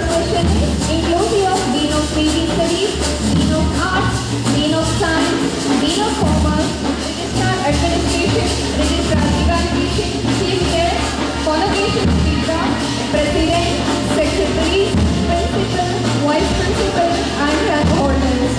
session is inclusive of Dean of PG Studies, Dean of Arts, Dean of Science, Dean of Commerce, Registrar Administration, Registrar Evaluation, Chief Guest, Convocation Speaker, President, Secretary, Principal, Vice Principal, and rank holders.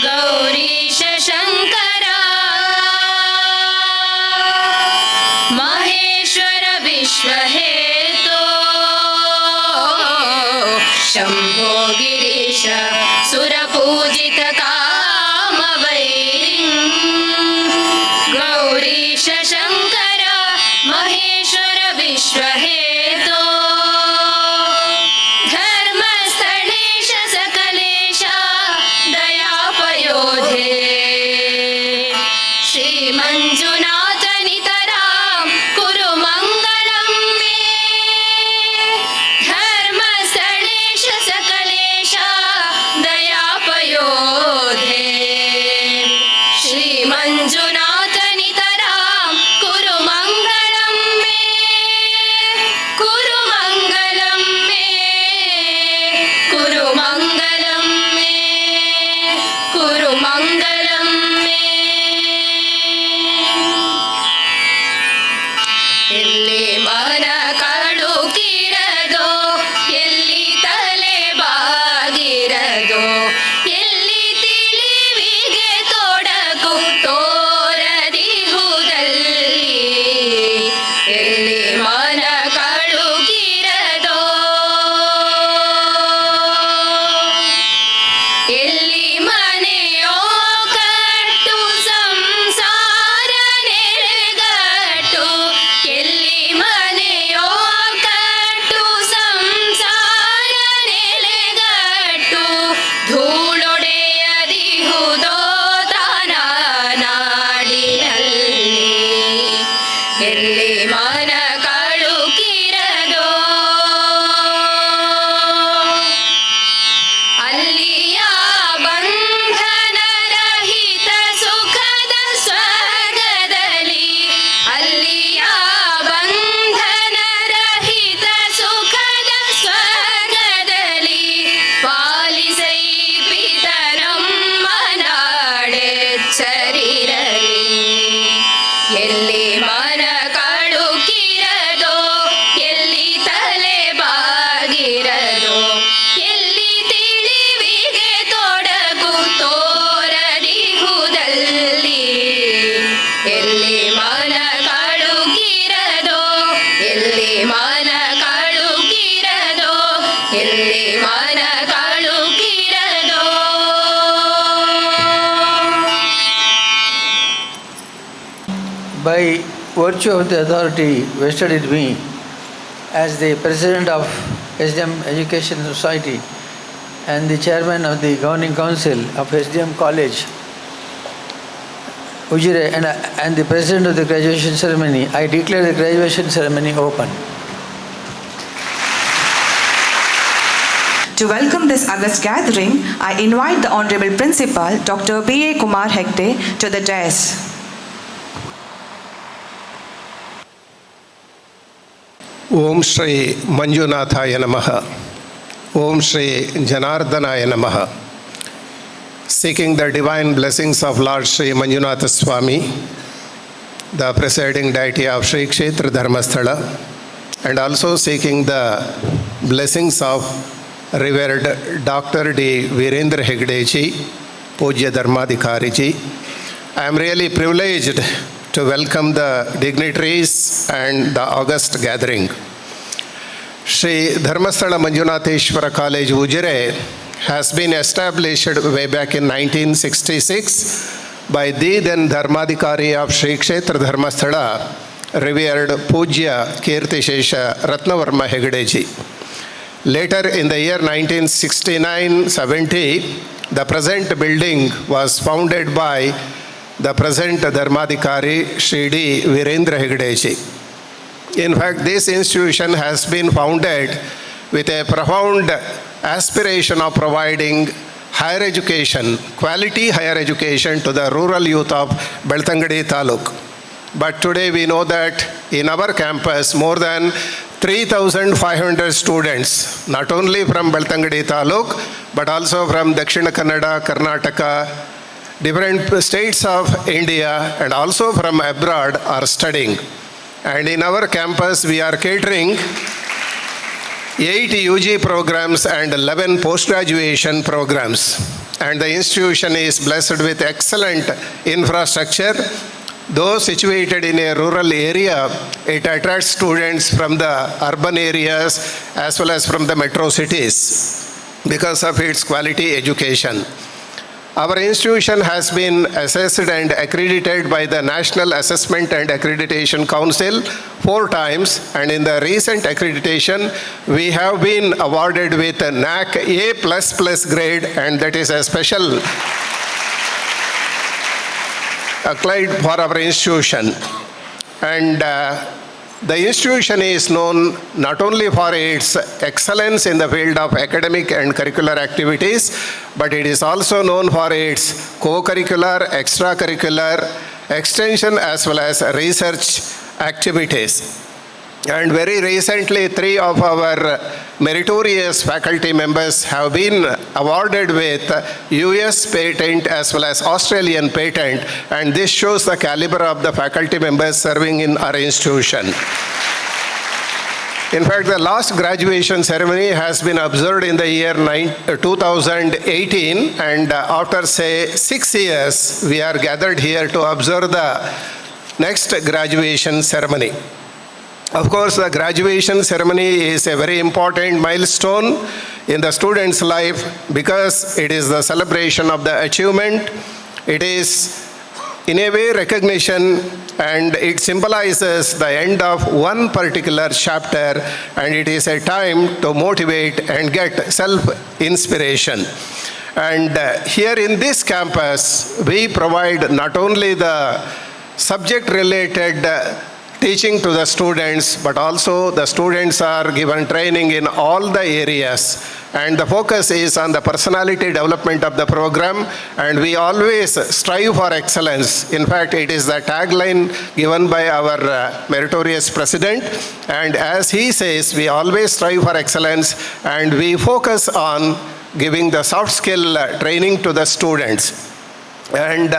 Gaurisha Shankara Maheshwara ವಿಶ್ವಹೇತೋ ಶಂಭೋ ಗಿರೀಶ ಸುರಪೂಜಿತ ಕಾಮವೈರಿಂ ಗೌರೀಶ ಶಂಕರ ಮಹೇಶ್ವರ ವಿಶ್ವಹೇತೋ ಧರ್ಮಸ್ಥಳೇಶ ಸಕಲೇಶ ದಯಾಪಯೋಧೇ ಶ್ರೀ ಮಂಜುನಾಥ ನಿತರಾಂ ಕುರು ಮಂಗಳಂ ಮೇ ಧರ್ಮಸ್ಥಳೇಶ ಸಕಲೇಶ ದಯಾಪಯೋಧೇ ಶ್ರೀ ಮಂಜುನಾಥ ನಿತರಾಂ ಕುರು ಮಂಗಳಂ ಮೇ ಕುರು ಮಂಗಳಂ ಮೇ ಕುರು ಮಂಗಳಂ ಮೇ ಕುರು ಮಂಗಳಂ ಮೇ ಎಲ್ಲಿ ಮನ ಕಳುಕಿರದೋ ಎಲ್ಲಿ ತಲೆ ಬಾಗಿರದೋ ಎಲ್ಲಿ ತಿಳಿವಿಗೆ ತೊಡಕು ತೋರದಿಹುದಲ್ಲಿ ಎಲ್ಲಿ ಮನ ಕಳುಕಿರದೋ ಎಲ್ಲಿ ಮನೆಯೋ ಕಟ್ಟು ಸಂಸಾರ ನೆರೆಗಟ್ಟು ಎಲ್ಲಿ ಮನೆಯೋ ಕಟ್ಟು ಸಂಸಾರ ನೆಲೆಗಟ್ಟು ಧೂಳೊಡೆಯದಿಹುದೋ ತಾನ ನಾಡಿನಲ್ಲಿ ಎಲ್ಲಿ ಮನ ಕಳುಕಿರದೋ ಅಲ್ಲಿಯ ಬಂಧನರಹಿತ ಸುಖದ ಸ್ವರ್ಗದಲ್ಲಿ ಅಲ್ಲಿಯ ಬಂಧನರಹಿತ ಸುಖದ ಸ್ವರ್ಗದಲ್ಲಿ ಪಾಲಿಸೈ ಪಿತರಮ್ಮನಾಡೆಚ್ಚರಿರಲಿ ಎಲ್ಲಿ ಮನ ಕಳುಕಿರದೋ ಎಲ್ಲಿ ತಲೆ ಬಾಗಿರದೋ ಎಲ್ಲಿ ತಿಳಿವಿಗೆ ತೊಡಕು ತೋರದಿಹುದಲ್ಲಿ ಎಲ್ಲಿ ಮನ ಕಳುಕಿರದೋ ಎಲ್ಲಿ ಮನ ಕಳುಕಿರದೋ ಎಲ್ಲಿ ಮನ ಕಳುಕಿರದೋ By virtue of the authority vested in me as the President of 𝐻𝐨𝐻 Education Society and the Chairman of the Governing Council of 𝐻𝐨𝐻 College, Ujire and the President of the graduation ceremony, I declare the graduation ceremony open. To welcome this august gathering, I invite the Honorable Principal, Dr. B.A. Kumar Hegde, to the dais. Om Shri Manjunathaya Namaha. Om Shri Janardhanaya Namaha. Seeking the divine blessings of Lord Shri Manjunatha Swami, the presiding deity of Sri Kshetra Dharmasthala, and also seeking the blessings of Revered Dr. D. Virendra Hegde ji, Pujya Dharmadhikari ji. I am really privileged to welcome the dignitaries and the august gathering. Sri Dharmasthala Manjunatheshwara College, Ujire, has been established way back in 1966 by the then Dharmadhikari of Sri Kshetra Dharmasthala, Revered Pujya Kirtishesha Ratnavarma Hegde ji. Later in the year 1969-70, the present building was founded by the present Dharmadhikari Sri D. Virendra Hegde ji. In fact, this institution has been founded with a profound aspiration of providing higher education, quality higher education to the rural youth of Belthangady Taluk. But today we know that in our campus, more than 3,500 students, not only from Belthangady Taluk, but also from Dakshina Kannada, Karnataka, different states of India, and also from abroad are studying. And in our campus, we are catering 8 UG programs and 11 post-graduation programs. And the institution is blessed with excellent infrastructure. Though situated in a rural area, it attracts students from the urban areas as well as from the metro cities because of its quality education. Our institution has been assessed and accredited by the National Assessment and Accreditation Council 4 times, and in the recent accreditation, we have been awarded with a NAC A++ grade, and that is a special accolade for our institution. And the institution is known not only for its excellence in the field of academic and curricular activities, but it is also known for its co-curricular, extracurricular, extension as well as research activities. And very recently, 3 of our meritorious faculty members have been awarded with US patent as well as Australian patent, and this shows the caliber of the faculty members serving in our institution. In fact, the last graduation ceremony has been observed in the year 2018, and after, say, 6 years, we are gathered here to observe the next graduation ceremony. Of course, the graduation ceremony is a very important milestone in the student's life because it is the celebration of the achievement. It is, in a way, recognition, and it symbolizes the end of one particular chapter, and it is a time to motivate and get self-inspiration. And here in this campus, we provide not only the subject-related teaching to the students, but also the students are given training in all the areas. And the focus is on the personality development of the program, and we always strive for excellence. In fact, it is the tagline given by our meritorious president. And as he says, we always strive for excellence, and we focus on giving the soft skill training to the students. And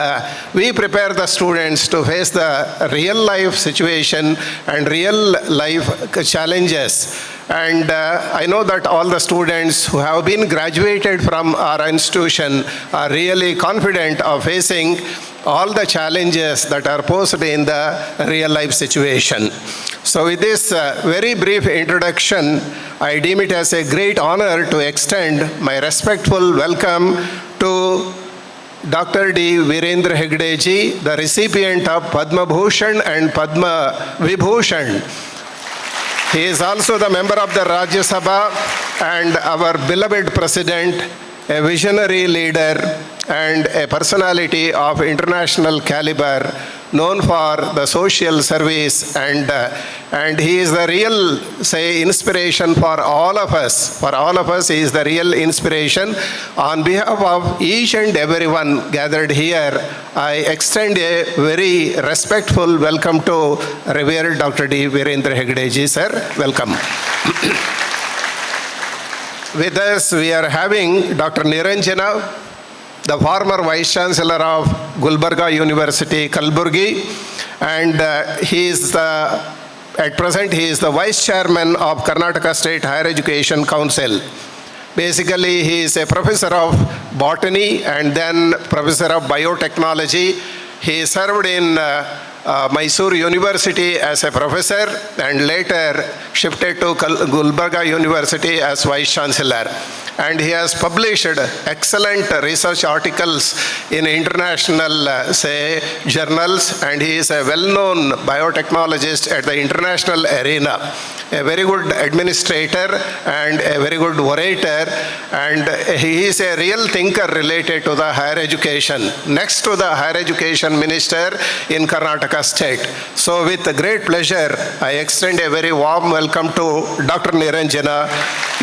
we prepare the students to face the real life situation and real life challenges. And I know that all the students who have been graduated from our institution are really confident of facing all the challenges that are posed in the real life situation. So with this very brief introduction, I deem it as a great honor to extend my respectful welcome to Dr. D. Virendra Hegde ji, the recipient of Padma Bhushan and Padma Vibhushan. He is also the member of the Rajya Sabha and our beloved president, a visionary leader, and a personality of international caliber, known for the social service, and he is the real, say, inspiration for all of us. For all of us, he is the real inspiration. On behalf of each and everyone gathered here, I extend a very respectful welcome to revered Dr. D. Virendra Hegde ji, sir. Welcome. With us, we are having Dr. Niranjana, the former Vice Chancellor of Gulbarga University, Kalburgi, and at present he is the Vice Chairman of Karnataka State Higher Education Council. Basically, he is a Professor of Botany and then Professor of Biotechnology. He served in Mysore University as a professor and later shifted to Gulbarga University as Vice Chancellor. And he has published excellent research articles in international, journals, and he is a well-known biotechnologist at the international arena. A very good administrator and a very good orator, and he is a real thinker related to the higher education, next to the higher education minister in Karnataka state. So with great pleasure, I extend a very warm welcome to Dr. Niranjana,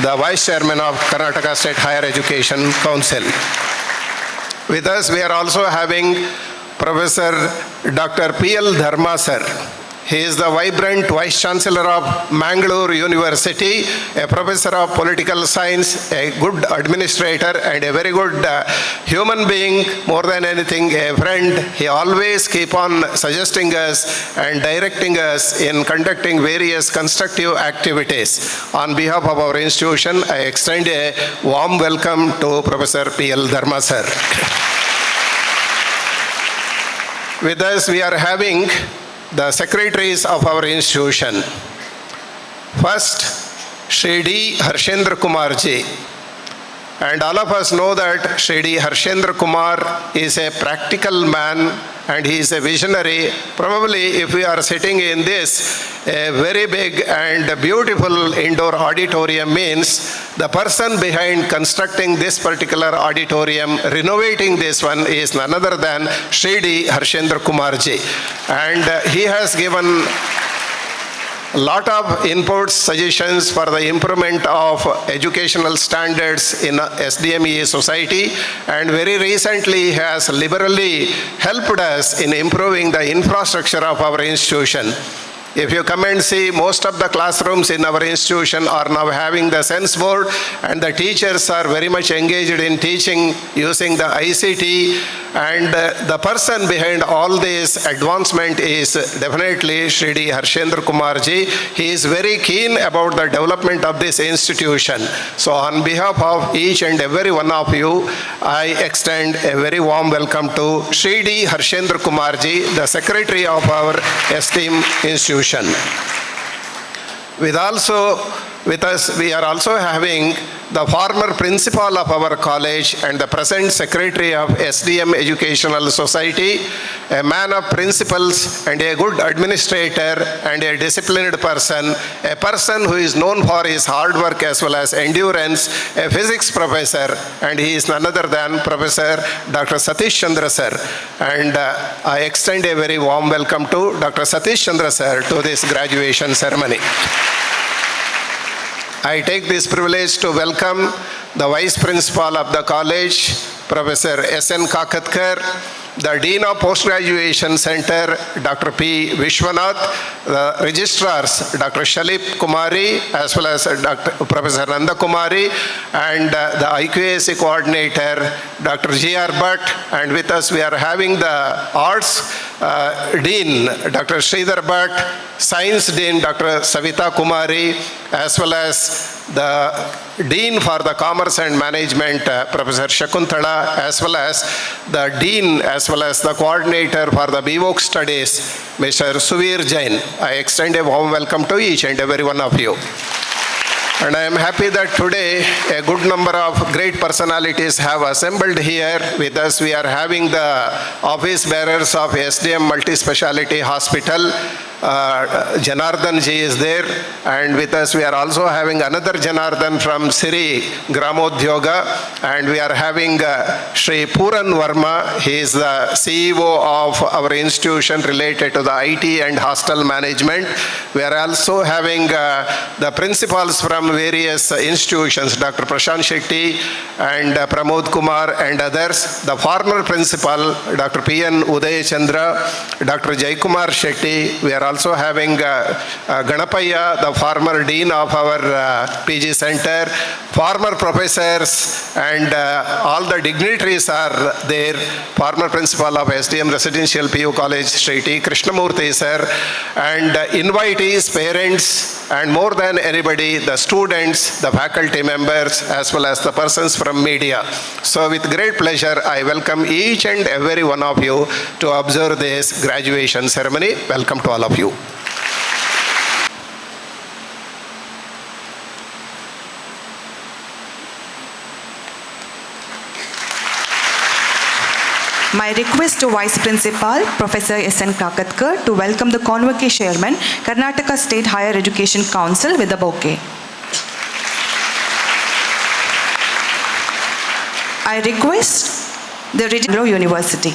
the Vice Chairman of Karnataka State Higher Education Council. With us, we are also having Professor Dr. P.L. Dharma, sir. He is the vibrant Vice Chancellor of Mangalore University, a Professor of Political Science, a good administrator, and a very good human being, more than anything, a friend. He always keeps on suggesting us and directing us in conducting various constructive activities. On behalf of our institution, I extend a warm welcome to Professor P.L. Dharma, sir. With us, we are having the secretaries of our institution. First, Shri D. Harshendra Kumar ji. And all of us know that Shri D. Harshendra Kumar is a practical man and he is a visionary. Probably if we are sitting in this, a very big and beautiful indoor auditorium means the person behind constructing this particular auditorium, renovating this one, is none other than Shri D. Harshendra Kumar ji. And he has given a lot of inputs, suggestions for the improvement of educational standards in SDME society, and very recently has liberally helped us in improving the infrastructure of our institution. If you come and see, most of the classrooms in our institution are now having the sense board, and the teachers are very much engaged in teaching using the ICT, and the person behind all this advancement is definitely Shri D. Harshendra Kumar ji. He is very keen about the development of this institution. So on behalf of each and every one of you, I extend a very warm welcome to Shri D. Harshendra Kumar ji, the Secretary of our esteemed institution. With us, we are also having the former principal of our college and the present secretary of SDM Educational Society, a man of principles and a good administrator and a disciplined person, a person who is known for his hard work as well as endurance, a physics professor, and he is none other than Professor Dr. Satish Chandra sir. And I extend a very warm welcome to Dr. Satish Chandra sir to this graduation ceremony. I take this privilege to welcome the Vice Principal of the College, Professor S.N. Kakatkar, the Dean of Postgraduation Center, Dr. P. Vishwanath, the Registrars, Dr. Shalip Kumari, as well as Dr. Professor Nanda Kumari, and the IQAC Coordinator, Dr. G.R. Bhatt, and with us we are having the Arts Dean, Dr. Sridhar Bhatt, Science Dean, Dr. Savita Kumari, as well as the Dean for the Commerce and Management, Professor Shakuntala, as well as the Dean, as well as the Coordinator for the BVOC Studies, Mr. Suvir Jain. I extend a warm welcome to each and every one of you. And I am happy that today a good number of great personalities have assembled here with us. We are having the office bearers of SDM Multi-Speciality Hospital, Janardhan ji is there, and with us we are also having another Janardhan from Siri Gramodhyoga, and we are having Shri Puran Verma. He is the CEO of our institution related to the IT and hostel management. We are also having the principals from various institutions, Dr. Prashant Shetty and Pramod Kumar and others. The former principal, Dr. P.N. Uday Chandra, Dr. Jaikumar Shetty. We are also having Ganapaya, the former dean of our PG center, former professors, and all the dignitaries are there. Former principal of SDM Residential PU College, Sri T. Krishnamurthy sir, and invitees, parents, and more than anybody, the students, the faculty members, as well as the persons from media. So with great pleasure, I welcome each and every one of you to observe this graduation ceremony. Welcome to all of you. My request to Vice Principal, Professor S.N. Kakatkar, to welcome the Convocation Chairman, Karnataka State Higher Education Council with a bouquet. I request the Mangalore University.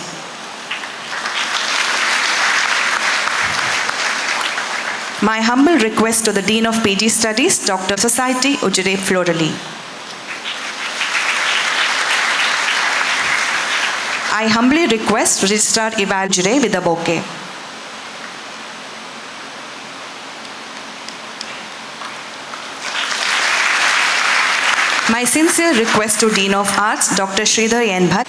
My humble request to the Dean of PG Studies, Dr. Society Ujire Florali. I humbly request Registrar Ujire with a bouquet. My sincere request to Dean of Arts, Dr. Sridhar N. Bhatt.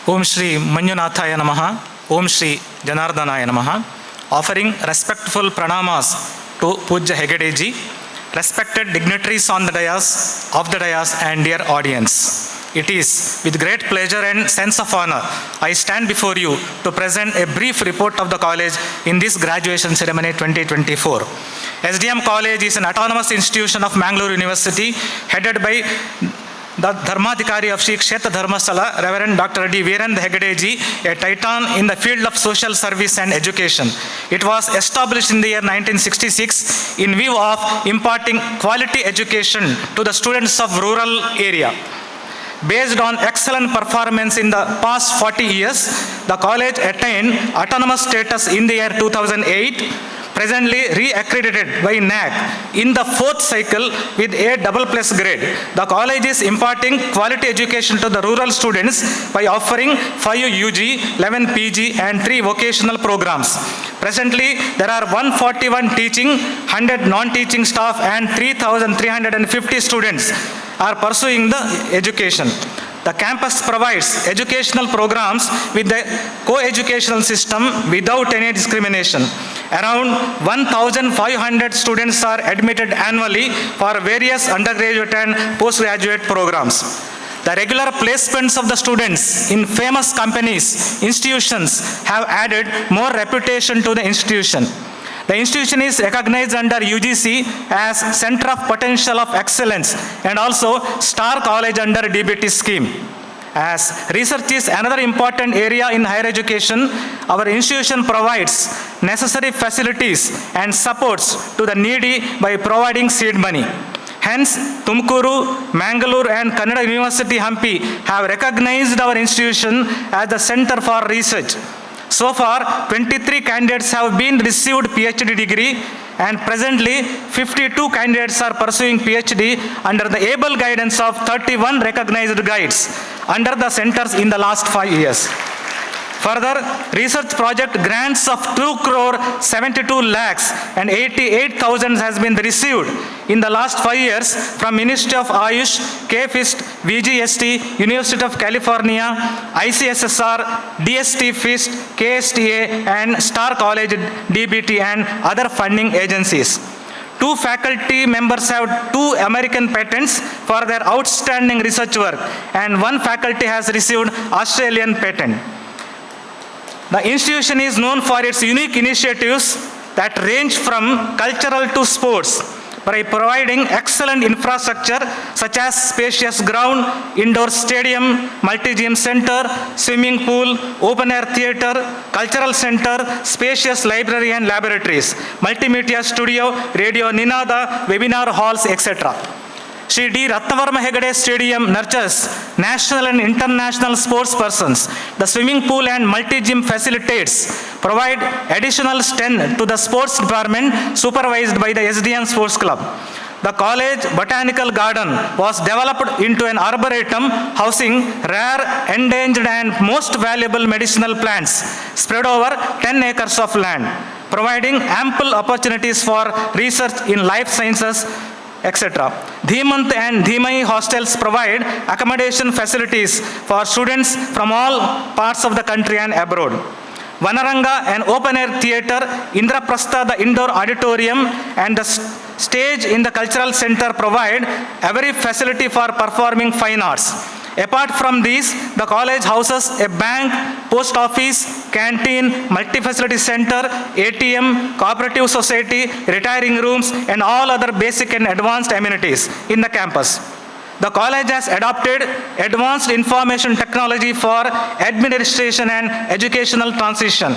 Om Shri Manjunathaya Namaha, Om Shri Janardhanaya Namaha, offering respectful pranamas to Pujya Hegadeji, respected dignitaries on the dais, and dear audience. It is with great pleasure and sense of honor I stand before you to present a brief report of the college in this graduation ceremony 2024. SDM College is an autonomous institution of Mangalore University headed by the Dharmadhikari of Sri Kshetra Dharmasthala, Reverend Dr. D. Virendra Hegadeji, a titan in the field of social service and education. It was established in the year 1966 in view of imparting quality education to the students of rural area. Based on excellent performance in the past 40 years, the college attained autonomous status in the year 2008, presently re-accredited by NAC in the 4th cycle with A++ grade. The college is imparting quality education to the rural students by offering 5 UG, 11 PG and 3 vocational programs. Presently, there are 141 teaching, 100 non-teaching staff and 3,350 students are pursuing the education. The campus provides educational programs with the co-educational system without any discrimination. Around 1,500 students are admitted annually for various undergraduate and postgraduate programs. The regular placements of the students in famous companies, institutions have added more reputation to the institution. The institution is recognized under UGC as Center of Potential of Excellence and also Star College under DBT scheme. As research is another important area in higher education, our institution provides necessary facilities and supports to the needy by providing seed money. Hence, Tumkuru, Mangalore and Kannada University Hampi have recognized our institution as the Center for Research. So far, 23 candidates have been received PhD degree and presently 52 candidates are pursuing PhD under the able guidance of 31 recognized guides under the centers in the last 5 years. Further, research project grants of 2 crore 72 lakhs and 88,000 has been received in the last 5 years from Ministry of Ayush, KFIST, VGST, University of California, ICSSR, DST FIST, KSTA and Star College DBT and other funding agencies. 2 faculty members have 2 American patents for their outstanding research work and 1 faculty has received Australian patent. The institution is known for its unique initiatives that range from cultural to sports, by providing excellent infrastructure such as spacious ground, indoor stadium, multi-gym center, swimming pool, open-air theatre, cultural center, spacious library and laboratories, multimedia studio, radio Ninada, webinar halls, etc. Shri D. Ratnavarma Hegade Stadium nurtures national and international sports persons. The swimming pool and multi-gym facilitates provide additional strength to the sports department supervised by the SDN Sports Club. The college botanical garden was developed into an arboretum housing rare, endangered and most valuable medicinal plants spread over 10 acres of land, providing ample opportunities for research in life sciences, etc. Dhimant and Dhimai hostels provide accommodation facilities for students from all parts of the country and abroad. Vanaranga, an open-air theatre, Indraprastha, the indoor auditorium, and the stage in the cultural center provide every facility for performing fine arts. Apart from these, the college houses a bank, post office, canteen, multi-facility center, ATM, cooperative society, retiring rooms, and all other basic and advanced amenities in the campus. The college has adopted advanced information technology for administration and educational transition.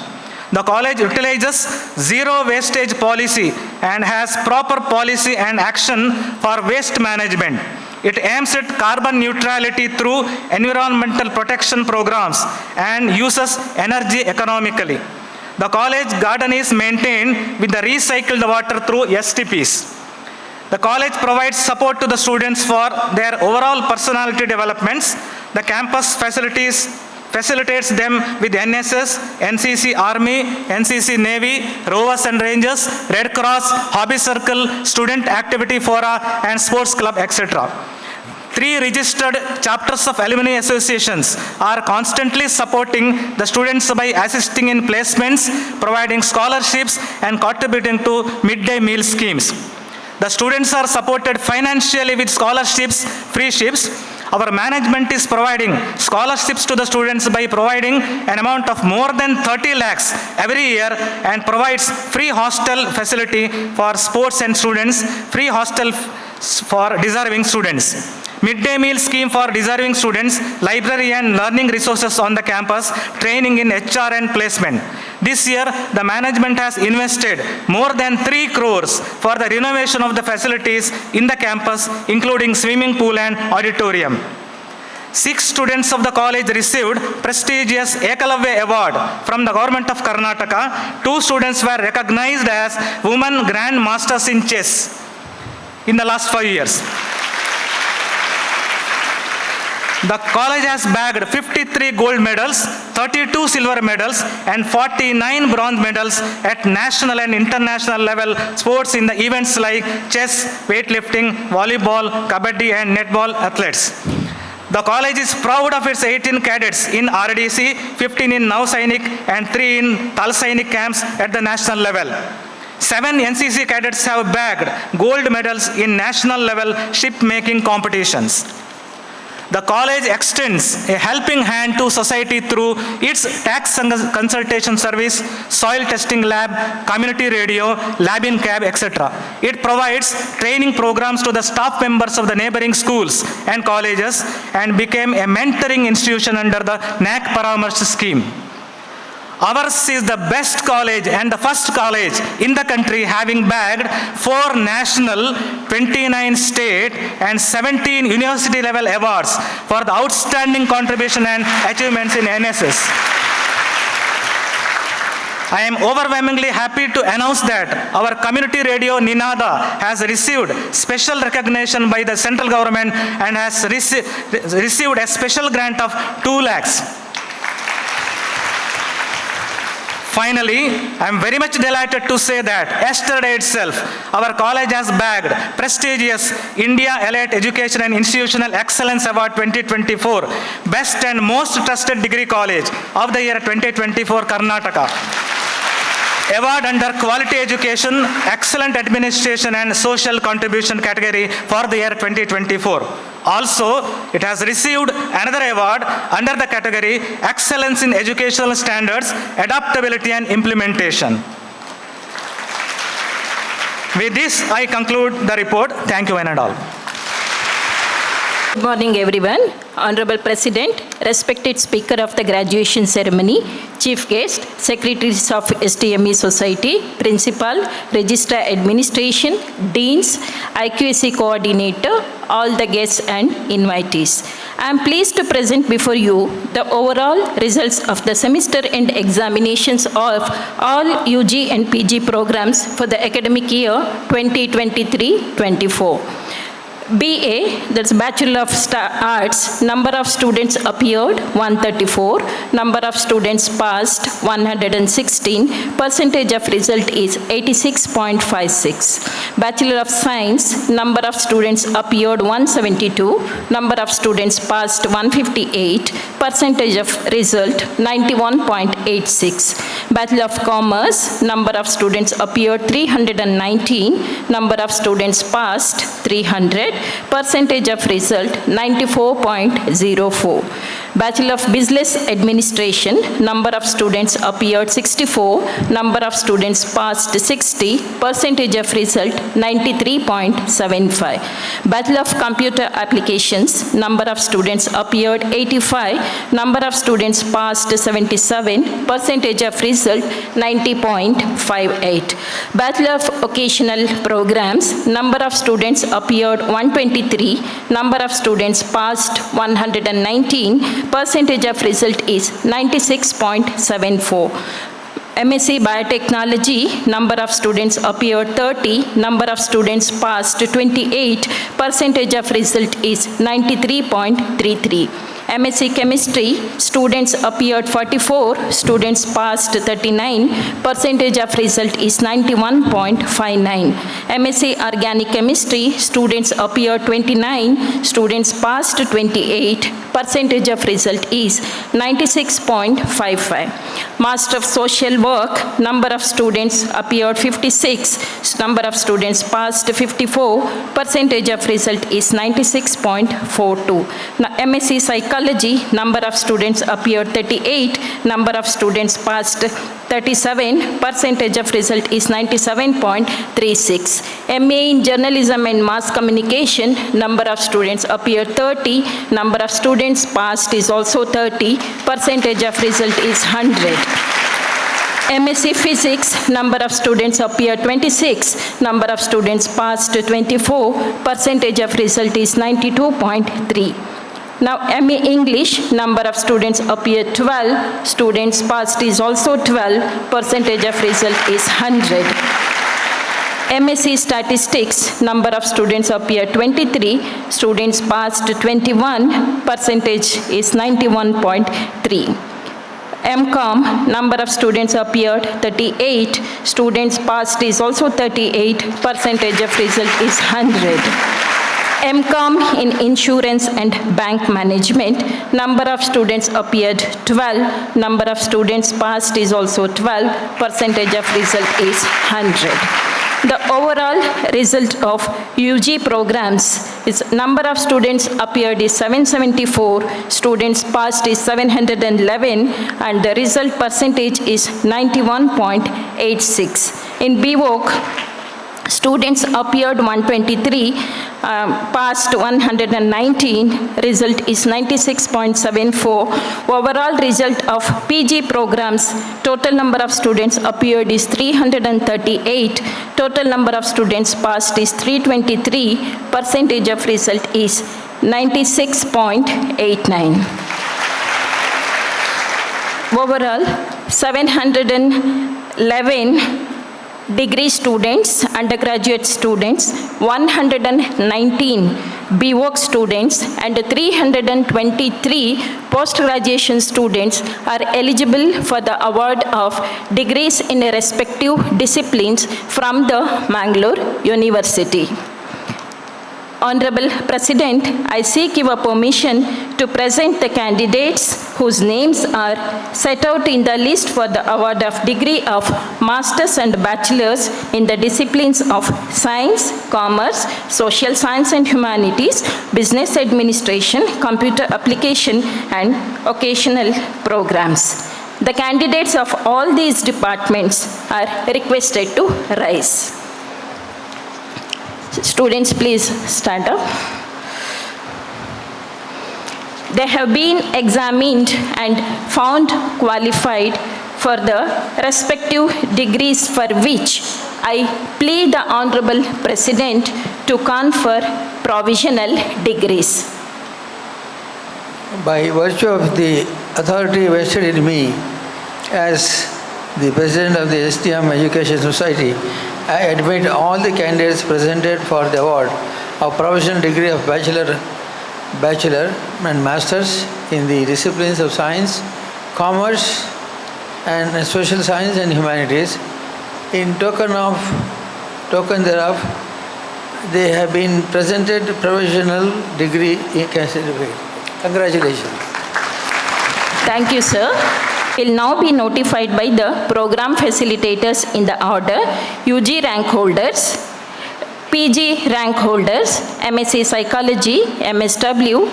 The college utilizes zero wastage policy and has proper policy and action for waste management. It aims at carbon neutrality through environmental protection programs and uses energy economically. The college garden is maintained with the recycled water through STPs. The college provides support to the students for their overall personality developments. The campus facilitates them with NSS, NCC Army, NCC Navy, Rovers and Rangers, Red Cross, Hobby Circle, Student Activity Fora, and Sports Club, etc. 3 registered chapters of alumni associations are constantly supporting the students by assisting in placements, providing scholarships, and contributing to midday meal schemes. The students are supported financially with scholarships, free ships. Our management is providing scholarships to the students by providing an amount of more than 30 lakhs every year and provides free hostel facility for sports and students, free hostel for deserving students. Midday meal scheme for deserving students, library and learning resources on the campus, training in HR and placement. This year, the management has invested more than 3 crores for the renovation of the facilities in the campus, including swimming pool and auditorium. 6 students of the college received prestigious 𝐴𝐾𝐿व्ಯ Award from the government of Karnataka. 2 students were recognized as Women Grand Masters in Chess in the last 5 years. The college has bagged 53 gold medals, 32 silver medals, and 49 bronze medals at national and international level sports in the events like chess, weightlifting, volleyball, kabaddi, and netball athletes. The college is proud of its 18 cadets in RDC, 15 in Nav Sainik, and 3 in Tal Sainik camps at the national level. 7 NCC cadets have bagged gold medals in national level ship-making competitions. The college extends a helping hand to society through its tax consultation service, soil testing lab, community radio, lab in cab, etc. It provides training programs to the staff members of the neighboring schools and colleges and became a mentoring institution under the NAC Paramarsh scheme. Ours is the best college and the first college in the country having bagged 4 national, 29 state and 17 university level awards for the outstanding contribution and achievements in NSS. I am overwhelmingly happy to announce that our community radio Ninada has received special recognition by the central government and has received a special grant of 2 lakhs. Finally, I am very much delighted to say that yesterday itself, our college has bagged prestigious India Elite Education and Institutional Excellence Award 2024, Best and Most Trusted Degree College of the year 2024, Karnataka. Award under Quality Education, Excellent Administration and Social Contribution category for the year 2024. Also, it has received another award under the category Excellence in Educational Standards, Adaptability and Implementation. With this, I conclude the report. Thank you one and all. Good morning, everyone. Honorable President, respected Speaker of the graduation ceremony, Chief Guest, Secretaries of STME Society, Principal, Registrar Administration, Deans, IQAC Coordinator, all the guests and invitees. I am pleased to present before you the overall results of the semester end examinations of all UG and PG programs for the academic year 2023-24. BA, that's Bachelor of Arts, number of students appeared 134, number of students passed 116, percentage of result is 86.56. Bachelor of Science, number of students appeared 172, number of students passed 158, percentage of result 91.86. Bachelor of Commerce, number of students appeared 319, number of students passed 300, percentage of result 94.04. Bachelor of Business Administration, number of students appeared 64, number of students passed 60, percentage of result 93.75. Bachelor of Computer Applications, number of students appeared 85, number of students passed 77, percentage of result 90.58. Bachelor of Vocational Programs, number of students appeared 123, number of students passed 119, percentage of result is 96.74. MSc Biotechnology, number of students appeared 30, number of students passed 28, percentage of result is 93.33. MSc Chemistry, students appeared 44, students passed 39, percentage of result is 91.59. MSc Organic Chemistry, students appeared 29, students passed 28, percentage of result is 96.55. Master of Social Work, number of students appeared 56, number of students passed 54, percentage of result is 96.42. Now, MSc Psychology, number of students appeared 38, number of students passed 37, percentage of result is 97.36. MA in Journalism and Mass Communication, number of students appeared 30, number of students passed is also 30, percentage of result is 100. MSc Physics, number of students appeared 26, number of students passed 24, percentage of result is 92.3. Now, MA English, number of students appeared 12, students passed is also 12, percentage of result is 100. MSc Statistics, number of students appeared 23, students passed 21, percentage is 91.3. MCom, number of students appeared 38, students passed is also 38, percentage of result is 100. MCom in Insurance and Bank Management, number of students appeared 12, number of students passed is also 12, percentage of result is 100. The overall result of UG programs is number of students appeared is 774, students passed is 711, and the result percentage is 91.86. In BVOC, students appeared 123, passed 119, result is 96.74. Overall result of PG programs, total number of students appeared is 338, total number of students passed is 323, percentage of result is 96.89. Overall, 711 degree students, undergraduate students, 119 BVOC students, and 323 post-graduation students are eligible for the award of degrees in respective disciplines from the Mangalore University. Honorable President, I seek your permission to present the candidates whose names are set out in the list for the award of degree of Masters and Bachelors in the disciplines of Science, Commerce, Social Science and Humanities, Business Administration, Computer Application, and Occasional Programs. The candidates of all these departments are requested to rise. Students, please stand up. They have been examined and found qualified for the respective degrees for which I plead the Honorable President to confer provisional degrees. By virtue of the authority vested in me as the President of the 𝐻𝐶M Education Society, I admit all the candidates presented for the award of provisional degree of bachelor and masters in the disciplines of science, commerce, and social science and humanities. In token thereof, they have been presented provisional degree certificate. Congratulations. Thank you, sir. Will now be notified by the program facilitators in the order: UG rank holders, PG rank holders, MSc Psychology, MSW,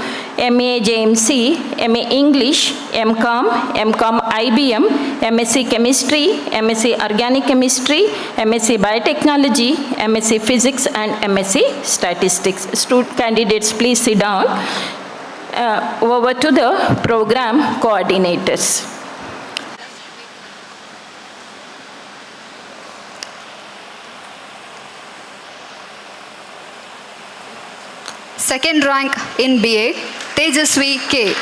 MA JMC, MA English, MCOM, MCOM IBM, MSc Chemistry, MSc Organic Chemistry, MSc Biotechnology, MSc Physics, and MSc Statistics. Candidates, please sit down. Over to the program coordinators. Second rank in BA, 𝐻𝐶 K.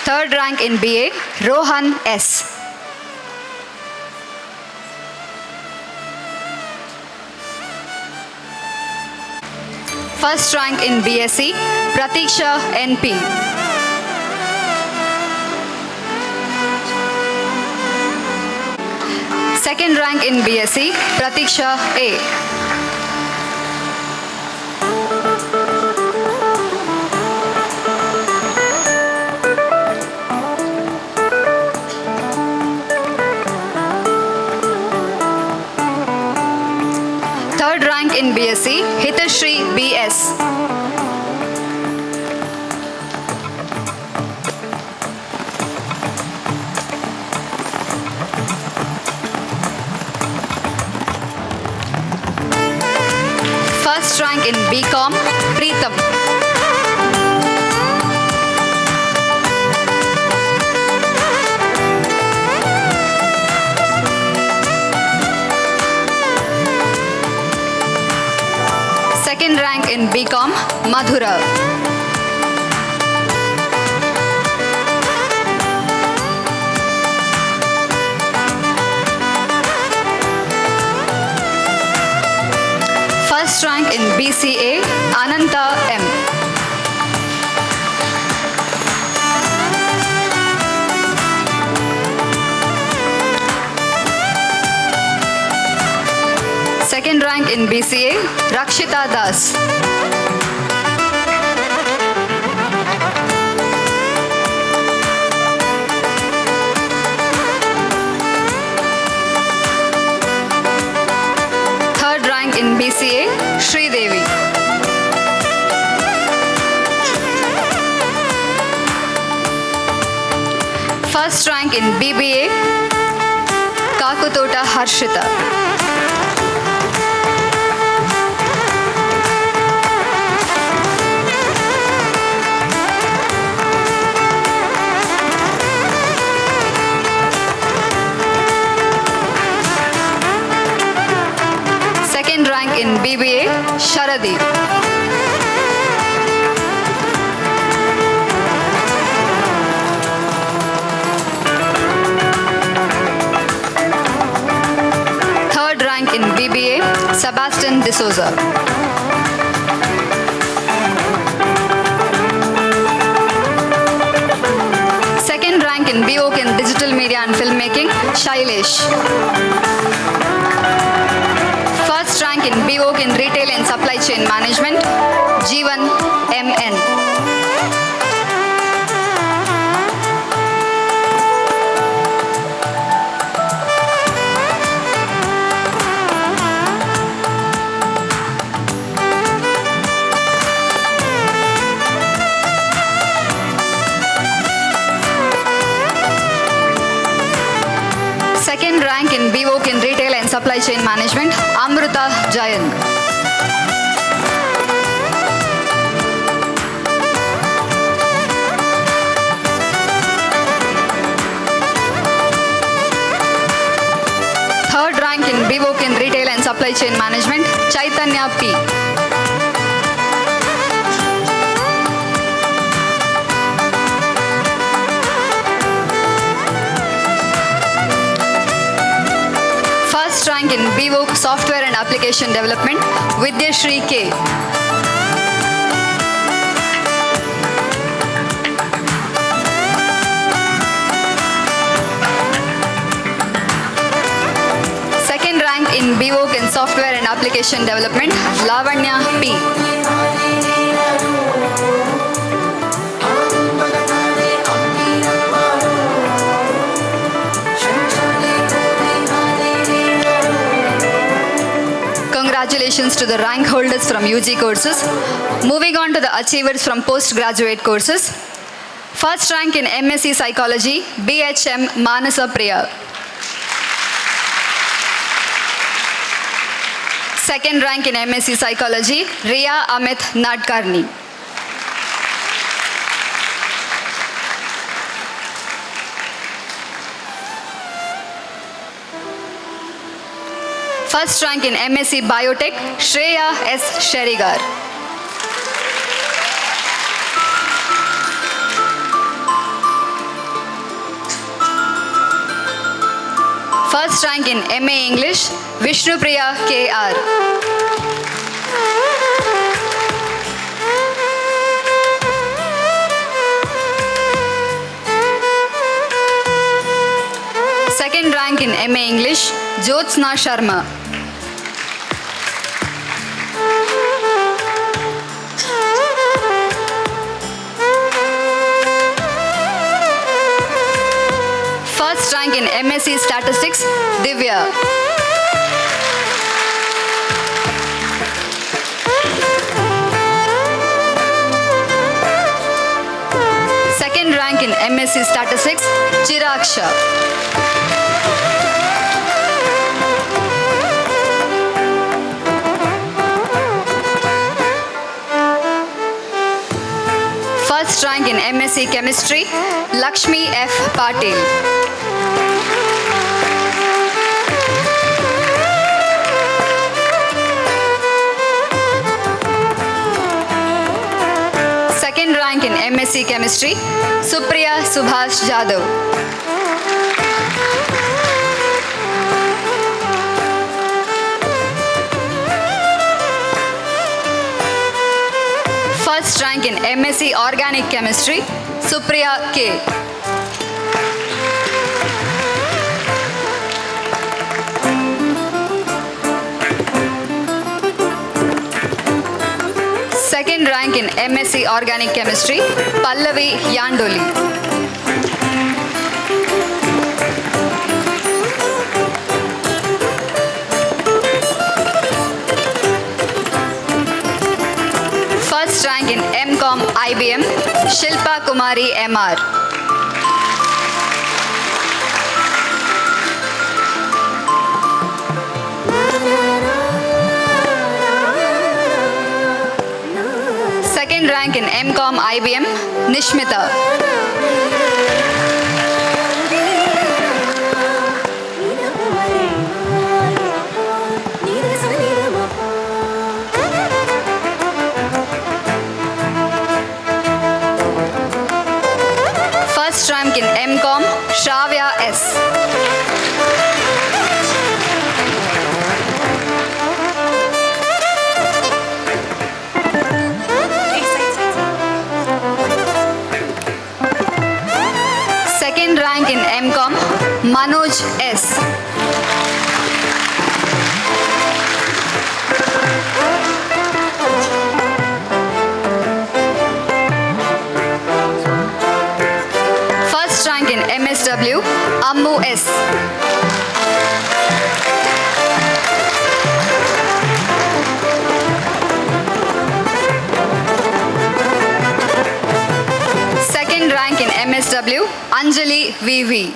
Third rank in BA, Rohan S. First rank in BSc, Pratiksha NP. Second rank in BSc, Pratiksha A. Third rank in BSc, Hitashri BS. First rank in BCom, Preetham. Second rank in BCom, Madhura. First rank in BCA, Ananta M. Second rank in BCA, Rakshita Das. Third rank in BCA, Sridevi. First rank in BBA, Kakutota Harshita. Second rank in BBA, Sharadi. Third rank in BBA, Sebastian D'Souza. Second rank in BOC in Digital Media and Filmmaking, Shailesh. First rank in BOC in Retail and Supply Chain Management, Jeevan MN. rank in BVOC in Retail and Supply Chain Management, Amruta Jayant. Third rank in BVOC in Retail and Supply Chain Management, Chaitanya P. First rank in BVOC Software and Application Development, Vidyashri K. Second rank in BVOC in Software and Application Development, Lavanya P. Congratulations to the rank holders from UG courses. Moving on to the achievers from postgraduate courses. First rank in MSc Psychology, BHM Manasa Priya. Second rank in MSc Psychology, Riya Amit Nadkarni. First rank in MSc Biotech, Shreya S. Sherigar. First rank in MA English, Vishnupriya K.R. Second rank in MA English, Jyotsna Sharma. First rank in MSc Statistics, Divya. Second rank in MSc Statistics, Chiraksha. First rank in MSc Chemistry, Lakshmi F. Patil. Second rank in MSc Chemistry, Supriya Subhash Jadhav. First rank in MSc Organic Chemistry, Supriya K. Second rank in MSc Organic Chemistry, Pallavi Yandoli. First rank in MCom IBM, Shilpa Kumari MR. Second rank in MCom IBM, Nishmita. First rank in MCom, Shravya S. Second rank in MCom, Manoj S. First rank in MSW, Ammu S. Second rank in MSW, Anjali VV.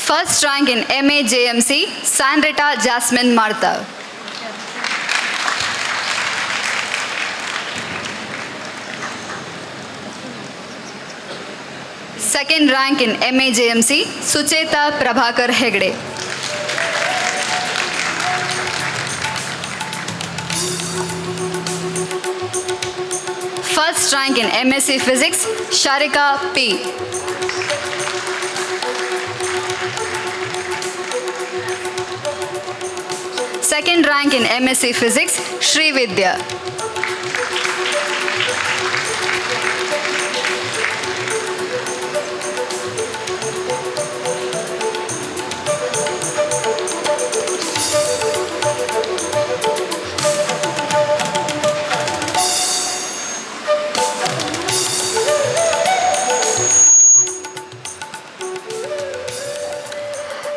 First rank in MA JMC, Sandrita Jasmine Martha. Second rank in MA JMC, Sucheta Prabhakar Hegde. First rank in MSc Physics, Sharika P. Second rank in MSc Physics, Sri Vidya.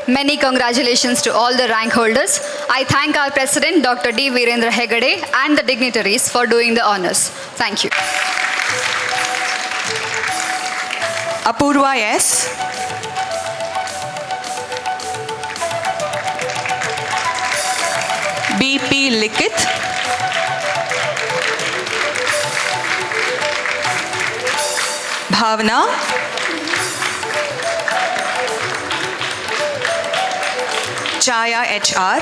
Many congratulations to all the rank holders. I thank our President, Dr. D. Virendra Hegade, and the dignitaries for doing the honors. Thank you. Apurva S. BP Likit. Bhavna. Chaya HR.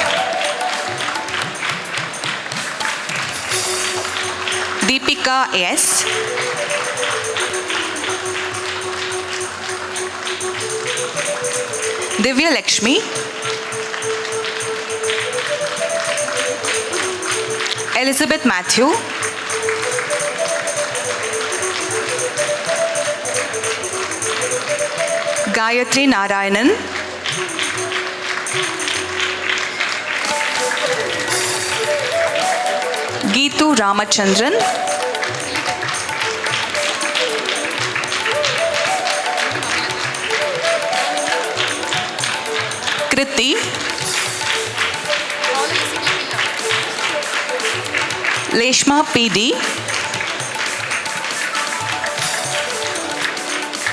Deepika S. Divya Lakshmi. Elizabeth Matthew. Gayatri Narayanan. Geetu Ramachandran. Kriti. Leshma PD.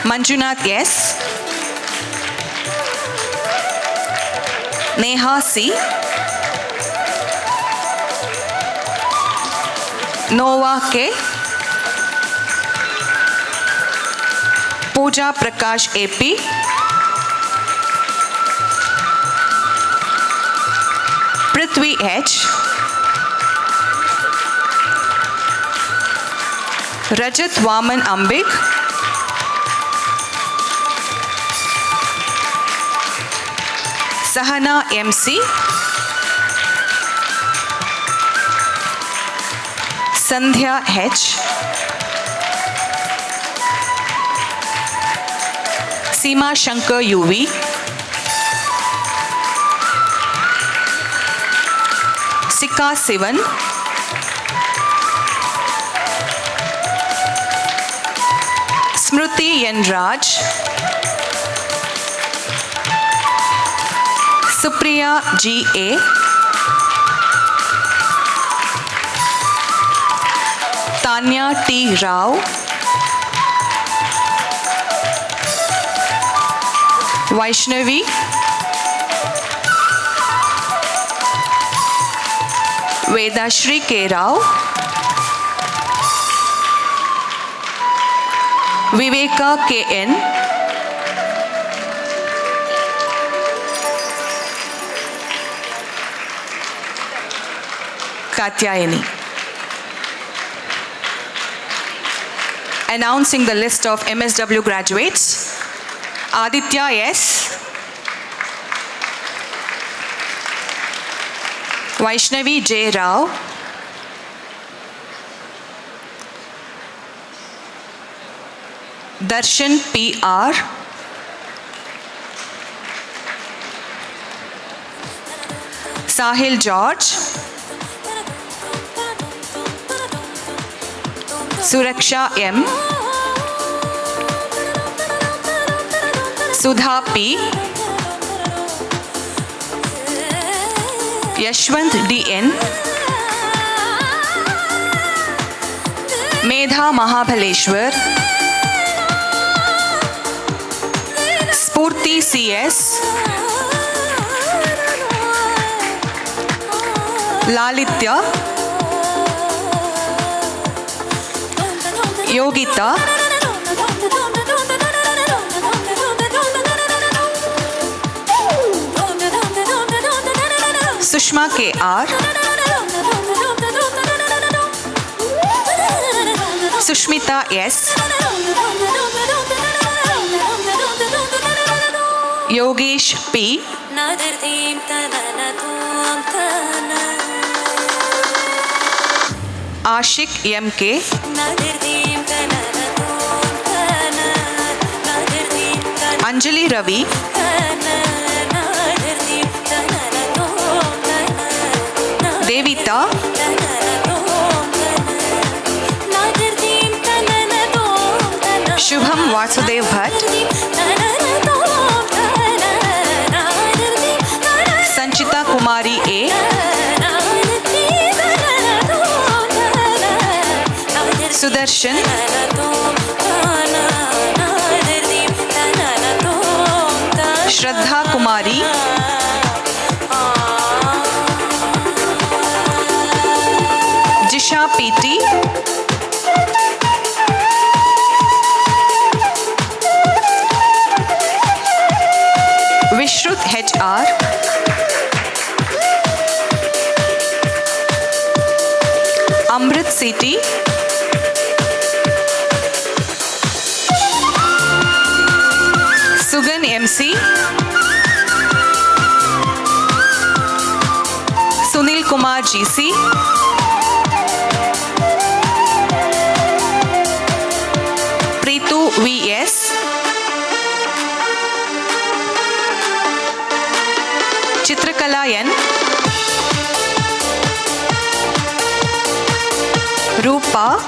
Manjunath S. Neha C. Nova K. Pooja Prakash AP. Prithvi H. Rajat Vaman Ambik. Sahana MC. Sandhya H. Seema Shankar UV. Sika Sivan. Smruti N. Raj. Supriya G.A. Tanya T. Rao. Vaishnavi. Vedashri K. Rao. Viveka K. N. Katyayani. Announcing the list of MSW graduates. Aditya S. Vaishnavi J. Rao. Darshan P. R. Sahil George. Suraksha M. Sudha P. Yashwant D.N. Medha Mahabhaleshwar. Murthy CS, Lalitya, Yogita, Sushma KR, Sushmita S, Yogesh P, Ashik MK, Anjali Ravi, Devita, Shubham Vasudev Bhatt, Sanchita Kumari A, Sudarshan, Shraddha Kumari, Jisha PT, Vishrut HR, Amrit CT, Sugan MC, Sunil Kumar GC, Preetu VS, Chitrakala N, Rupa,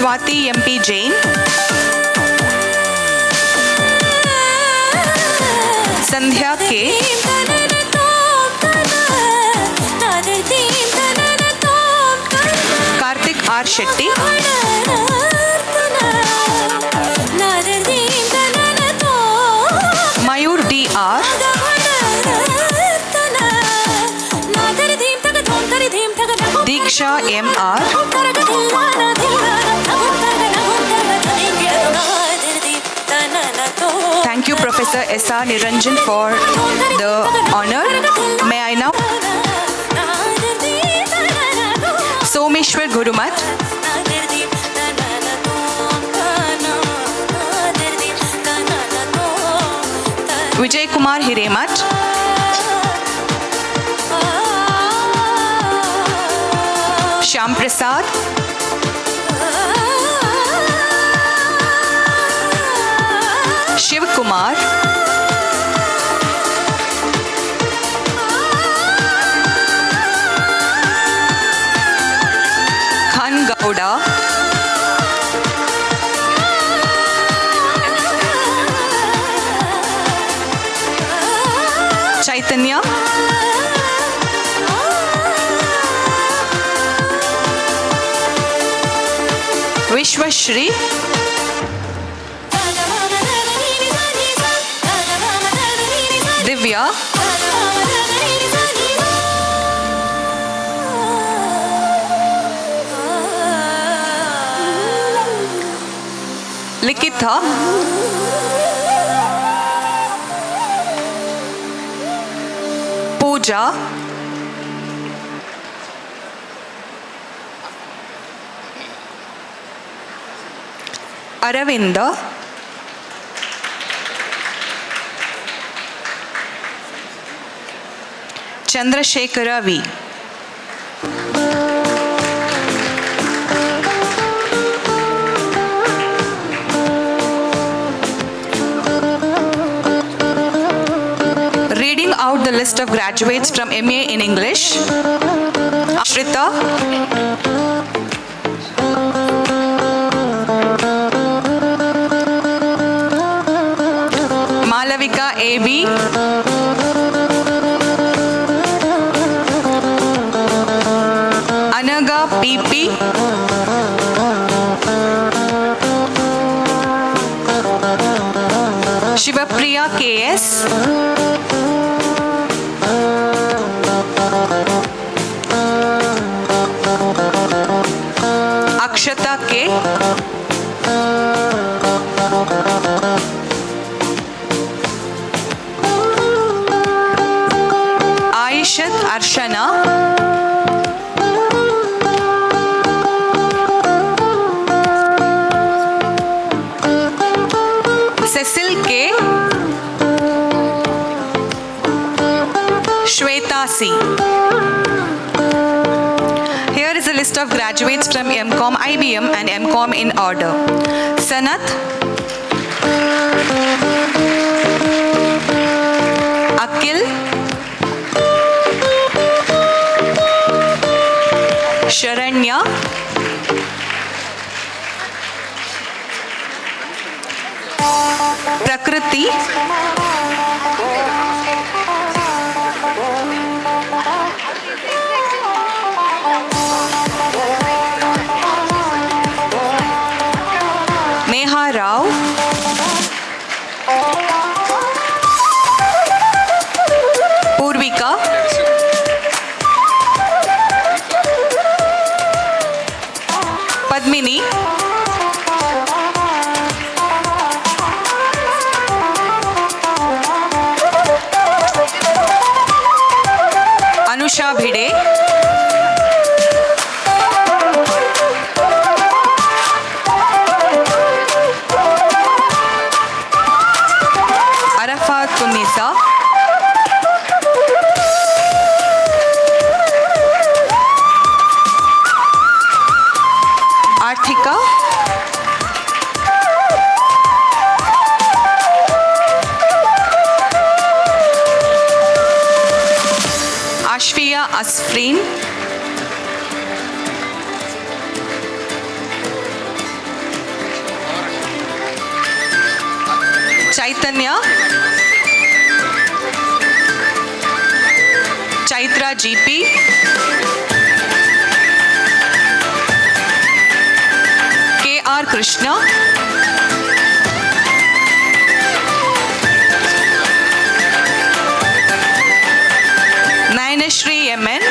Swati MP Jain, Sandhya K, Karthik R Shetty, Mayur DR, Diksha MR, Thank you, Professor S.R. Niranjan, for the honor. May I now? Someshwar Gurumat, Vijay Kumar Hiremat, Shyam Prasad, Shiv Kumar, Khan Gowda, Chaitanya, Vishwashri, Divya, Likitha, Pooja, Aravinda, Chandrasekhara V, reading out the list of graduates from MA in English: Ashrita, Malavika AB, Anaga PP, Shivapriya KS, Akshata K, Aishat Arshana, Cecil K, Shweta C. Here is a list of graduates from 𝐴𝐵𝐶om IBM and 𝐴𝐵𝐶om in order. Sanat, Akil, Sharanya, Prakriti, Neha Rao, Purvika, Padmini, Anusha Bhide, Arafat Tunisa, Arthika, Ashfiya Asfreen, Chaitanya, Chaitra GP, KR Krishna, Nayanashri MN,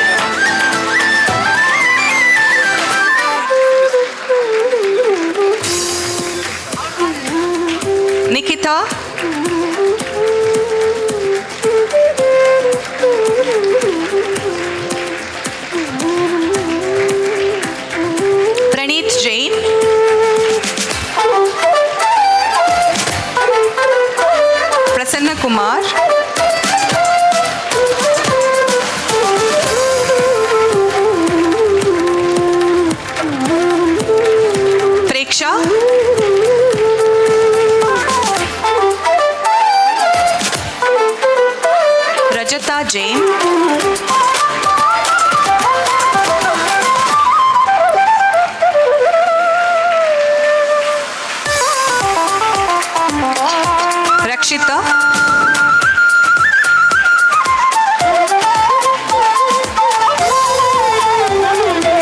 Nikita, Praneeth Jain, Prasanna Kumar, Preksha, Rajata Jain, Rakshita,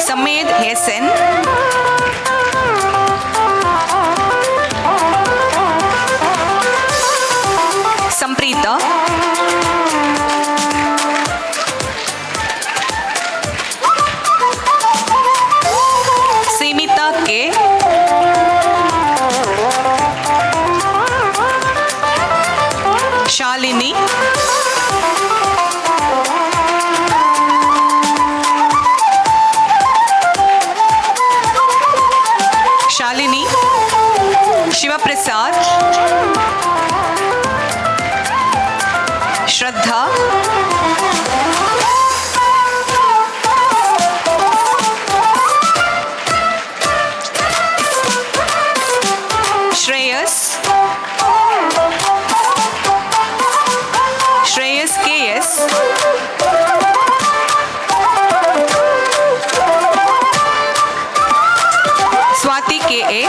Samed Hesen, Samprita, Simita K, Shalini, Shivaprasad, Shraddha, Shreyas, KS, Swati KA,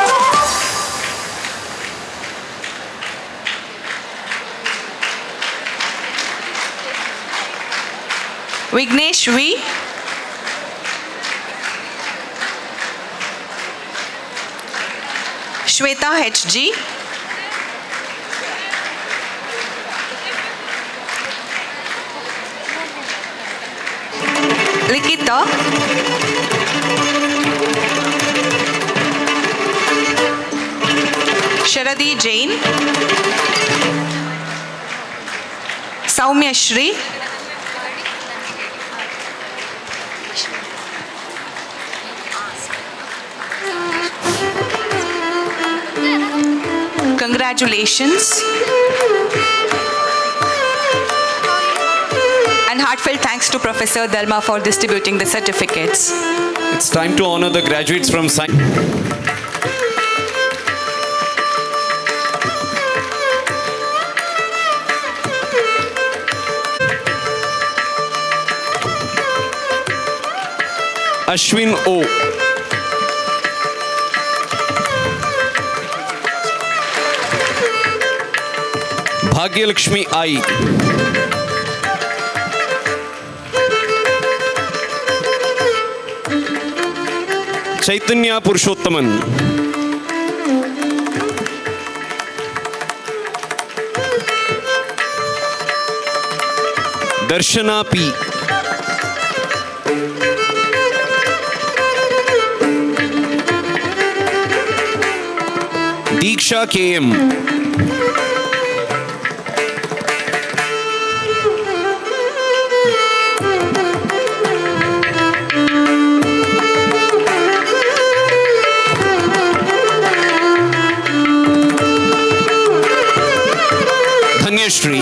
Vignesh V, Shweta HG, Likita, Sharadi Jain, Saumya Shri, congratulations. And heartfelt thanks to Professor Dharma for distributing the certificates. It's time to honor the graduates from Science. Ashwin O. Bhagyalakshmi I. Chaitanya Purushottaman. Darshana P. Deeksha KM. Dhanyashri.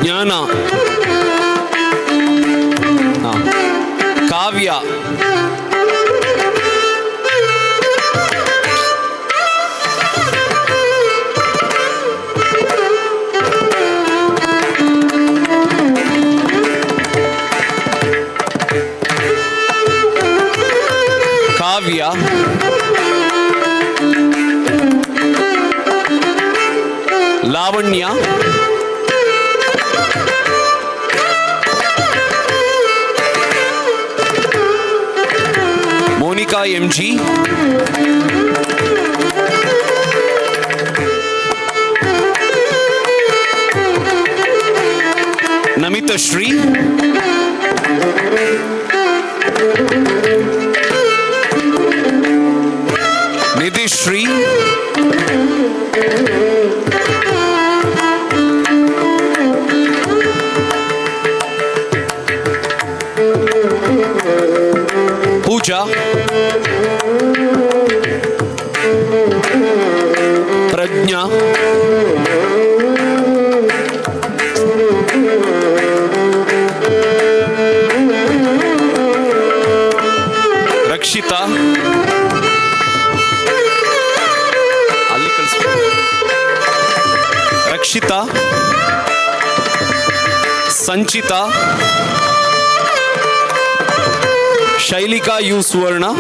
Jnana. Kavya. Kavya. Lavanya. Monica MG. Namita Shri. Nidhi Pooja, Prajna, Rakshita, Rakshita, Sanchita, Shailika U. Suvarna,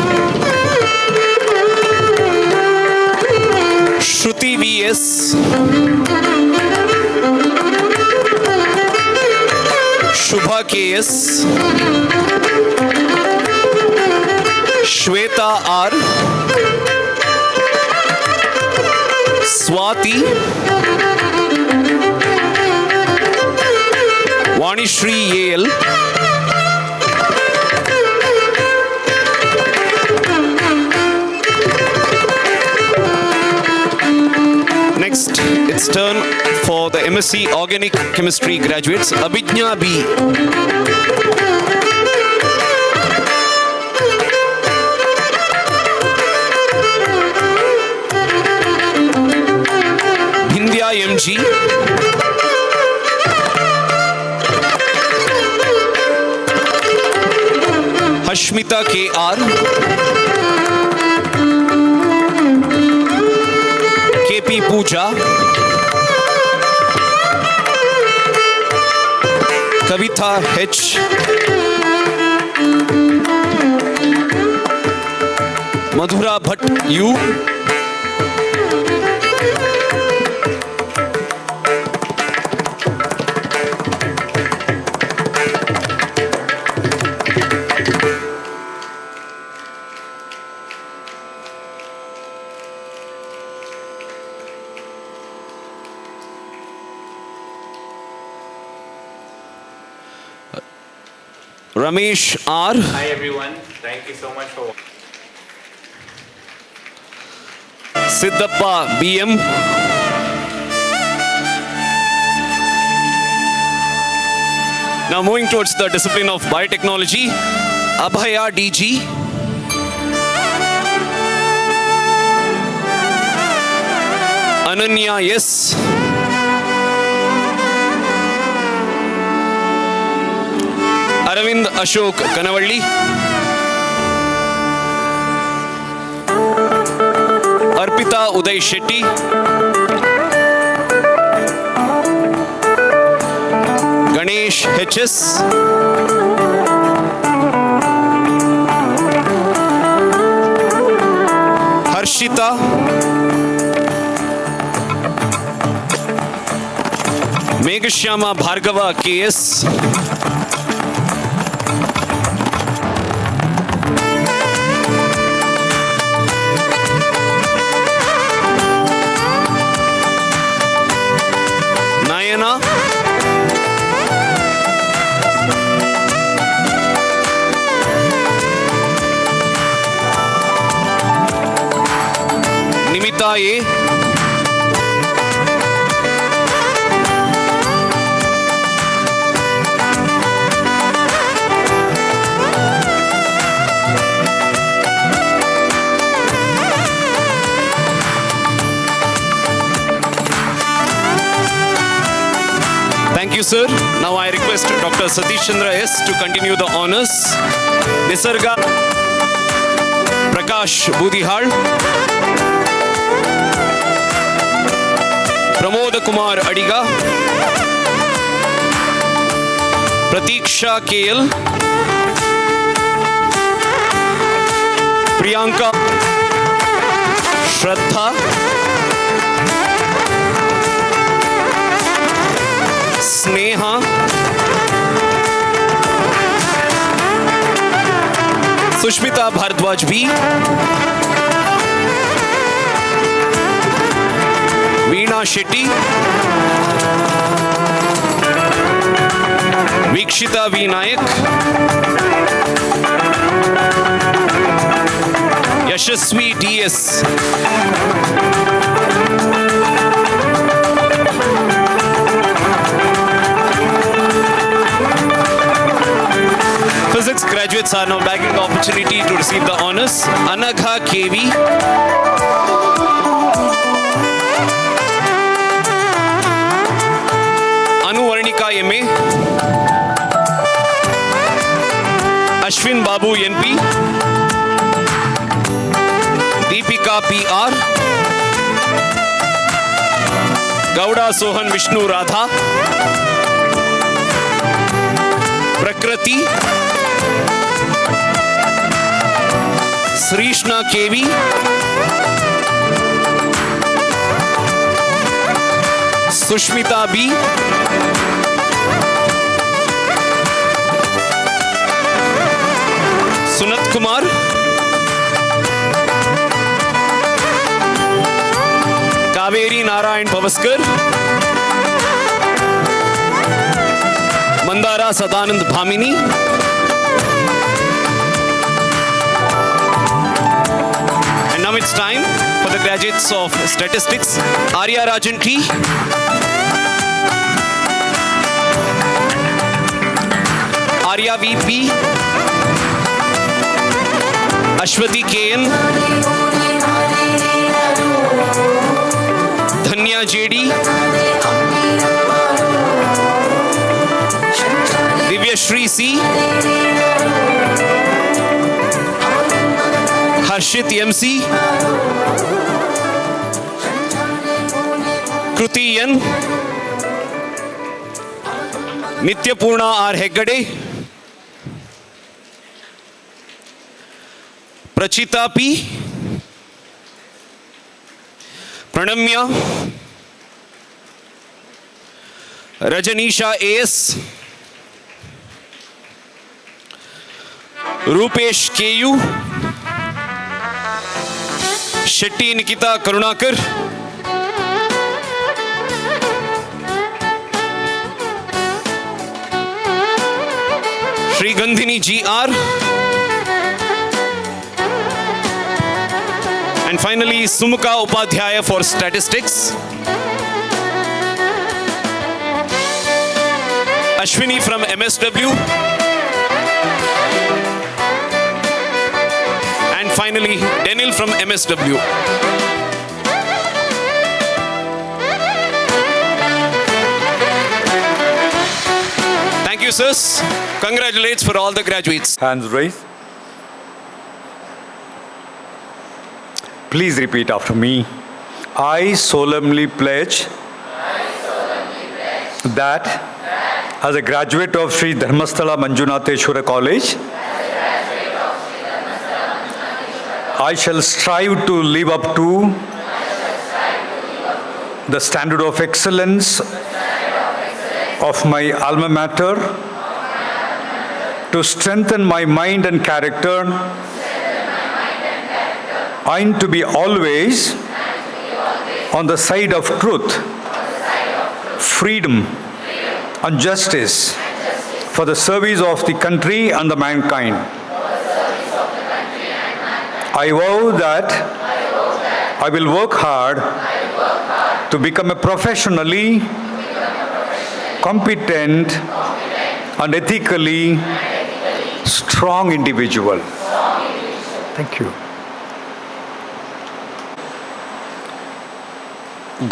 Shruti V.S., Shubha K.S., Shweta R., Swati, Vanishri A.L., Next, it's turn for the MSc Organic Chemistry graduates, Abhijna B. Bhindya MG. Hashmita KR. KP Pooja, Kavitha H, Madhura Bhatt U, Ramesh R. Hi everyone, thank you so much for Siddappa BM. Now moving towards the discipline of biotechnology, Abhaya DG. Ananya S. Aravind Ashok Kanavalli. Arpita Uday Shetty. Ganesh HS. Harshita. Megashama Bhargava KS. Nayana. Nimita A. Thank you, sir. Now I request Dr. Satish Chandra S. to continue the honors. Nisarga Prakash Budihal. Pramod Kumar Adiga. Pratiksha KL. Priyanka Shraddha. Sneha. Sushmita Bhardwaj B. Veena Shetty. Vikshita V. Nayak. Yashasvi DS. Physics graduates are now bagging the opportunity to receive the honors. Anagha KV. Anu Varnika MA. Ashwin Babu NP. Deepika PR. Gauda Sohan Vishnu Radha. Prakriti. Srishna KV. Sushmita B. Sunat Kumar. Kaveri Narayan Pavaskar. Mandara Sadanand Bhamini. And now it's time for the graduates of statistics. Arya Rajan T. Arya VP. Ashwati KN. Dhanya JD. Divya Shri C. Harshit MC. Kruti N. Nityapurna R. Heggade. Prachita P. Pranamya. Rajanisha AS. Rupesh KU. Shetty Nikita Karunakar. Shri Shrigandhini GR. And finally, Sumukha Upadhyaya for statistics. Ashwini from MSW. And finally, Denil from MSW. Thank you, sirs. Congratulations for all the graduates. Hands raised. Please repeat after me. I solemnly pledge that as a graduate of Sri Dharmasthala Manjunatheshwara College, I shall strive to live up to the standard of excellence of my alma mater, to strengthen my mind and character, and to be always on the side of truth, freedom, and justice for the service of the country and the mankind. I vow that I will work hard to become a professionally competent and ethically strong individual. Thank you.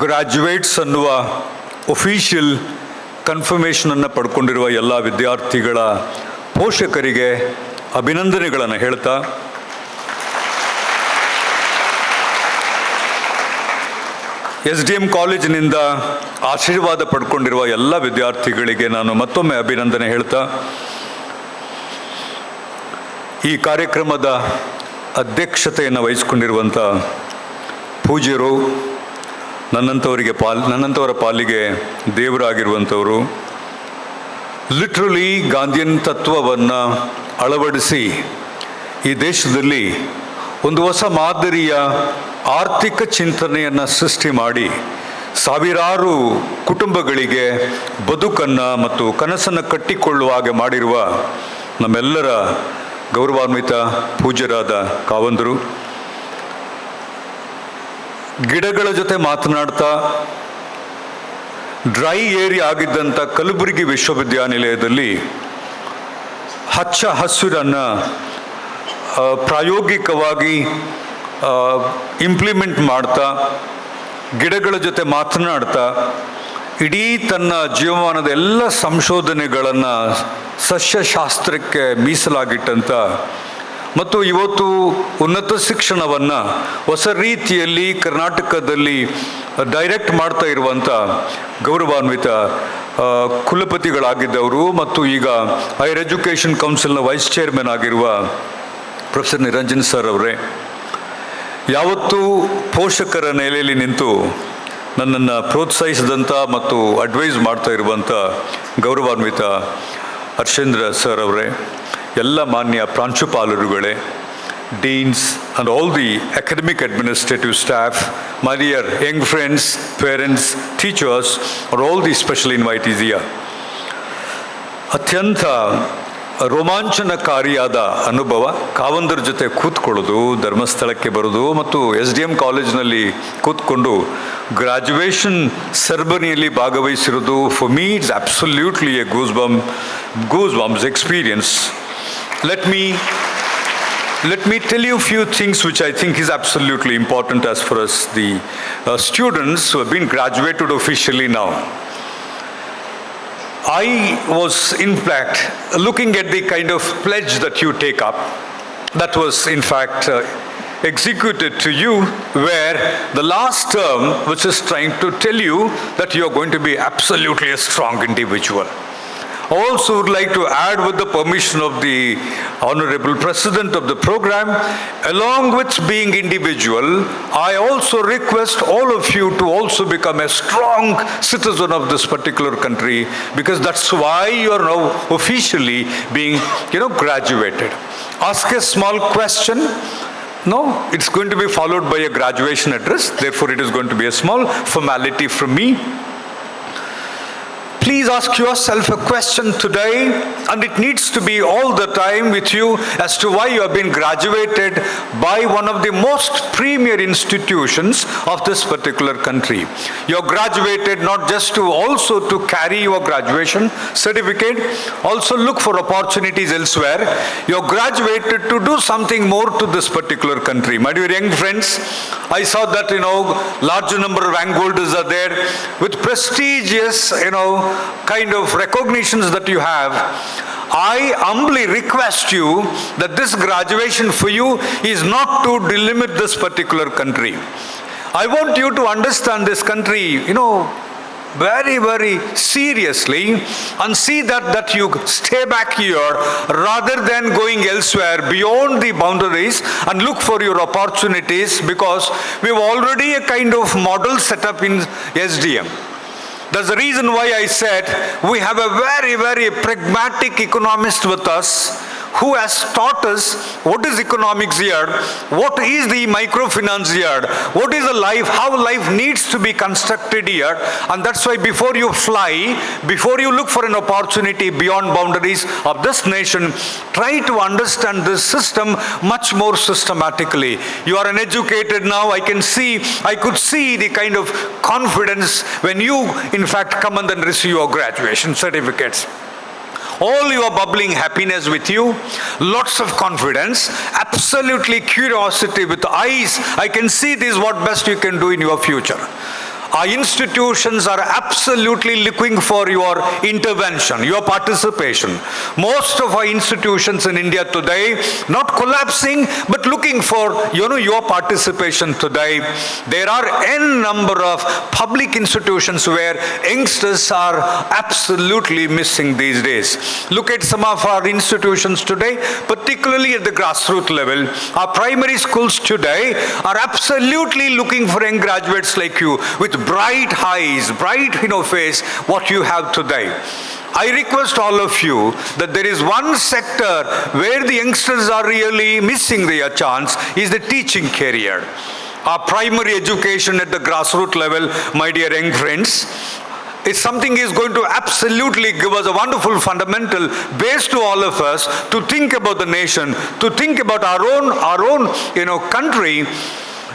Graduates ಅನ್ನುವ official ಕನ್ಫರ್ಮೇಷನನ್ನು ಪಡ್ಕೊಂಡಿರುವ ಎಲ್ಲ ವಿದ್ಯಾರ್ಥಿಗಳ ಪೋಷಕರಿಗೆ ಅಭಿನಂದನೆಗಳನ್ನು ಹೇಳ್ತಾ, SDM ಕಾಲೇಜಿನಿಂದ ಆಶೀರ್ವಾದ ಪಡ್ಕೊಂಡಿರುವ ಎಲ್ಲ ವಿದ್ಯಾರ್ಥಿಗಳಿಗೆ ನಾನು ಮತ್ತೊಮ್ಮೆ ಅಭಿನಂದನೆ ಹೇಳ್ತಾ, ಈ ಕಾರ್ಯಕ್ರಮದ ಅಧ್ಯಕ್ಷತೆಯನ್ನು ವಹಿಸಿಕೊಂಡಿರುವಂಥ ಪೂಜ್ಯರು, ನನ್ನಂಥವರ ಪಾಲಿಗೆ ದೇವರಾಗಿರುವಂಥವರು, ಲಿಟ್ರಲಿ ಗಾಂಧಿಯನ್ ತತ್ವವನ್ನು ಅಳವಡಿಸಿ ಈ ದೇಶದಲ್ಲಿ ಒಂದು ಹೊಸ ಮಾದರಿಯ ಆರ್ಥಿಕ ಚಿಂತನೆಯನ್ನು ಸೃಷ್ಟಿ ಮಾಡಿ ಸಾವಿರಾರು ಕುಟುಂಬಗಳಿಗೆ ಬದುಕನ್ನು ಮತ್ತು ಕನಸನ್ನು ಕಟ್ಟಿಕೊಳ್ಳುವ ಹಾಗೆ ಮಾಡಿರುವ ನಮ್ಮೆಲ್ಲರ ಗೌರವಾನ್ವಿತ ಪೂಜ್ಯರಾದ ಕಾವಂದರು, ಗಿಡಗಳ ಜೊತೆ ಮಾತನಾಡ್ತಾ ಡ್ರೈ ಏರಿಯಾ ಆಗಿದ್ದಂಥ ಕಲಬುರಗಿ ವಿಶ್ವವಿದ್ಯಾನಿಲಯದಲ್ಲಿ ಹಚ್ಚ ಹಸಿರನ್ನು ಪ್ರಾಯೋಗಿಕವಾಗಿ ಇಂಪ್ಲಿಮೆಂಟ್ ಮಾಡ್ತಾ, ಗಿಡಗಳ ಜೊತೆ ಮಾತನಾಡ್ತಾ ಇಡೀ ತನ್ನ ಜೀವಮಾನದ ಎಲ್ಲ ಸಂಶೋಧನೆಗಳನ್ನು ಸಸ್ಯಶಾಸ್ತ್ರಕ್ಕೆ ಮೀಸಲಾಗಿಟ್ಟಂಥ ಮತ್ತು ಇವತ್ತು ಉನ್ನತ ಶಿಕ್ಷಣವನ್ನು ಹೊಸ ರೀತಿಯಲ್ಲಿ ಕರ್ನಾಟಕದಲ್ಲಿ ಡೈರೆಕ್ಟ್ ಮಾಡ್ತಾ ಇರುವಂಥ ಗೌರವಾನ್ವಿತ ಕುಲಪತಿಗಳಾಗಿದ್ದವರು ಮತ್ತು ಈಗ ಹೈಯರ್ ಎಜುಕೇಷನ್ ಕೌನ್ಸಿಲ್ನ ವೈಸ್ ಚೇರ್ಮನ್ ಆಗಿರುವ ಪ್ರೊಫೆಸರ್ ನಿರಂಜನ್ ಸರ್ ಅವರೇ, ಯಾವತ್ತೂ ಪೋಷಕರ ನೆಲೆಯಲ್ಲಿ ನಿಂತು ನನ್ನನ್ನು ಪ್ರೋತ್ಸಾಹಿಸಿದಂಥ ಮತ್ತು ಅಡ್ವೈಸ್ ಮಾಡ್ತಾ ಇರುವಂಥ ಗೌರವಾನ್ವಿತ ಹರ್ಷೇಂದ್ರ ಸರ್ ಅವರೇ, ಎಲ್ಲ ಮಾನ್ಯ ಪ್ರಾಂಶುಪಾಲರುಗಳೇ, deans and all the academic administrative staff, my dear young friends, parents, teachers are all the special invitees here. ಅತ್ಯಂತ ರೋಮಾಂಚನಕಾರಿಯಾದ ಅನುಭವ ಕಾವಂದರ ಜೊತೆ ಕೂತ್ಕೊಳ್ಳೋದು, ಧರ್ಮಸ್ಥಳಕ್ಕೆ ಬರೋದು ಮತ್ತು SDM ಕಾಲೇಜ್ನಲ್ಲಿ ಕೂತ್ಕೊಂಡು ಗ್ರ್ಯಾಜುಯೇಷನ್ ಸೆರೆಮನಿಯಲ್ಲಿ ಭಾಗವಹಿಸಿರೋದು. For me it's absolutely a goosebumps experience. Let me tell you a few things which I think is absolutely important as far as the students who have been graduated officially now. I was in fact looking at the kind of pledge that you take up, that was in fact executed to you, where the last term which is trying to tell you that you are going to be absolutely a strong individual. I also would like to add, with the permission of the Honorable President of the program, along with being individual, I also request all of you to also become a strong citizen of this particular country, because that's why you are now officially being, graduated. Ask a small question. No, it's going to be followed by a graduation address. Therefore, it is going to be a small formality from me. please ask yourself a question today, and it needs to be all the time with you as to why you have been graduated by one of the most premier institutions of this particular country. You are graduated not just to also to carry your graduation certificate, also look for opportunities elsewhere. You are graduated to do something more to this particular country. My dear young friends, I saw that, larger number of rank holders are there with prestigious, kind of recognitions that you have. I humbly request you that this graduation for you is not to delimit this particular country. I want you to understand this country, very, very seriously, and see that you stay back here rather than going elsewhere beyond the boundaries and look for your opportunities, because we have already a kind of model set up in SDM. That's the reason why I said we have a very, very pragmatic economist with us who has taught us what is economics here, what is the microfinance here, what is the life, how life needs to be constructed here. And that's why before you fly, before you look for an opportunity beyond boundaries of this nation, try to understand this system much more systematically. You are an educated now. I could see the kind of confidence when you in fact come and then receive your graduation certificates. All your bubbling happiness with you, lots of confidence, absolutely curiosity with eyes. I can see this is what best you can do in your future. Our institutions are absolutely looking for your intervention, your participation. Most of our institutions in India today, not collapsing, but looking for, your participation today. There are n number of public institutions where youngsters are absolutely missing these days. Look at some of our institutions today, particularly at the grassroots level. Our primary schools today are absolutely looking for young graduates like you with bright eyes, bright face, what you have today. I request all of you that there is one sector where the youngsters are really missing their chance, is the teaching career. Our primary education at the grassroots level, my dear young friends, is something is going to absolutely give us a wonderful fundamental base to all of us to think about the nation, to think about our own country.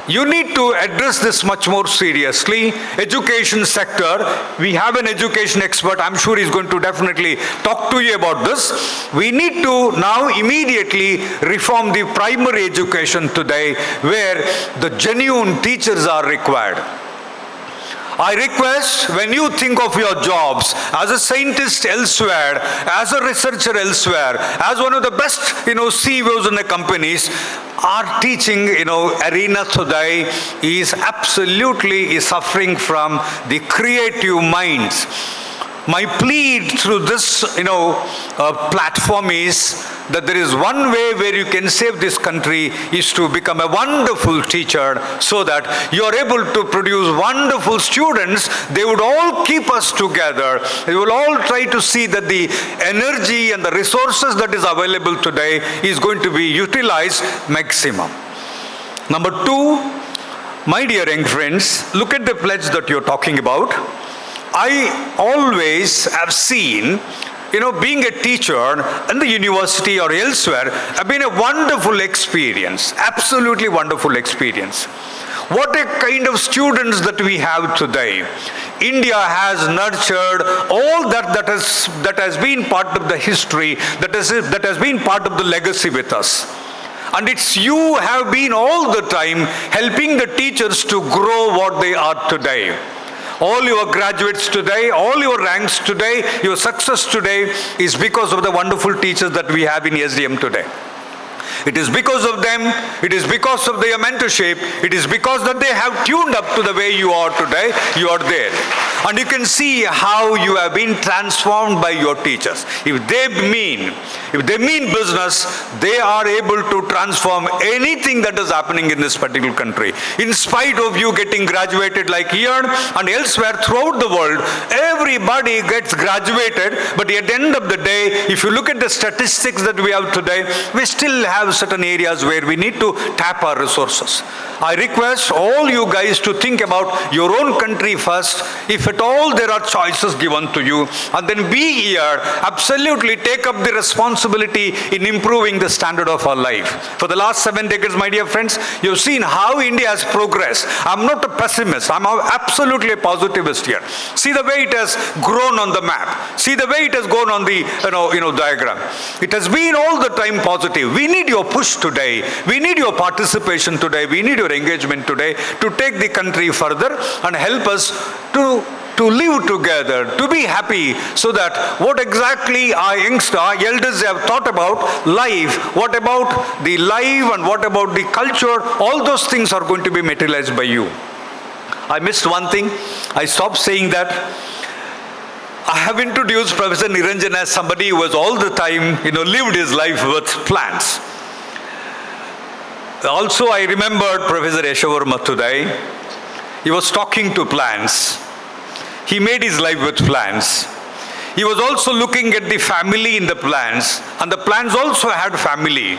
You need to address this much more seriously. Education sector, we have an education expert. I'm sure he's going to definitely talk to you about this. We need to now immediately reform the primary education today, where the genuine teachers are required. I request, when you think of your jobs as a scientist elsewhere, as a researcher elsewhere, as one of the best, CEOs in the companies, our teaching, arena today is absolutely suffering from the creative minds. My plea through this, platform is that there is one way where you can save this country is to become a wonderful teacher, so that you are able to produce wonderful students. They would all keep us together. They will all try to see that the energy and the resources that is available today is going to be utilized maximum. Number two, my dear young friends, look at the pledge that you're talking about. I always have seen, being a teacher in the university or elsewhere, have been a wonderful experience, absolutely wonderful experience. What a kind of students that we have today. India has nurtured all that has been part of the history, that has been part of the legacy with us. And it's you have been all the time helping the teachers to grow what they are today. All your graduates today, all your ranks today, your success today is because of the wonderful teachers that we have in SDM today. It is because of them, it is because of their mentorship, it is because that they have tuned up to the way you are today, you are there. And you can see how you have been transformed by your teachers. If they mean business, they are able to transform anything that is happening in this particular country. In spite of you getting graduated like here and elsewhere throughout the world, everybody gets graduated, but at the end of the day, if you look at the statistics that we have today, we still have certain areas where we need to tap our resources. I request all you guys to think about your own country first. If at at all there are choices given to you, and then we here absolutely take up the responsibility in improving the standard of our life. For the last 7 decades, my dear friends, you've seen how India has progressed. I'm not a pessimist. I'm absolutely a positivist here. See the way it has grown on the map. See the way it has gone on the diagram. It has been all the time positive. We need your push today. We need your participation today. We need your engagement today to take the country further and help us to live together, to be happy, so that what exactly our elders have thought about life, what about the life and what about the culture, all those things are going to be materialized by you. I missed one thing. I stopped saying that. I have introduced Professor Niranjan as somebody who has all the time, lived his life with plants. Also, I remembered Professor 𝐻𝐸𝐸 today. He was talking to plants. He made his life with plants. He was also looking at the family in the plants, and the plants also had family.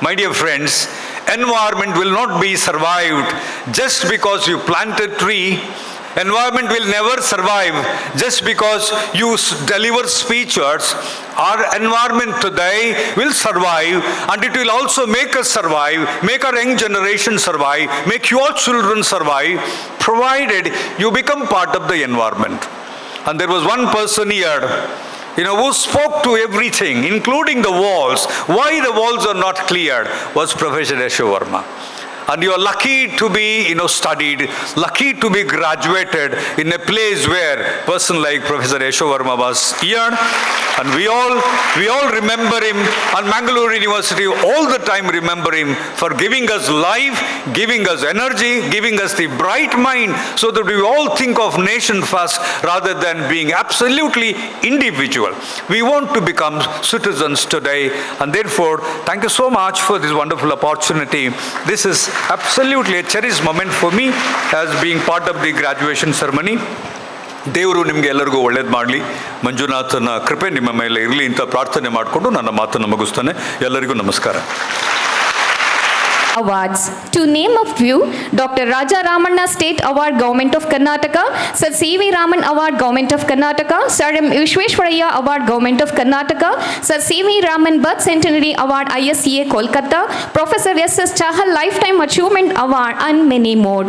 My dear friends, environment will not be survived just because you plant a tree. Environment will never survive just because you deliver speeches. Our environment today will survive, and it will also make us survive, make our young generation survive, make your children survive, provided you become part of the environment. And there was one person here, who spoke to everything, including the walls. Why the walls are not cleared was Professor 𝐻𝐸𝐸𝐸. And you are lucky to be, studied, lucky to be graduated in a place where a person like Professor 𝐻𝐸𝐸𝐸 was here. And we all remember him, and Mangalore University all the time remember him for giving us life, giving us energy, giving us the bright mind, so that we all think of nation first rather than being absolutely individual. We want to become citizens today, and therefore, thank you so much for this wonderful opportunity. This is absolutely a cherished moment for me as being part of the graduation ceremony. ದೇವರು ನಿಮಗೆ ಎಲ್ಲರಿಗೂ ಒಳ್ಳೇದು ಮಾಡಲಿ, ಮಂಜುನಾಥನ ಕೃಪೆ ನಿಮ್ಮ ಮೇಲೆ ಇರಲಿ ಅಂತ ಪ್ರಾರ್ಥನೆ ಮಾಡಿಕೊಂಡು ನನ್ನ ಮಾತನ್ನು ಮುಗಿಸ್ತೇನೆ. ಎಲ್ಲರಿಗೂ ನಮಸ್ಕಾರ. Awards. To name a few, Dr. Raja Ramanna State Award, Government of Karnataka, Sir C.V. Raman Award, Government of Karnataka, Sir M. Ishwaramangala Award, Government of Karnataka, Sir C.V. Raman Birth Centenary Award, ISCA, Kolkata, Professor S.S. Chahal Lifetime Achievement Award, and many more.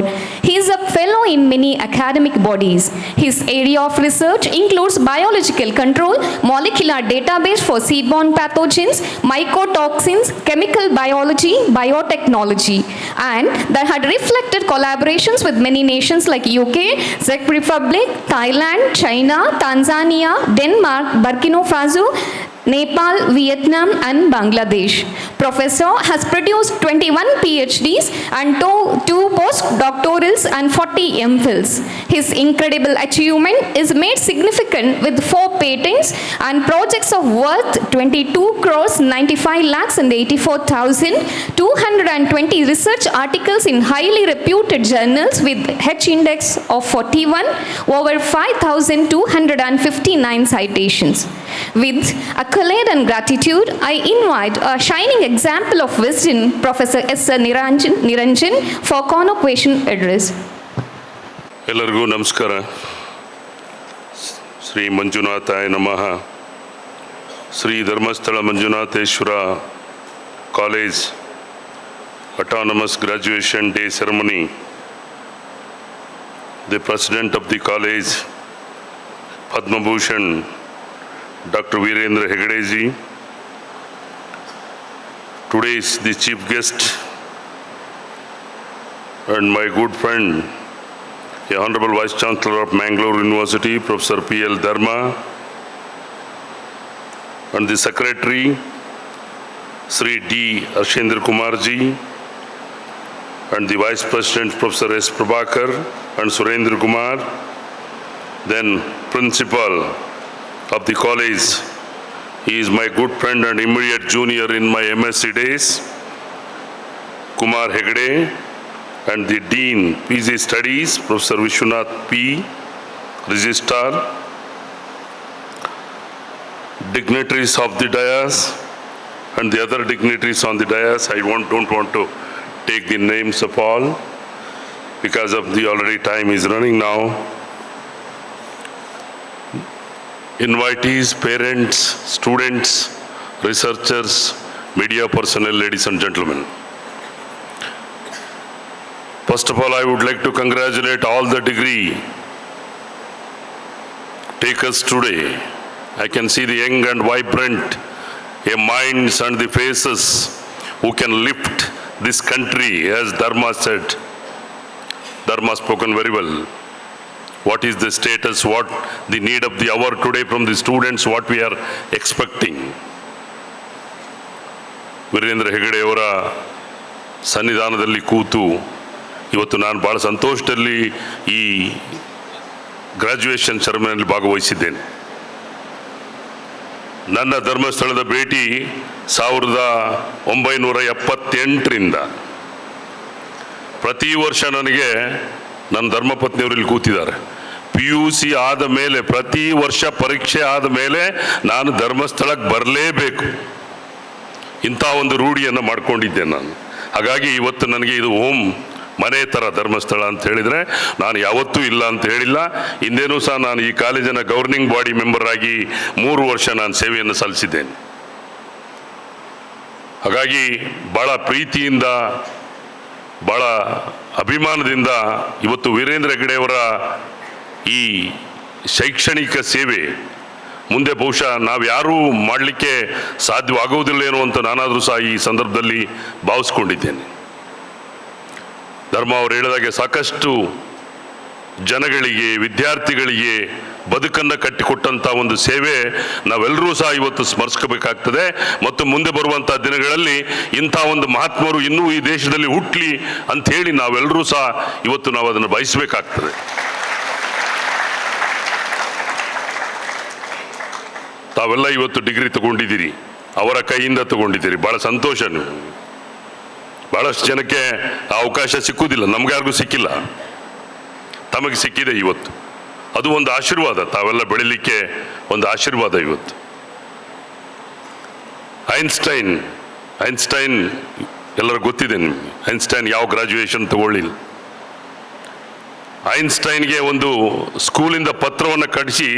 He is a fellow in many academic bodies. His area of research includes biological control, molecular database for seedborne pathogens, mycotoxins, chemical biology, biotechnology, and that had reflected collaborations with many nations like UK, Czech Republic, Thailand, China, Tanzania, Denmark, Burkina Faso, Nepal, Vietnam, and Bangladesh. Professor has produced 21 PhDs and two postdoctorals and 40 MPhils. His incredible achievement is made significant with 4 patents and projects of worth 22 crores 95 lakhs and 84,220 research articles in highly reputed journals with H index of 41, over 5,259 citations. With accolade and gratitude, I invite a shining example of wisdom, Professor S. Niranjan, for convocation address. ಎಲ್ಲರಿಗೂ ನಮಸ್ಕಾರ. ಶ್ರೀ ಮಂಜುನಾಥಾಯ ನಮಃ. Shri Dharmasthala Manjunatheshwara college autonomous graduation day ceremony. The president of the college, Padma Bhushan, Dr. Virendra Hegde ji. Today is the chief guest and my good friend, the Honorable Vice Chancellor of Mangalore University, Professor P.L. Dharma, and the Secretary, Sri D. Arshendra Kumar ji, and the Vice President, Professor S. Prabhakar and Surendra Kumar, then Principal of the college. He is my good friend and immediate junior in my MSc days, Kumar Hegde, and the Dean, PG Studies, Professor Vishwanath P. Registrar, dignitaries of the dais, and the other dignitaries on the dais. I don't want to take the names of all because of the already time is running now. invitees, parents, students, researchers, media personnel, ladies and gentlemen. First of all, I would like to congratulate all the degree takers today. I can see the young and vibrant minds and the faces who can lift this country, as Dharma said. Dharma spoken very well. What is the status, what the need of the hour today from the students, what we are expecting. Virendra ಹೆಗಡೆಯವರ ಸನ್ನಿಧಾನದಲ್ಲಿ ಕೂತು ಇವತ್ತು ನಾನು ಭಾಳ ಸಂತೋಷದಲ್ಲಿ ಈ graduation ಸೆರೆಮನಿಯಲ್ಲಿ ಭಾಗವಹಿಸಿದ್ದೇನೆ. ನನ್ನ ಧರ್ಮಸ್ಥಳದ ಭೇಟಿ 1978ರಿಂದ ಪ್ರತಿ ವರ್ಷ ನನಗೆ ನನ್ನ ಧರ್ಮಪತ್ನಿಯವರು ಇಲ್ಲಿ ಕೂತಿದ್ದಾರೆ. PUC ಆದ ಮೇಲೆ ಪ್ರತಿ ವರ್ಷ ಪರೀಕ್ಷೆ ಆದ ಮೇಲೆ ನಾನು ಧರ್ಮಸ್ಥಳಕ್ಕೆ ಬರಲೇಬೇಕು, ಇಂಥ ಒಂದು ರೂಢಿಯನ್ನು ಮಾಡ್ಕೊಂಡಿದ್ದೇನೆ ನಾನು. ಹಾಗಾಗಿ ಇವತ್ತು ನನಗೆ ಇದು ಹೋಮ್ ಮನೆ ಥರ ಧರ್ಮಸ್ಥಳ ಅಂತ ಹೇಳಿದರೆ ನಾನು ಯಾವತ್ತೂ ಇಲ್ಲ ಅಂತ ಹೇಳಿಲ್ಲ. ಹಿಂದೇನೂ ಸಹ ನಾನು ಈ ಕಾಲೇಜಿನ ಗವರ್ನಿಂಗ್ ಬಾಡಿ ಮೆಂಬರ್ ಆಗಿ 3 ವರ್ಷ ನಾನು ಸೇವೆಯನ್ನು ಸಲ್ಲಿಸಿದ್ದೇನೆ. ಹಾಗಾಗಿ ಭಾಳ ಪ್ರೀತಿಯಿಂದ ಭಾಳ ಅಭಿಮಾನದಿಂದ ಇವತ್ತು ವೀರೇಂದ್ರ ಹೆಗಡೆಯವರ ಈ ಶೈಕ್ಷಣಿಕ ಸೇವೆ ಮುಂದೆ ಬಹುಶಃ ನಾವು ಯಾರೂ ಮಾಡಲಿಕ್ಕೆ ಸಾಧ್ಯವಾಗುವುದಿಲ್ಲೇನೋ ಅಂತ ನಾನಾದರೂ ಸಹ ಈ ಸಂದರ್ಭದಲ್ಲಿ ಭಾವಿಸ್ಕೊಂಡಿದ್ದೇನೆ. ಧರ್ಮ ಅವರು ಹೇಳಿದಾಗೆ ಸಾಕಷ್ಟು ಜನಗಳಿಗೆ, ವಿದ್ಯಾರ್ಥಿಗಳಿಗೆ ಬದುಕನ್ನು ಕಟ್ಟಿಕೊಟ್ಟಂಥ ಒಂದು ಸೇವೆ ನಾವೆಲ್ಲರೂ ಸಹ ಇವತ್ತು ಸ್ಮರಿಸ್ಕೋಬೇಕಾಗ್ತದೆ. ಮತ್ತು ಮುಂದೆ ಬರುವಂಥ ದಿನಗಳಲ್ಲಿ ಇಂಥ ಒಂದು ಮಹಾತ್ಮರು ಇನ್ನೂ ಈ ದೇಶದಲ್ಲಿ ಹುಟ್ಟಲಿ ಅಂಥೇಳಿ ನಾವೆಲ್ಲರೂ ಸಹ ಇವತ್ತು ನಾವು ಅದನ್ನು ಬಯಸಬೇಕಾಗ್ತದೆ. ತಾವೆಲ್ಲ ಇವತ್ತು ಡಿಗ್ರಿ ತಗೊಂಡಿದ್ದೀರಿ, ಅವರ ಕೈಯಿಂದ ತಗೊಂಡಿದ್ದೀರಿ, ಭಾಳ ಸಂತೋಷ. ನೀವು ಭಾಳಷ್ಟು ಜನಕ್ಕೆ ಆ ಅವಕಾಶ ಸಿಕ್ಕುವುದಿಲ್ಲ, ನಮಗ್ಯಾರಿಗೂ ಸಿಕ್ಕಿಲ್ಲ, ತಮಗೆ ಸಿಕ್ಕಿದೆ ಇವತ್ತು. ಅದು ಒಂದು ಆಶೀರ್ವಾದ, ತಾವೆಲ್ಲ ಬೆಳಿಲಿಕ್ಕೆ ಒಂದು ಆಶೀರ್ವಾದ ಇವತ್ತು. ಐನ್ಸ್ಟೈನ್ ಎಲ್ಲರೂ ಗೊತ್ತಿದೆ ನಿಮಗೆ. ಐನ್ಸ್ಟೈನ್ ಯಾವ ಗ್ರಾಜುಯೇಷನ್ ತಗೊಳ್ಳಿಲ್ಲ. ಐನ್ಸ್ಟೈನ್ಗೆ ಒಂದು ಸ್ಕೂಲಿಂದ ಪತ್ರವನ್ನು ಕಳಿಸಿ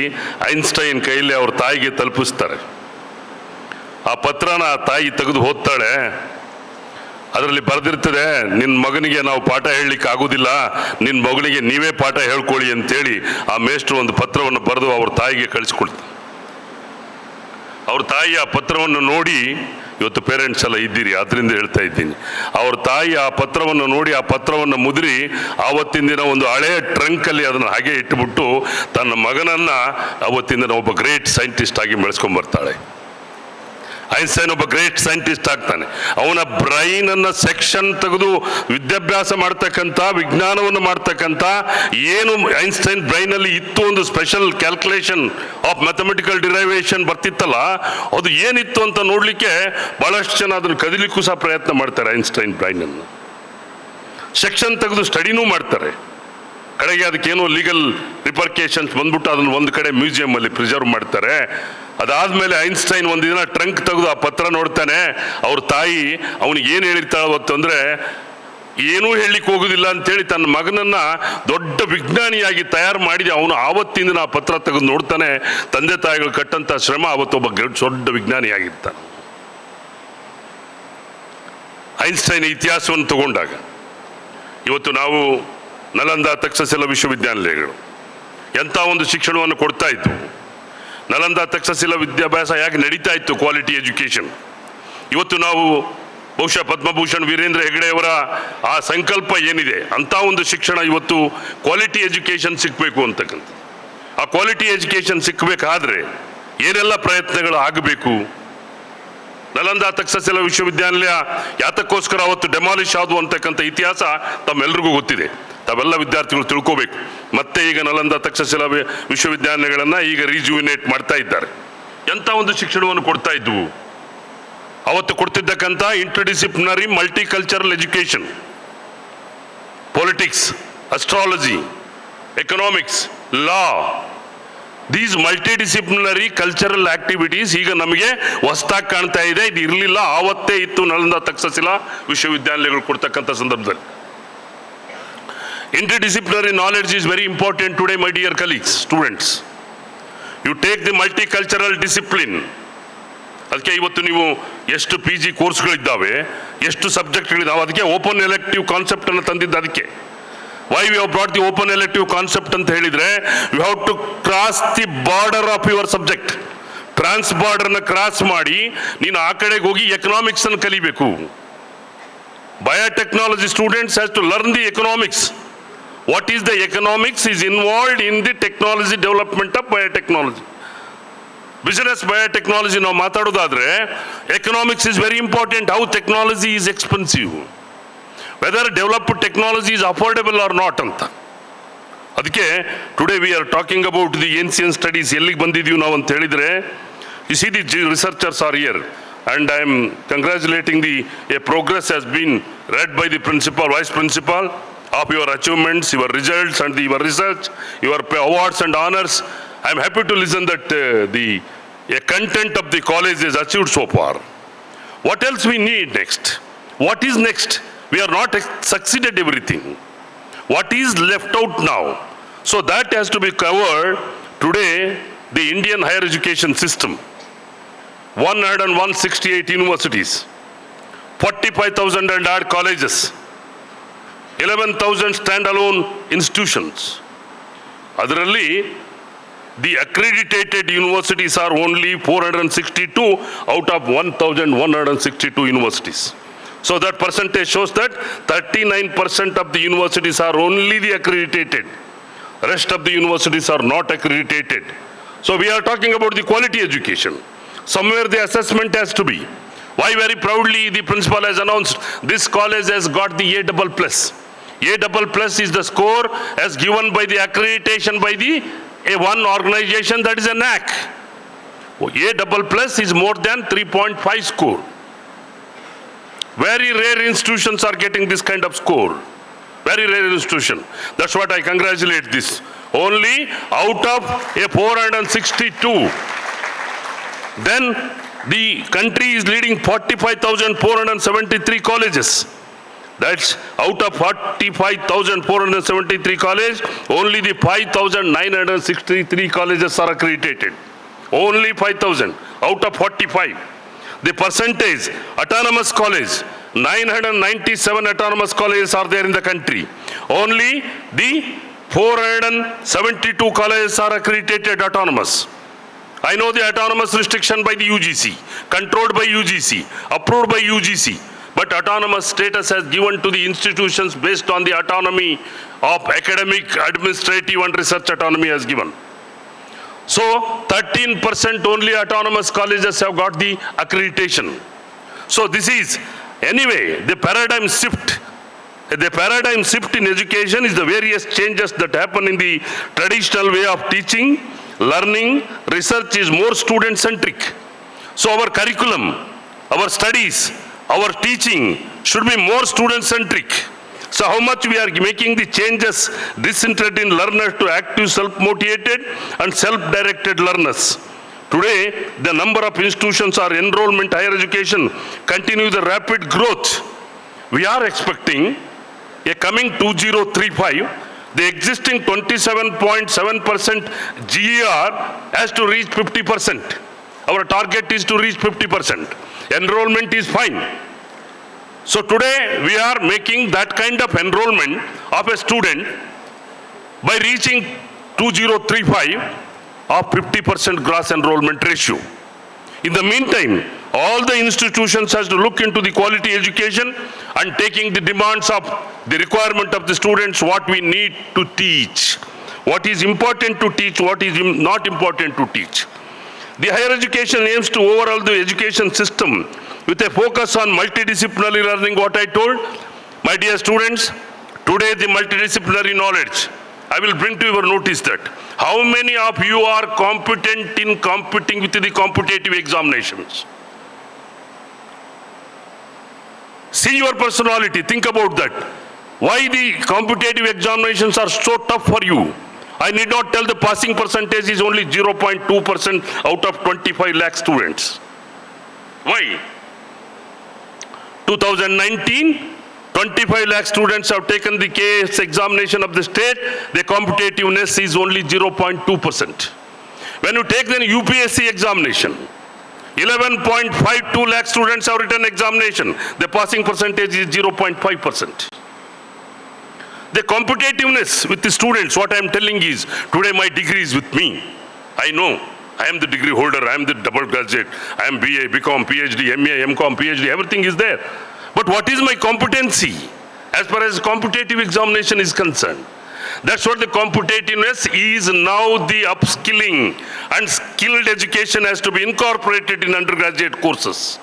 ಐನ್ಸ್ಟೈನ್ ಕೈಯಲ್ಲಿ ಅವ್ರ ತಾಯಿಗೆ ತಲುಪಿಸ್ತಾರೆ. ಆ ಪತ್ರನ ಆ ತಾಯಿ ತೆಗೆದು ಓದ್ತಾಳೆ. ಅದರಲ್ಲಿ ಬರೆದಿರ್ತದೆ, ನಿನ್ನ ಮಗನಿಗೆ ನಾವು ಪಾಠ ಹೇಳಲಿಕ್ಕೆ ಆಗೋದಿಲ್ಲ, ನಿನ್ನ ಮಗನಿಗೆ ನೀವೇ ಪಾಠ ಹೇಳ್ಕೊಳ್ಳಿ ಅಂತೇಳಿ ಆ ಮೇಷ್ಟ್ರು ಒಂದು ಪತ್ರವನ್ನು ಬರೆದು ಅವ್ರ ತಾಯಿಗೆ ಕಳಿಸ್ಕೊಡ್ತಾರೆ. ಅವ್ರ ತಾಯಿ ಆ ಪತ್ರವನ್ನು ನೋಡಿ, ಇವತ್ತು ಪೇರೆಂಟ್ಸ್ ಎಲ್ಲ ಇದ್ದೀರಿ ಅದರಿಂದ ಹೇಳ್ತಾ ಇದ್ದೀನಿ, ಅವ್ರ ತಾಯಿ ಆ ಪತ್ರವನ್ನು ನೋಡಿ ಆ ಪತ್ರವನ್ನು ಮುದ್ರಿ ಆವತ್ತಿನ ದಿನ ಒಂದು ಹಳೆಯ ಟ್ರಂಕಲ್ಲಿ ಅದನ್ನು ಹಾಗೆ ಇಟ್ಟುಬಿಟ್ಟು ತನ್ನ ಮಗನನ್ನು ಆವತ್ತಿನ ದಿನ ಒಬ್ಬ ಗ್ರೇಟ್ ಸೈಂಟಿಸ್ಟ್ ಆಗಿ ಬೆಳೆಸ್ಕೊಂಡ್ಬರ್ತಾಳೆ. ಐನ್ಸ್ಟೈನ್ ಒಬ್ಬ ಗ್ರೇಟ್ ಸೈಂಟಿಸ್ಟ್ ಆಗ್ತಾನೆ. ಅವನ ಬ್ರೈನನ್ನು ಸೆಕ್ಷನ್ ತೆಗೆದು ವಿದ್ಯಾಭ್ಯಾಸ ಮಾಡ್ತಕ್ಕಂಥ, ವಿಜ್ಞಾನವನ್ನು ಮಾಡ್ತಕ್ಕಂಥ ಏನು ಐನ್ಸ್ಟೈನ್ ಬ್ರೈನಲ್ಲಿ ಇತ್ತು, ಒಂದು special calculation of mathematical derivation ಬರ್ತಿತ್ತಲ್ಲ, ಅದು ಏನಿತ್ತು ಅಂತ ನೋಡಲಿಕ್ಕೆ ಭಾಳಷ್ಟು ಜನ ಅದನ್ನು ಕದಿಲಿಕ್ಕೂ ಸಹ ಪ್ರಯತ್ನ ಮಾಡ್ತಾರೆ. ಐನ್ಸ್ಟೈನ್ ಬ್ರೈನನ್ನು ಸೆಕ್ಷನ್ ತೆಗೆದು ಸ್ಟಡಿನೂ ಮಾಡ್ತಾರೆ. ಕಡೆಗೆ ಅದಕ್ಕೇನೋ ಲೀಗಲ್ ರಿಪರ್ಕೇಷನ್ಸ್ ಬಂದ್ಬಿಟ್ಟು ಅದನ್ನು ಒಂದು ಕಡೆ ಮ್ಯೂಸಿಯಮಲ್ಲಿ ಪ್ರಿಸರ್ವ್ ಮಾಡ್ತಾರೆ. ಅದಾದಮೇಲೆ ಐನ್ಸ್ಟೈನ್ ಒಂದು ದಿನ ಟ್ರಂಕ್ ತೆಗೆದು ಆ ಪತ್ರ ನೋಡ್ತಾನೆ. ಅವ್ರ ತಾಯಿ ಅವನಿಗೆ ಏನು ಹೇಳಿರ್ತಾಳೆ ಅವತ್ತು ಅಂದರೆ, ಏನೂ ಹೇಳಲಿಕ್ಕೆ ಹೋಗೋದಿಲ್ಲ ಅಂತೇಳಿ ತನ್ನ ಮಗನನ್ನು ದೊಡ್ಡ ವಿಜ್ಞಾನಿಯಾಗಿ ತಯಾರು ಮಾಡಿದೆ. ಅವನು ಆವತ್ತಿನ ದಿನ ಆ ಪತ್ರ ತೆಗೆದು ನೋಡ್ತಾನೆ. ತಂದೆ ತಾಯಿಗಳು ಕಟ್ಟಂಥ ಶ್ರಮ ಅವತ್ತೊಬ್ಬ ದೊಡ್ಡ ವಿಜ್ಞಾನಿಯಾಗಿರ್ತಾನೆ. ಐನ್ಸ್ಟೈನ್ ಇತಿಹಾಸವನ್ನು ತಗೊಂಡಾಗ ಇವತ್ತು ನಾವು ನಲಂದ, ತಕ್ಷಶಿಲಾ ವಿಶ್ವವಿದ್ಯಾನಿಲಯಗಳು ಎಂಥ ಒಂದು ಶಿಕ್ಷಣವನ್ನು ಕೊಡ್ತಾ ಇತ್ತು. ನಲಂದ, ತಕ್ಷಶಿಲಾ ವಿದ್ಯಾಭ್ಯಾಸ ಯಾಕೆ ನಡೀತಾ ಇತ್ತು, ಕ್ವಾಲಿಟಿ ಎಜುಕೇಷನ್. ಇವತ್ತು ನಾವು ಬಹುಶಃ ಪದ್ಮಭೂಷಣ್ ವೀರೇಂದ್ರ ಹೆಗಡೆಯವರ ಆ ಸಂಕಲ್ಪ ಏನಿದೆ, ಅಂಥ ಒಂದು ಶಿಕ್ಷಣ ಇವತ್ತು ಕ್ವಾಲಿಟಿ ಎಜುಕೇಷನ್ ಸಿಕ್ಕಬೇಕು ಅಂತಕ್ಕಂಥ. ಆ ಕ್ವಾಲಿಟಿ ಎಜುಕೇಷನ್ ಸಿಕ್ಕಬೇಕಾದ್ರೆ ಏನೆಲ್ಲ ಪ್ರಯತ್ನಗಳು ಆಗಬೇಕು. ನಲಂದ, ತಕ್ಷಶಿಲಾ ವಿಶ್ವವಿದ್ಯಾನಿಲಯ ಯಾತಕ್ಕೋಸ್ಕರ ಅವತ್ತು ಡೆಮಾಲಿಷ್ ಆದವು ಅಂತಕ್ಕಂಥ ಇತಿಹಾಸ ತಮ್ಮೆಲ್ಲರಿಗೂ ಗೊತ್ತಿದೆ. ತಾವೆಲ್ಲ ವಿದ್ಯಾರ್ಥಿಗಳು ತಿಳ್ಕೋಬೇಕು. ಮತ್ತೆ ಈಗ ನಲಂದ, ತಕ್ಷಶಿಲಾ ವಿಶ್ವವಿದ್ಯಾನಿಲಯಗಳನ್ನು ಈಗ ರಿಜುವಿನೇಟ್ ಮಾಡ್ತಾ ಇದ್ದಾರೆ. ಎಂಥ ಒಂದು ಶಿಕ್ಷಣವನ್ನು ಕೊಡ್ತಾ ಇದ್ವು. ಅವತ್ತು ಕೊಡ್ತಿದ್ದಕ್ಕಂಥ interdisciplinary multicultural education, politics, astrology, economics, law, these multidisciplinary cultural activities ಈಗ ನಮಗೆ ಹೊಸದಾಗಿ ಕಾಣ್ತಾ ಇದೆ. ಇದು ಇರಲಿಲ್ಲ, ಆವತ್ತೇ ಇತ್ತು ನಲಂದ, ತಕ್ಷಶಿಲಾ ವಿಶ್ವವಿದ್ಯಾನಿಲಯಗಳು ಕೊಡ್ತಕ್ಕಂಥ ಸಂದರ್ಭದಲ್ಲಿ. Interdisciplinary knowledge is very important today, my dear colleagues, students. You take the multicultural discipline. ಅದಕ್ಕೆ ಇವತ್ತು ನೀವು ಎಷ್ಟು PG ಕೋರ್ಸ್ಗಳಿದ್ದಾವೆ, ಎಷ್ಟು ಸಬ್ಜೆಕ್ಟ್ಗಳಿದ್ದಾವೆ, ಅದಕ್ಕೆ ಓಪನ್ ಎಲೆಕ್ಟಿವ್ ಕಾನ್ಸೆಪ್ಟನ್ನು ತಂದಿದ್ದು ಅದಕ್ಕೆ. Why we have brought the open elective concept ಅಂತ ಹೇಳಿದ್ರೆ, you have to cross the border of your subject. Trans ಬಾರ್ಡರ್ನ ಕ್ರಾಸ್ ಮಾಡಿ ನೀನು ಆ ಕಡೆಗೆ ಹೋಗಿ ಎಕನಾಮಿಕ್ಸ್ ಅನ್ನು ಕಲಿಬೇಕು. Biotechnology students has to learn the economics. What is the economics is involved in the technology development of biotechnology. Business biotechnology ನಾವು ಮಾತಾಡೋದಾದ್ರೆ economics is very important. How technology is expensive, whether developed technology is affordable or not ಅಂತ. ಅದಕ್ಕೆ today we are talking about the ancient studies. ಎಲ್ಲಿಗೆ ಬಂದಿದ್ದೀವಿ ನಾವು ಅಂತ ಹೇಳಿದರೆ, you see the researchers are here and I am congratulating a progress has been read by the principal, vice principal of your achievements, your results and your research, your awards and honors. I am happy to listen that the content of the college is achieved so far. What else we need next? What is next? We are not succeeded everything. What is left out now? So that has to be covered. Today, the Indian higher education system, 168 universities, 45,000 and odd colleges, 11,000 standalone institutions. Adaralli, the accredited universities are only 462 out of 1,162 universities. So that percentage shows that 39% of the universities are only the accredited. Rest of the universities are not accredited. So we are talking about the quality education. Somewhere the assessment has to be. Why very proudly the principal has announced this college has got the A++. A++ is the score as given by the accreditation by the one organization, that is a NAC. A++ is more than 3.5 score. Very rare institutions are getting this kind of score. Very rare institution. That's what I congratulate this. Only out of a 462. Then the country is leading 45,473 colleges. That's out of 45,473 colleges, only the 5,963 colleges are accredited. Only 5,000 out of 45. The percentage, autonomous college, 997 autonomous colleges are there in the country. Only the 472 colleges are accredited autonomous. I know the autonomous restriction by the UGC, controlled by UGC, approved by UGC, but autonomous status has given to the institutions based on the autonomy of academic, administrative and research autonomy has given. So 13% only autonomous colleges have got the accreditation. So this is, anyway, the paradigm shift. The paradigm shift in education is the various changes that happen in the traditional way of teaching, learning. Research is more student-centric. So our curriculum, our studies, our teaching should be more student-centric. So how much we are making the changes disinterested in learners to active self-motivated and self-directed learners. Today, the number of institutions or enrollment higher education continue the rapid growth. We are expecting a coming 2035, the existing 27.7% GER has to reach 50%. Our target is to reach 50%. Enrollment is fine. So today we are making that kind of enrollment of a student by reaching 2035 of 50% gross enrollment ratio. In the meantime, all the institutions has to look into the quality education and taking the demands of the requirement of the students, what we need to teach, what is important to teach, what is not important to teach. The higher education aims to overhaul the education system with a focus on multidisciplinary learning, what I told. My dear students, today the multidisciplinary knowledge, I will bring to your notice that how many of you are competent in competing with the competitive examinations? See your personality, think about that. Why the competitive examinations are so tough for you? I need not tell the passing percentage is only 0.2% out of 25 lakh students. Why? 2019, 25 lakh students have taken the KS examination of the state. The competitiveness is only 0.2%. When you take the UPSC examination, 11.52 lakh students have written examination. The passing percentage is 0.5%. The competitiveness with the students, what I am telling is, today my degree is with me. I know, I am the degree holder, I am the double graduate, I am BA, BCom, PhD, MA, MCom, PhD, everything is there. But what is my competency as far as competitive examination is concerned? That's what the competitiveness is now. The upskilling and skilled education has to be incorporated in undergraduate courses.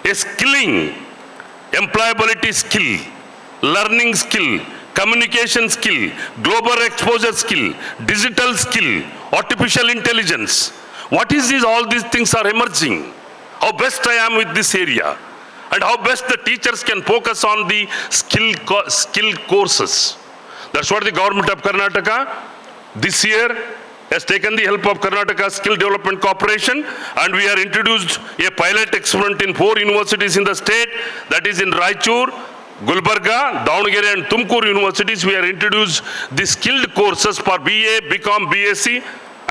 A skilling, employability skill, learning skill, communication skill, global exposure skill, digital skill, artificial intelligence. What is this? All these things are emerging. How best I am with this area, and how best the teachers can focus on the skill courses. That's what the government of Karnataka this year has taken the help of Karnataka Skill Development Corporation, and we have introduced a pilot experiment in 4 universities in the state, that is in Raichur, Gulbarga, Davangere and Tumkur universities. We have introduced the skilled courses for BA, BCom, BSc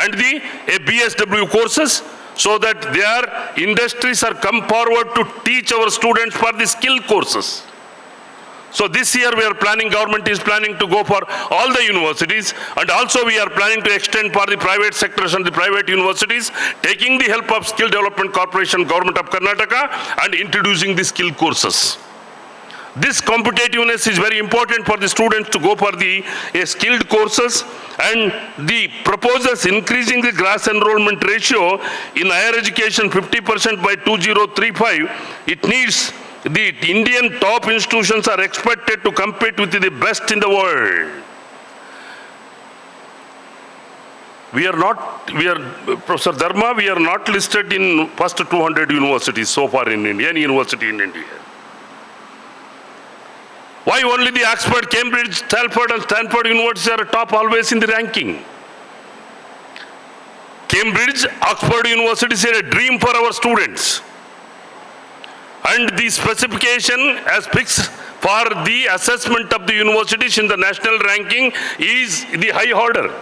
and the BSW courses, so that their industries are come forward to teach our students for the skilled courses. So this year we are planning, government is planning to go for all the universities, and also we are planning to extend for the private sectors and the private universities, taking the help of Skill Development Corporation, Government of Karnataka, and introducing the skill courses. This competitiveness is very important for the students to go for the skilled courses, and the proposals increasing the gross enrollment ratio in higher education 50% by 2035, it needs the Indian top institutions are expected to compete with the best in the world. Professor Dharma, we are not listed in first 200 universities so far in India, any university in India. Why only the Oxford, Cambridge, Stanford and Stanford universities are top always in the ranking? Cambridge, Oxford universities are a dream for our students. And the specification as fixed for the assessment of the universities in the national ranking is the high order.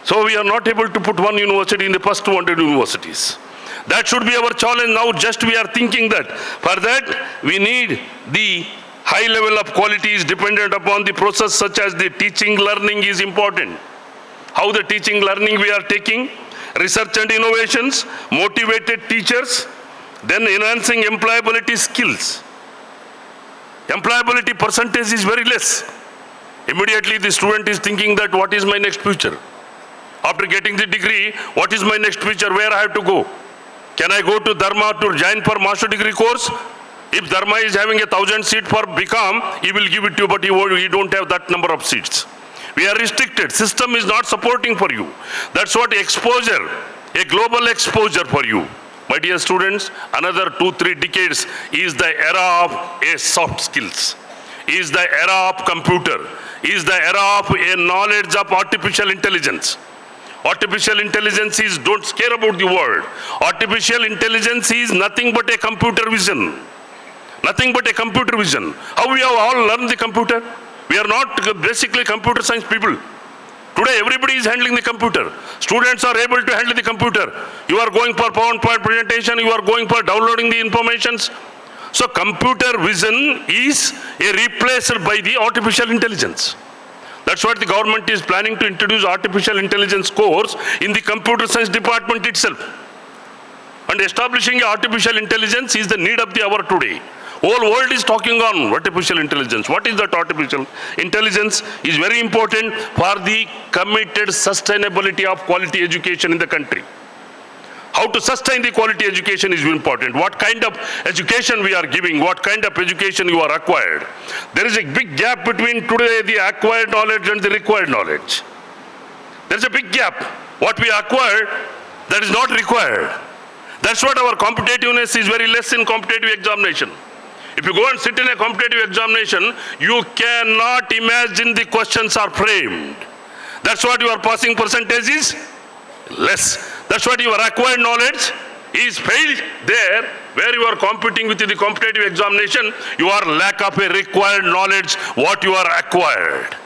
So we are not able to put one university in the first 200 universities. That should be our challenge now. Just we are thinking that for that we need the high level of quality is dependent upon the process, such as the teaching learning is important. How the teaching learning we are taking, research and innovations, motivated teachers, then enhancing employability skills. Employability percentage is very less. Immediately the student is thinking that what is my next future? After getting the degree, what is my next future, where I have to go? Can I go to Dharma to join for master degree course? If Dharma is having 1,000 seats for BCom, he will give it to you, but he don't have that number of seats. We are restricted. System is not supporting for you. That's what exposure, a global exposure for you. My dear students, another 2-3 decades is the era of soft skills, is the era of computer, is the era of a knowledge of artificial intelligence. Artificial intelligence is, don't care about the word. Artificial intelligence is nothing but a computer vision. Nothing but a computer vision. How we have all learned the computer? We are not basically computer science people. Today everybody is handling the computer. Students are able to handle the computer. You are going for PowerPoint presentation, you are going for downloading the informations. So computer vision is replaced by the artificial intelligence. That's what the government is planning to introduce, artificial intelligence course in the computer science department itself. And establishing artificial intelligence is the need of the hour today. Whole world is talking on artificial intelligence. What is that artificial intelligence? Is very important for the committed sustainability of quality education in the country. How to sustain the quality education is important. What kind of education we are giving, what kind of education you are acquired. There is a big gap between today the acquired knowledge and the required knowledge. There is a big gap. What we acquired, that is not required. That's what our competitiveness is very less in competitive examination. If you go and sit in a competitive examination, you cannot imagine the questions are framed. That's what your passing percentage is less. That's what your acquired knowledge is failed there, where you are competing with the competitive examination, you are lack of a required knowledge, what you are acquired.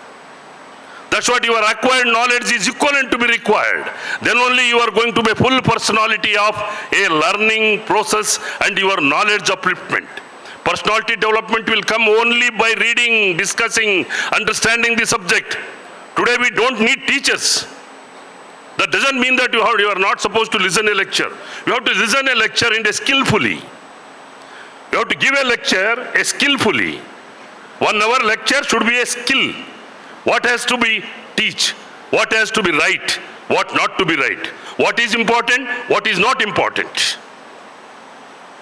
That's what your acquired knowledge is equivalent to be required. Then only you are going to be a full personality of a learning process and your knowledge upliftment. Personality development will come only by reading, discussing, understanding the subject. Today we don't need teachers. That doesn't mean that you are not supposed to listen a lecture. You have to listen a lecture in a skillfully. You have to give a lecture skillfully. 1 hour lecture should be a skill. What has to be teach? What has to be right? What not to be right? What is important? What is not important?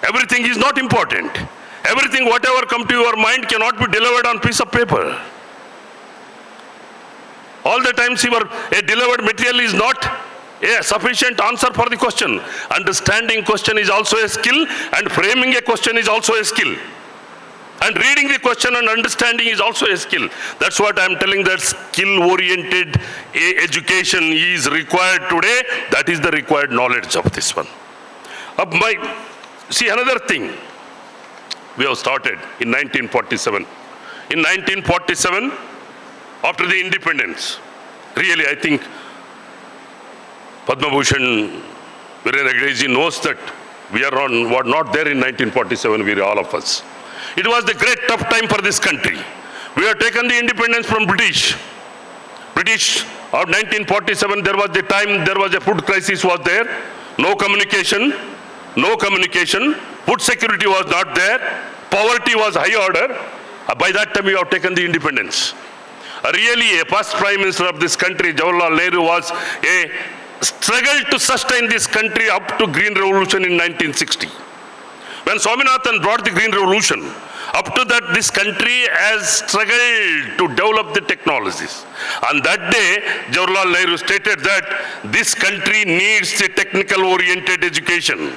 Everything is not important. Everything, whatever come to your mind cannot be delivered on piece of paper. All the times a delivered material is not a sufficient answer for the question. Understanding question is also a skill, and framing a question is also a skill. And reading the question and understanding is also a skill. That's what I'm telling, that skill-oriented education is required today. That is the required knowledge of this one. See, another thing we have started in 1947. In 1947, after the independence, really I think Padma Bhushan Veeranagadi knows that we are not there in 1947, we are all of us. It was the great tough time for this country. We have taken the independence from British of 1947, there was the time, there was a food crisis was there, no communication, food security was not there, poverty was high order. By that time we have taken the independence. Really, a first Prime Minister of this country, Jawaharlal Nehru, was a struggle to sustain this country up to Green Revolution in 1960. When Swaminathan brought the Green Revolution, up to that this country has struggled to develop the technologies. And that day, Jawaharlal Nehru stated that this country needs a technical-oriented education.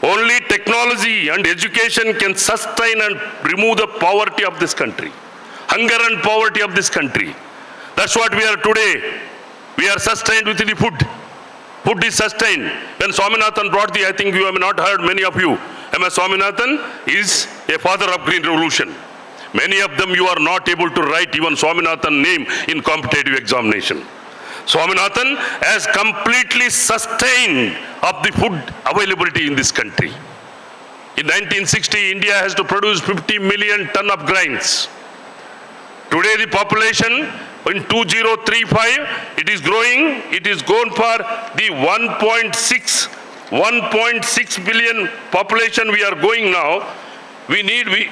Only technology and education can sustain and remove the poverty of this country. Hunger and poverty of this country. That's what we are today. We are sustained with the food. Food is sustained. When Swaminathan brought I think you have not heard, many of you, M.S. Swaminathan is a father of Green Revolution. Many of them you are not able to write even Swaminathan name in competitive examination. Swaminathan has completely sustained of the food availability in this country. In 1960, India has to produce 50 million ton of grains. Today the population in 2035, it is growing, it is gone for the 1.6 billion population we are going now. 2030,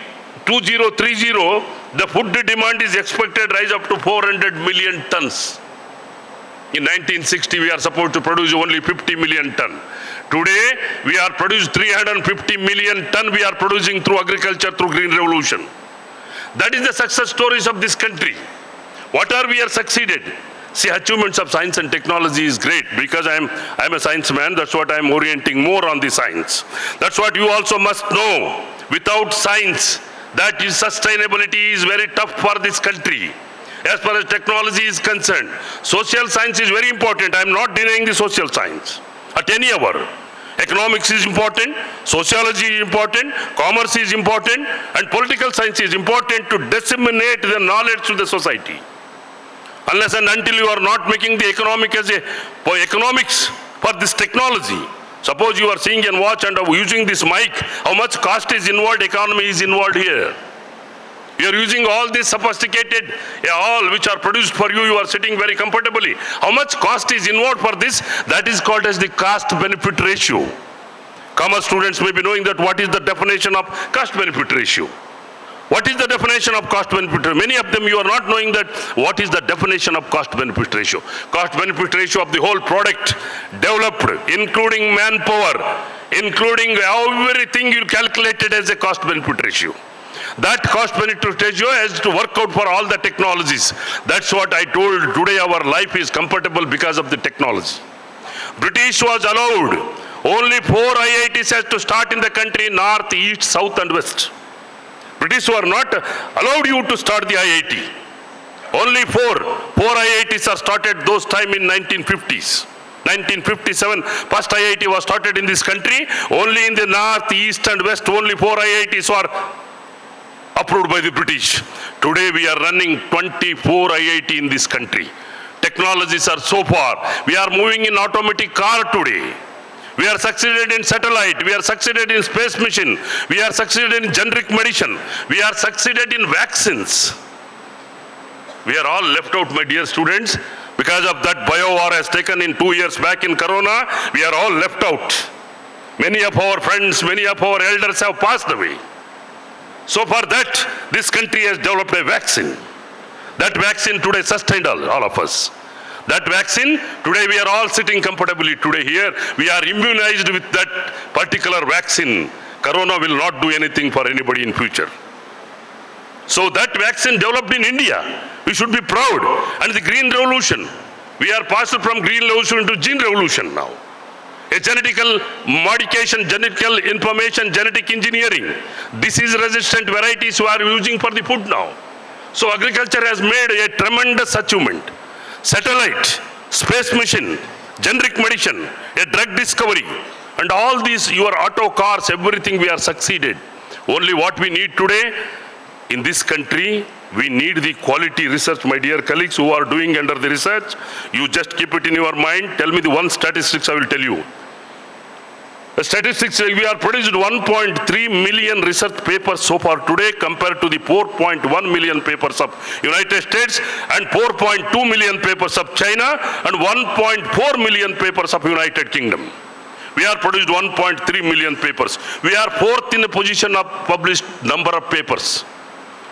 the food demand is expected rise up to 400 million tons. In 1960, we are supposed to produce only 50 million ton. Today, we are producing 350 million ton we are producing through agriculture, through Green Revolution. That is the success stories of this country. What are we are succeeded? See, achievements of science and technology is great because I'm a science man. That's what I'm orienting more on the science. That's what you also must know. Without science, that is sustainability is very tough for this country. As far as technology is concerned, social science is very important. I'm not denying the social science at any hour. Economics is important, sociology is important, commerce is important, and political science is important to disseminate the knowledge to the society. Unless and until you are not making the economics for this technology. Suppose you are seeing and watch and using this mic, how much cost is involved, economy is involved here. You are using all these sophisticated, all which are produced for you, you are sitting very comfortably. How much cost is involved for this? That is called as the cost-benefit ratio. Commerce students may be knowing that what is the definition of cost-benefit ratio. What is the definition of cost-benefit ratio? Many of them you are not knowing that what is the definition of cost-benefit ratio. Cost-benefit ratio of the whole product developed, including manpower, including everything you calculated as a cost-benefit ratio. That cost-benefit ratio has to work out for all the technologies. That's what I told. Today our life is comfortable because of the technology. British was allowed. Only 4 IITs has to start in the country, north, east, south and west. British were not allowed you to start the IIT. Only 4 IITs are started those time in 1950s. 1957, first IIT was started in this country. Only in the north, east and west, only 4 IITs were approved by the British. Today we are running 24 IIT in this country. Technologies are so far. We are moving in automatic car today. We are succeeded in satellite. We are succeeded in space mission. We are succeeded in generic medicine. We are succeeded in vaccines. We are all left out, my dear students. Because of that bio war has taken in 2 years back in Corona, we are all left out. Many of our friends, many of our elders have passed away. So for that, this country has developed a vaccine. That vaccine today sustained all of us. That vaccine, today we are all sitting comfortably today here. We are immunized with that particular vaccine. Corona will not do anything for anybody in future. So that vaccine developed in India. We should be proud. And the green revolution, we are passed from green revolution to gene revolution now. A genetical modification, genetical information, genetic engineering, disease-resistant varieties we are using for the food now. So agriculture has made a tremendous achievement. Satellite, space mission, generic medicine, a drug discovery, and all these, your auto cars, everything we are succeeded. Only what we need today in this country, we need the quality research, my dear colleagues who are doing under the research. You just keep it in your mind. Tell me the one statistics I will tell you. The statistics, we are produced 1.3 million research papers so far today compared to the 4.1 million papers of United States and 4.2 million papers of China and 1.4 million papers of United Kingdom. We are produced 1.3 million papers. We are fourth in a position of published number of papers.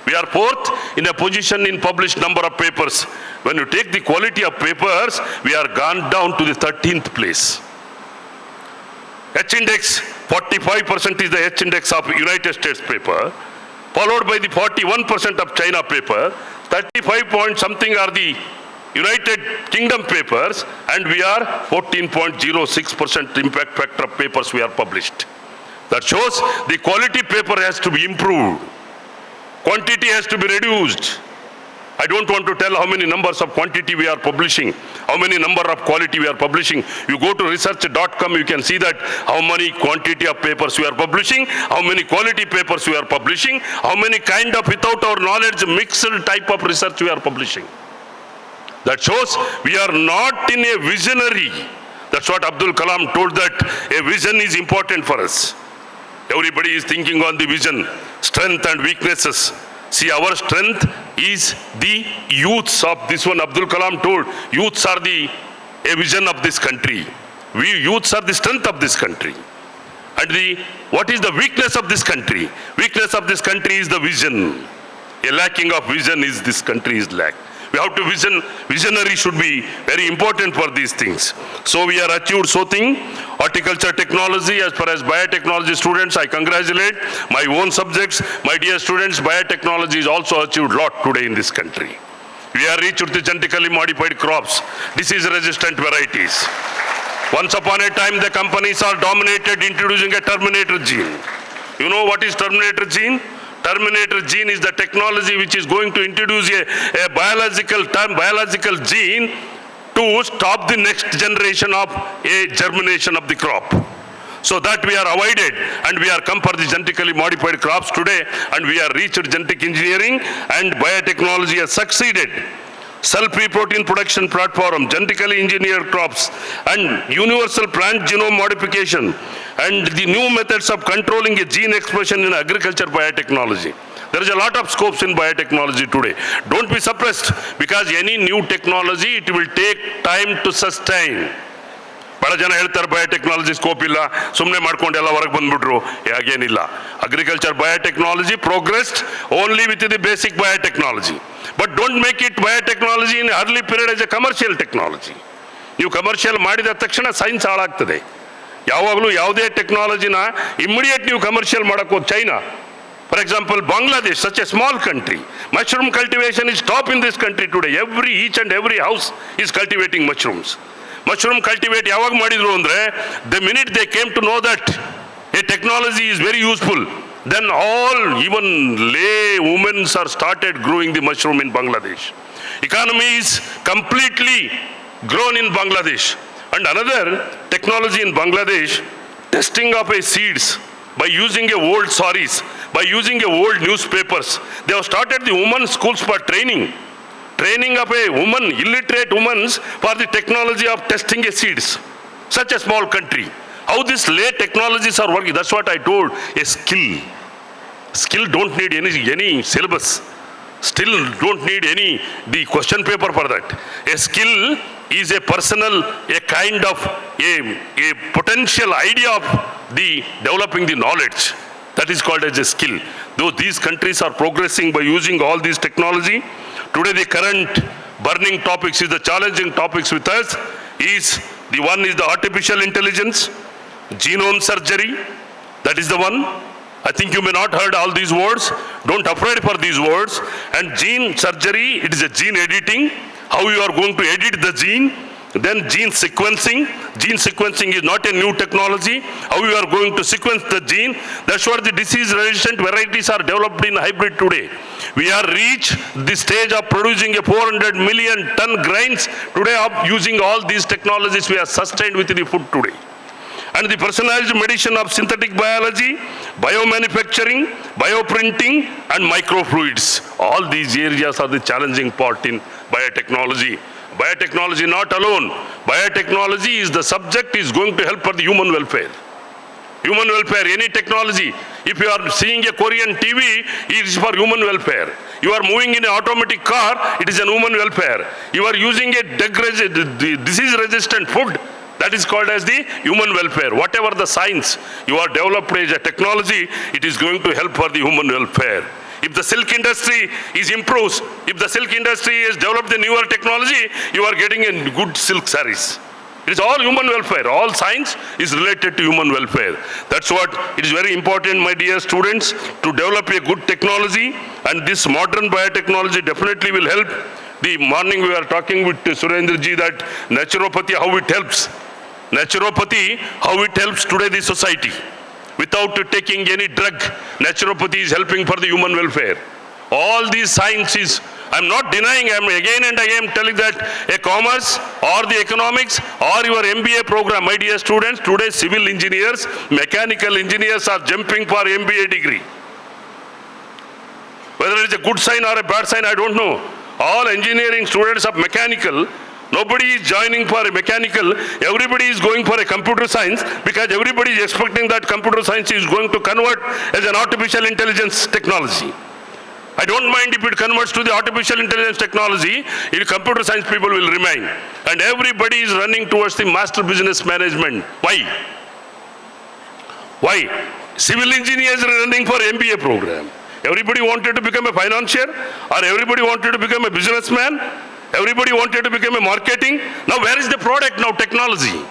We are fourth in a position in published number of papers. When you take the quality of papers, we are gone down to the 13th place. H-index, 45% is the H-index of United States paper, followed by the 41% of China paper, 35 point something are the United Kingdom papers, and we are 14.06% impact factor of papers we are published. That shows the quality paper has to be improved. Quantity has to be reduced. I don't want to tell how many numbers of quantity we are publishing, how many number of quality we are publishing. You go to research.com, you can see that how many quantity of papers we are publishing, how many quality papers we are publishing, how many kind of without our knowledge mixed type of research we are publishing. That shows we are not in a visionary. That's what Abdul Kalam told, that a vision is important for us. Everybody is thinking on the vision, strength and weaknesses. See, our strength is the youths of this one. Abdul Kalam told, youths are a vision of this country. We youths are the strength of this country. And what is the weakness of this country? Weakness of this country is the vision. A lacking of vision is this country is lack. We have to visionary should be very important for these things. So we are achieved so thing. Horticulture technology, as far as biotechnology students, I congratulate my own subjects. My dear students, biotechnology is also achieved a lot today in this country. We are reached with the genetically modified crops, disease-resistant varieties. Once upon a time, the companies are dominated introducing a terminator gene. You know what is terminator gene? Terminator gene is the technology which is going to introduce a biological gene to stop the next generation of a germination of the crop. So that we are avoided, and we are come for the genetically modified crops today, and we are reached genetic engineering, and biotechnology has succeeded. Cell-free protein production platform, genetically engineered crops, and universal plant genome modification, and the new methods of controlling a gene expression in agriculture biotechnology. There is a lot of scopes in biotechnology today. Don't be suppressed, because any new technology, it will take time to sustain. ಬಹಳ ಜನ ಹೇಳ್ತಾರೆ biotechnology scope ಇಲ್ಲ, ಸುಮ್ಮನೆ ಮಾಡ್ಕೊಂಡು ಎಲ್ಲ ಹೊರಗೆ ಬಂದ್ಬಿಟ್ರು. ಹಾಗೇನಿಲ್ಲ. Agriculture biotechnology progressed only with the basic biotechnology. But don't make it biotechnology in early period as a commercial technology. ನೀವು ಕಮರ್ಷಿಯಲ್ ಮಾಡಿದ ತಕ್ಷಣ ಸೈನ್ಸ್ ಹಾಳಾಗ್ತದೆ. ಯಾವಾಗಲೂ ಯಾವುದೇ ಟೆಕ್ನಾಲಜಿನ ಇಮ್ಮಿಡಿಯೇಟ್ ನೀವು ಕಮರ್ಷಿಯಲ್ ಮಾಡೋಕ್ಕೆ ಹೋಗಿ China, for example, Bangladesh, such a small country, mushroom cultivation is top in this country today. Each and every house is cultivating mushrooms. Mushroom cultivate ಯಾವಾಗ ಮಾಡಿದ್ರು ಅಂದರೆ, the minute they came to know that a technology is very useful, then all, even lay women are started growing the mushroom in Bangladesh. Economy is completely grown in Bangladesh. And another technology in Bangladesh, testing of a seeds by using a old saris by using old newspapers. They have started the women's schools for training of a woman, illiterate women for the technology of testing a seeds. Such a small country. How these late technologies are working, that's what I told, a skill. Skill don't need any syllabus. Still don't need the question paper for that. A skill is a personal, a kind of, a potential idea of the developing the knowledge. That is called as a skill. Though these countries are progressing by using all these technology, today the current burning topics is the challenging topics with us is, the one is the artificial intelligence, genome surgery, that is the one. I think you may not heard all these words. Don't afraid for these words. And gene surgery, it is a gene editing. How you are going to edit the gene. Then gene sequencing. Gene sequencing is not a new technology. How you are going to sequence the gene. That's what the disease-resistant varieties are developed in hybrid today. We are reached the stage of producing a 400 million ton grains today of using all these technologies we are sustained with the food today. And the personalized medicine of synthetic biology, biomanufacturing, bioprinting, and microfluids. All these areas are the challenging part in biotechnology. Biotechnology not alone. Biotechnology is the subject is going to help for the human welfare. Human welfare, any technology. If you are seeing a Korean TV, it is for human welfare. You are moving in an automatic car, it is a human welfare. You are using a disease-resistant food, that is called as the human welfare. Whatever the science you are developed as a technology, it is going to help for the human welfare. If the silk industry is improves, if the silk industry has developed the newer technology, you are getting a good silk sarees. It is all human welfare. All science is related to human welfare. That's what it is very important, my dear students, to develop a good technology, and this modern biotechnology definitely will help. The morning we were talking with Surendraji that naturopathy, how it helps. Naturopathy, how it helps today the society. Without taking any drug, naturopathy is helping for the human welfare. All these sciences, I'm not denying, I'm again and again telling that a commerce or the economics or your MBA program, my dear students, today civil engineers, mechanical engineers are jumping for MBA degree. Whether it's a good sign or a bad sign, I don't know. All engineering students of mechanical, nobody is joining for a mechanical, everybody is going for a computer science because everybody is expecting that computer science is going to convert as an artificial intelligence technology. I don't mind if it converts to the artificial intelligence technology, in computer science people will remain. And everybody is running towards the master business management. Why? Why? Civil engineers are running for MBA program. Everybody wanted to become a financier, or everybody wanted to become a businessman. Everybody wanted to become a marketing. Now where is the product now? Technology.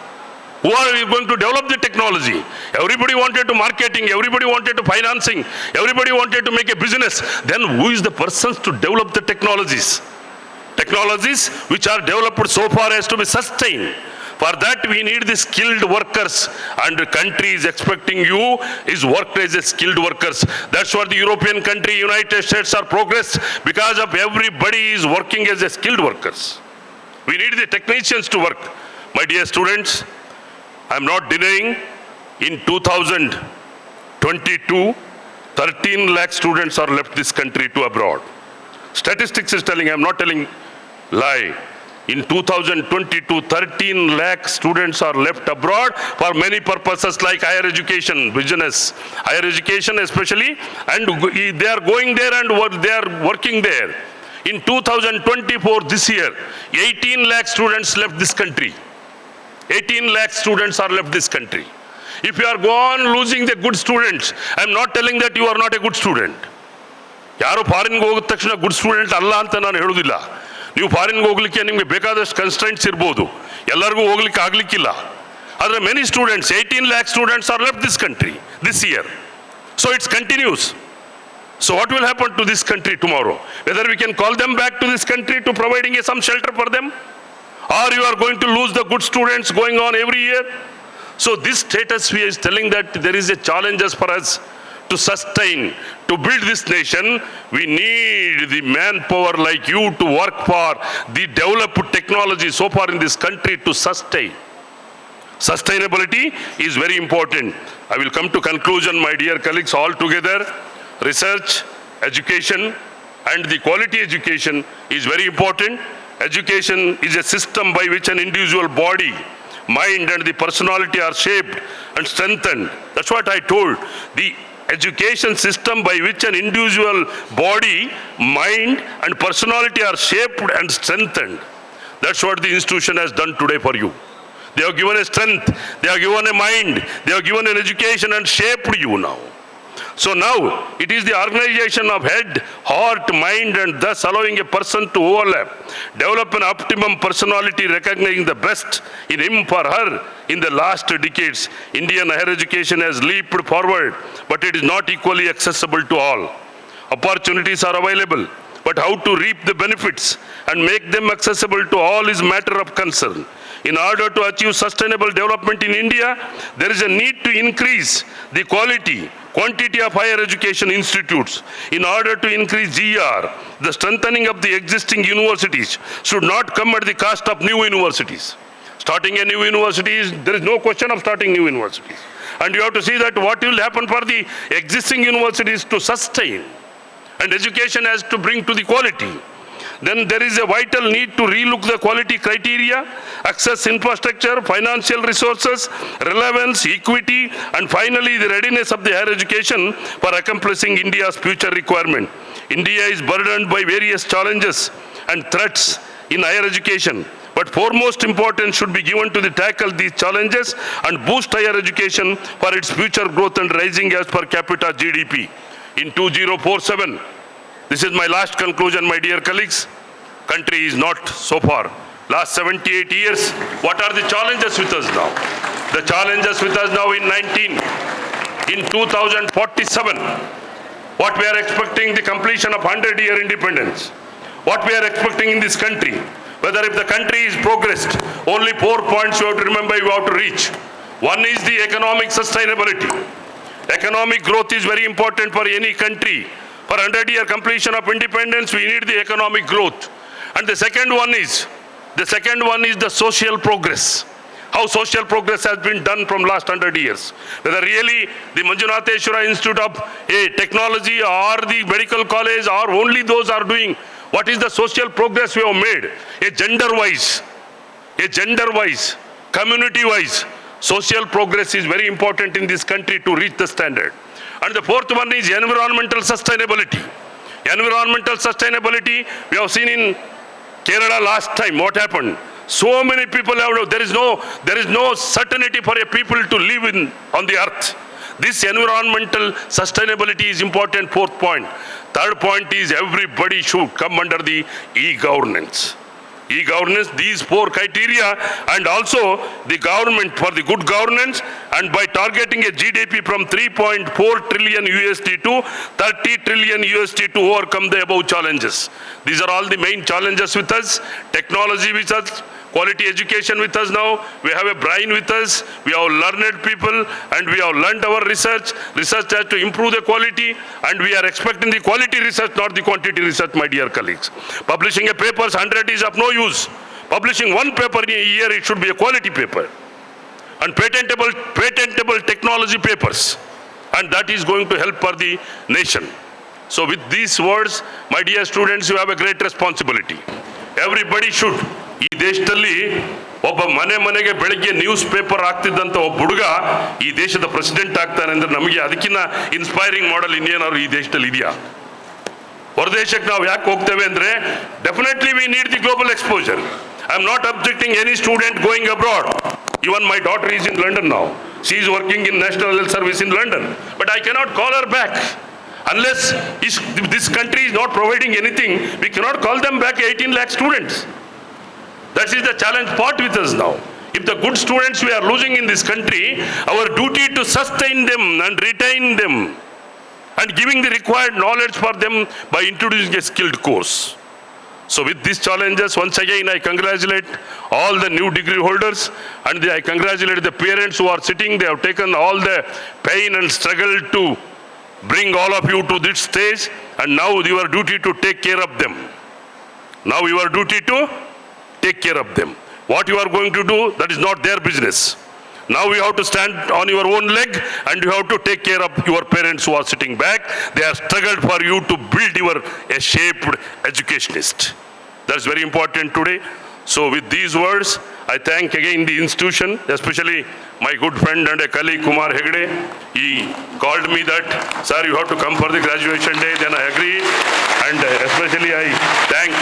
Who are going to develop the technology? Everybody wanted to marketing, everybody wanted to financing, everybody wanted to make a business. Then who is the persons to develop the technologies? Technologies which are developed so far as to be sustained. For that we need the skilled workers, and the country is expecting you is work as a skilled workers. That's what the European country, United States are progressed because of everybody is working as a skilled workers. We need the technicians to work. My dear students, I'm not denying in 2022, 13 lakh students are left this country to abroad. Statistics is telling, I'm not telling lie. In 2022, 13 lakh students are left abroad for many purposes like higher education, business, higher education especially, and they are going there and they are working there. In 2024, this year, 18 lakh students left this country. 18 lakh students are left this country. If you are gone losing the good students, I am not telling that you are not a good student. ಯಾರು ಫಾರಿನ್ಗೆ ಹೋಗಿದ ತಕ್ಷಣ good student ಅಲ್ಲ ಅಂತ ನಾನು ಹೇಳೋದಿಲ್ಲ. ನೀವು ಫಾರಿನ್ಗೆ ಹೋಗ್ಲಿಕ್ಕೆ ನಿಮಗೆ ಬೇಕಾದಷ್ಟು ಕನ್ಸ್ಟ್ರೆಂಟ್ಸ್ ಇರ್ಬೋದು, ಎಲ್ಲರಿಗೂ ಹೋಗ್ಲಿಕ್ಕೆ ಆಗ್ಲಿಕ್ಕಿಲ್ಲ. ಆದರೆ many students, 18 lakh students are left this country this year. So it continues. So what will happen to this country tomorrow? Whether we can call them back to this country to providing some shelter for them? Or you are going to lose the good students going on every year? So this status is telling that there is a challenges for us to sustain, to build this nation. We need the manpower like you to work for the developed technology so far in this country to sustain. Sustainability is very important. I will come to conclusion, my dear colleagues, all together. Research, education, and the quality education is very important. Education is a system by which an individual body, mind, and the personality are shaped and strengthened. That's what I told. The education system by which an individual body, mind, and personality are shaped and strengthened. That's what the institution has done today for you. They have given a strength, they have given a mind, they have given an education and shaped you now. So now, it is the organization of head, heart, mind, and thus allowing a person to overlap, develop an optimum personality, recognizing the best in him for her. In the last decades, Indian higher education has leaped forward, but it is not equally accessible to all. Opportunities are available, but how to reap the benefits and make them accessible to all is matter of concern. In order to achieve sustainable development in India, there is a need to increase the quantity of higher education institutes. In order to increase GR, the strengthening of the existing universities should not come at the cost of new universities. Starting a new university, there is no question of starting new universities. And you have to see that what will happen for the existing universities to sustain. And education has to bring to the quality. Then there is a vital need to relook the quality criteria, access infrastructure, financial resources, relevance, equity, and finally the readiness of the higher education for accomplishing India's future requirement. India is burdened by various challenges and threats in higher education, but foremost importance should be given to tackle these challenges and boost higher education for its future growth and rising as per capita GDP. In 2047, this is my last conclusion, my dear colleagues. Country is not so far. Last 78 years, what are the challenges with us now? The challenges with us now in 2047, what we are expecting the completion of 100-year independence. What we are expecting in this country, whether if the country is progressed, only 4 points you have to remember, you have to reach. One is the economic sustainability. Economic growth is very important for any country. For 100-year completion of independence, we need the economic growth. And the second one is the social progress. How social progress has been done from last 100 years. Whether really the Manjunatheshwara Institute of Technology or the medical college or only those are doing, what is the social progress we have made? A gender-wise, community-wise, social progress is very important in this country to reach the standard. And the fourth one is environmental sustainability. Environmental sustainability, we have seen in Kerala last time, what happened? So many people have, there is no certainty for a people to live on the earth. This environmental sustainability is important, fourth point. Third point is everybody should come under the e-governance. E-governance, these 4 criteria, and also the government for the good governance, and by targeting a GDP from 3.4 trillion USD to 30 trillion USD to overcome the above challenges. These are all the main challenges with us. Technology with us, quality education with us now, we have a brain with us, we have learned people, and we have learned our research. Research has to improve the quality, and we are expecting the quality research, not the quantity research, my dear colleagues. Publishing a paper 100 is of no use. Publishing one paper in a year, it should be a quality paper. And patentable technology papers. And that is going to help for the nation. So with these words, my dear students, you have a great responsibility. Everybody should. ಈ ದೇಶದಲ್ಲಿ ಒಬ್ಬ ಮನೆಗೆ ಬೆಳಗ್ಗೆ news paper ಆಗ್ತಿದ್ದಂಥ ಒಬ್ಬ ಹುಡುಗ ಈ ದೇಶದ president ಆಗ್ತಾನೆ ಅಂದ್ರೆ ನಮಗೆ ಅದಕ್ಕಿಂತ ಇನ್ಸ್ಪೈರಿಂಗ್ ಮಾಡೆಲ್ ಇನ್ನೇನಾದ್ರು ಈ ದೇಶದಲ್ಲಿ ಇದೆಯಾ? ಹೊರದೇಶಕ್ಕೆ ನಾವು ಯಾಕೆ ಹೋಗ್ತೇವೆ ಅಂದ್ರೆ definitely we need the global exposure. I am not objecting any student going abroad. Even my daughter is in London now. She is working in National Health Service in London. But I cannot call her back. Unless this country is not providing anything, we cannot call them back 18 lakh students. That is the challenge part with us now. If the good students we are losing in this country, our duty to sustain them and retain them and giving the required knowledge for them by introducing a skilled course. So with these challenges, once again I congratulate all the new degree holders, and I congratulate the parents who are sitting. They have taken all the pain and struggle to bring all of you to this stage, and now your duty to take care of them. Now your duty to take care of them. What you are going to do, that is not their business. Now you have to stand on your own leg and you have to take care of your parents who are sitting back. They have struggled for you to build your a shaped educationist. That's very important today. So with these words, I thank again the institution, especially my good friend and a colleague Kumar Hegde. He called me that, sir, you have to come for the graduation day. Then I agreed. And especially I thank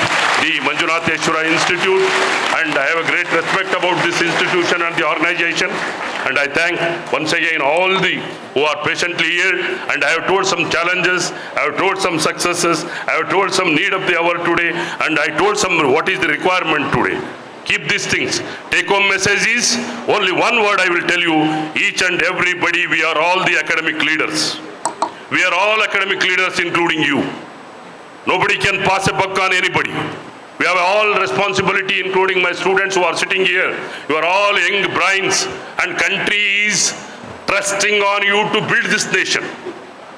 the Manjunatheshwara Institute, and I have a great respect about this institution and the organization. And I thank once again all the who are patiently here. And I have told some challenges, I have told some successes, I have told some need of the hour today, and I told some what is the requirement today. Keep these things. Take home message is only one word I will tell you. Each and everybody, we are all the academic leaders. We are all academic leaders, including you. Nobody can pass a buck on anybody. We have all responsibility, including my students who are sitting here. You are all young brains, and country is trusting on you to build this nation.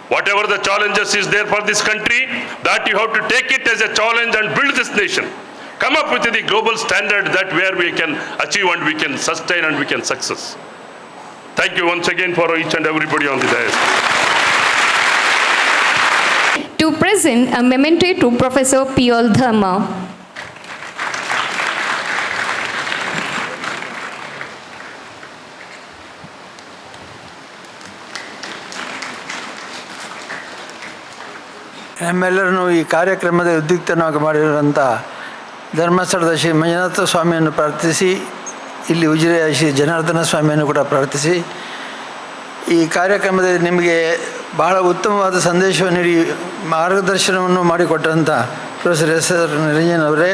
Whatever the challenges is there for this country, that you have to take it as a challenge and build this nation. Come up with the global standard that where we can achieve and we can sustain and we can success. Thank you once again for each and everybody on the dais. To present a memento to Professor P.L. Dharma. ನಮ್ಮೆಲ್ಲರನ್ನು ಈ ಕಾರ್ಯಕ್ರಮದ ಉದ್ಯುಕ್ತನಾಗಿ ಮಾಡಿರುವಂಥ ಧರ್ಮಸ್ಥಳದ ಶ್ರೀ ಮಂಜುನಾಥ ಸ್ವಾಮಿಯನ್ನು ಪ್ರಾರ್ಥಿಸಿ, ಇಲ್ಲಿ ಉಜಿರೆಯ ಶ್ರೀ ಜನಾರ್ದನ ಸ್ವಾಮಿಯನ್ನು ಕೂಡ ಪ್ರಾರ್ಥಿಸಿ, ಈ ಕಾರ್ಯಕ್ರಮದಲ್ಲಿ ನಿಮಗೆ ಬಹಳ ಉತ್ತಮವಾದ ಸಂದೇಶವನ್ನು ನೀಡಿ ಮಾರ್ಗದರ್ಶನವನ್ನು ಮಾಡಿಕೊಟ್ಟಂಥ ಪ್ರೊಫೆಸರ್ ಎಸ್ ಆರ್ ನಿರಂಜನ್ ಅವರೇ,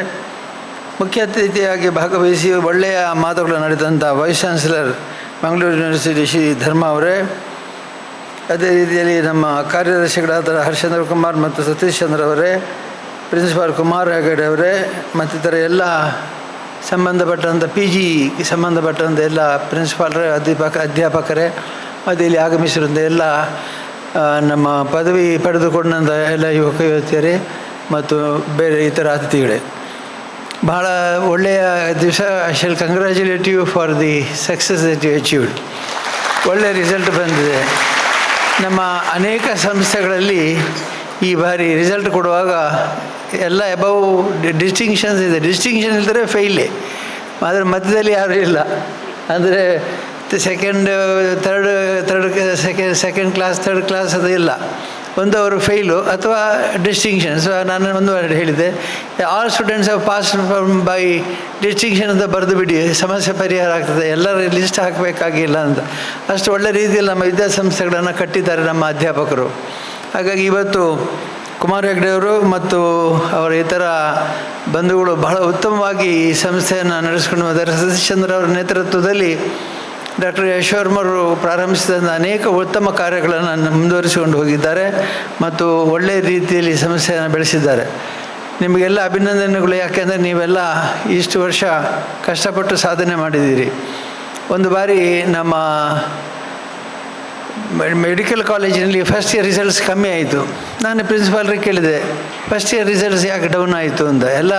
ಮುಖ್ಯ ಅತಿಥಿಯಾಗಿ ಭಾಗವಹಿಸಿ ಒಳ್ಳೆಯ ಮಾತುಗಳು ನಡೆದಂಥ vice chancellor Mangaluru university Shri ಧರ್ಮ ಅವರೇ, ಅದೇ ರೀತಿಯಲ್ಲಿ ನಮ್ಮ ಕಾರ್ಯದರ್ಶಿಗಳಾದ ಹರ್ಷೇಂದ್ರ ಕುಮಾರ್ ಮತ್ತು ಸತೀಶ್ ಚಂದ್ರ ಅವರೇ, ಪ್ರಿನ್ಸಿಪಾಲ್ ಕುಮಾರ್ ಹೆಗಡೆ ಅವರೇ, ಮತ್ತಿತರ ಎಲ್ಲ ಸಂಬಂಧಪಟ್ಟಂಥ PG ಸಂಬಂಧಪಟ್ಟಂಥ ಎಲ್ಲ ಪ್ರಿನ್ಸಿಪಾಲ್ರೇ, ಅಧ್ಯಾಪಕರೇ, ಮತ್ತು ಇಲ್ಲಿ ಆಗಮಿಸಿರುವಂಥ ಎಲ್ಲ ನಮ್ಮ ಪದವಿ ಪಡೆದುಕೊಂಡಂಥ ಎಲ್ಲ ಯುವಕ ಯುವತಿಯರೇ ಮತ್ತು ಬೇರೆ ಇತರ ಅತಿಥಿಗಳೇ, ಬಹಳ ಒಳ್ಳೆಯ ದಿವಸ. I shall congratulate you for the success that you achieved. ಒಳ್ಳೆಯ ರಿಸಲ್ಟ್ ಬಂದಿದೆ. ನಮ್ಮ ಅನೇಕ ಸಂಸ್ಥೆಗಳಲ್ಲಿ ಈ ಬಾರಿ ರಿಸಲ್ಟ್ ಕೊಡುವಾಗ ಎಲ್ಲ ಎಬವ್ ಡಿಸ್ಟಿಂಕ್ಷನ್ಸ್ ಇದೆ. ಡಿಸ್ಟಿಂಕ್ಷನ್ ಇಲ್ದರೆ ಫೇಲೇ, ಆದರೆ ಮಧ್ಯದಲ್ಲಿ ಯಾರೂ ಇಲ್ಲ. ಅಂದರೆ ಸೆಕೆಂಡ್ ಕ್ಲಾಸ್ ಥರ್ಡ್ ಕ್ಲಾಸ್ ಅದು ಇಲ್ಲ, ಒಂದು ಅವರು ಫೇಲು ಅಥವಾ ಡಿಸ್ಟಿಂಕ್ಷನ್. ಸೊ ನಾನು ಒಂದು ಹೇಳಿದೆ, all students have pass by distinction ಅಂತ ಬರೆದು ಬಿಡಿ, ಸಮಸ್ಯೆ ಪರಿಹಾರ ಆಗ್ತದೆ, ಎಲ್ಲರ ಲಿಸ್ಟ್ ಹಾಕಬೇಕಾಗಿಲ್ಲ ಅಂತ. ಅಷ್ಟು ಒಳ್ಳೆ ರೀತಿಯಲ್ಲಿ ನಮ್ಮ ವಿದ್ಯಾಸಂಸ್ಥೆಗಳನ್ನು ಕಟ್ಟಿದ್ದಾರೆ ನಮ್ಮ ಅಧ್ಯಾಪಕರು. ಹಾಗಾಗಿ ಇವತ್ತು ಕುಮಾರ್ ಹೆಗ್ಡೆ ಅವರು ಮತ್ತು ಅವರ ಇತರ ಬಂಧುಗಳು ಬಹಳ ಉತ್ತಮವಾಗಿ ಈ ಸಂಸ್ಥೆಯನ್ನು ನಡೆಸ್ಕೊಂಡು ಬಂದಿದ್ದಾರೆ. ಸತೀಶ್ ಚಂದ್ರ ಅವರ ನೇತೃತ್ವದಲ್ಲಿ ಡಾಕ್ಟರ್ ಯಶೋರ್ಮರು ಪ್ರಾರಂಭಿಸಿದಂಥ ಅನೇಕ ಉತ್ತಮ ಕಾರ್ಯಗಳನ್ನು ಮುಂದುವರಿಸಿಕೊಂಡು ಹೋಗಿದ್ದಾರೆ ಮತ್ತು ಒಳ್ಳೆಯ ರೀತಿಯಲ್ಲಿ ಸಂಸ್ಥೆಯನ್ನು ಬೆಳೆಸಿದ್ದಾರೆ. ನಿಮಗೆಲ್ಲ ಅಭಿನಂದನೆಗಳು. ಯಾಕೆಂದರೆ ನೀವೆಲ್ಲ ಇಷ್ಟು ವರ್ಷ ಕಷ್ಟಪಟ್ಟು ಸಾಧನೆ ಮಾಡಿದ್ದೀರಿ. ಒಂದು ಬಾರಿ ನಮ್ಮ ಮೆಡಿಕಲ್ ಕಾಲೇಜಿನಲ್ಲಿ ಫಸ್ಟ್ ಇಯರ್ ರಿಸಲ್ಟ್ಸ್ ಕಮ್ಮಿ ಆಯಿತು. ನಾನು ಪ್ರಿನ್ಸಿಪಾಲ್ರಿಗೆ ಕೇಳಿದೆ, ಫಸ್ಟ್ ಇಯರ್ ರಿಸಲ್ಟ್ಸ್ ಯಾಕೆ ಡೌನ್ ಆಯಿತು ಅಂತ. ಎಲ್ಲ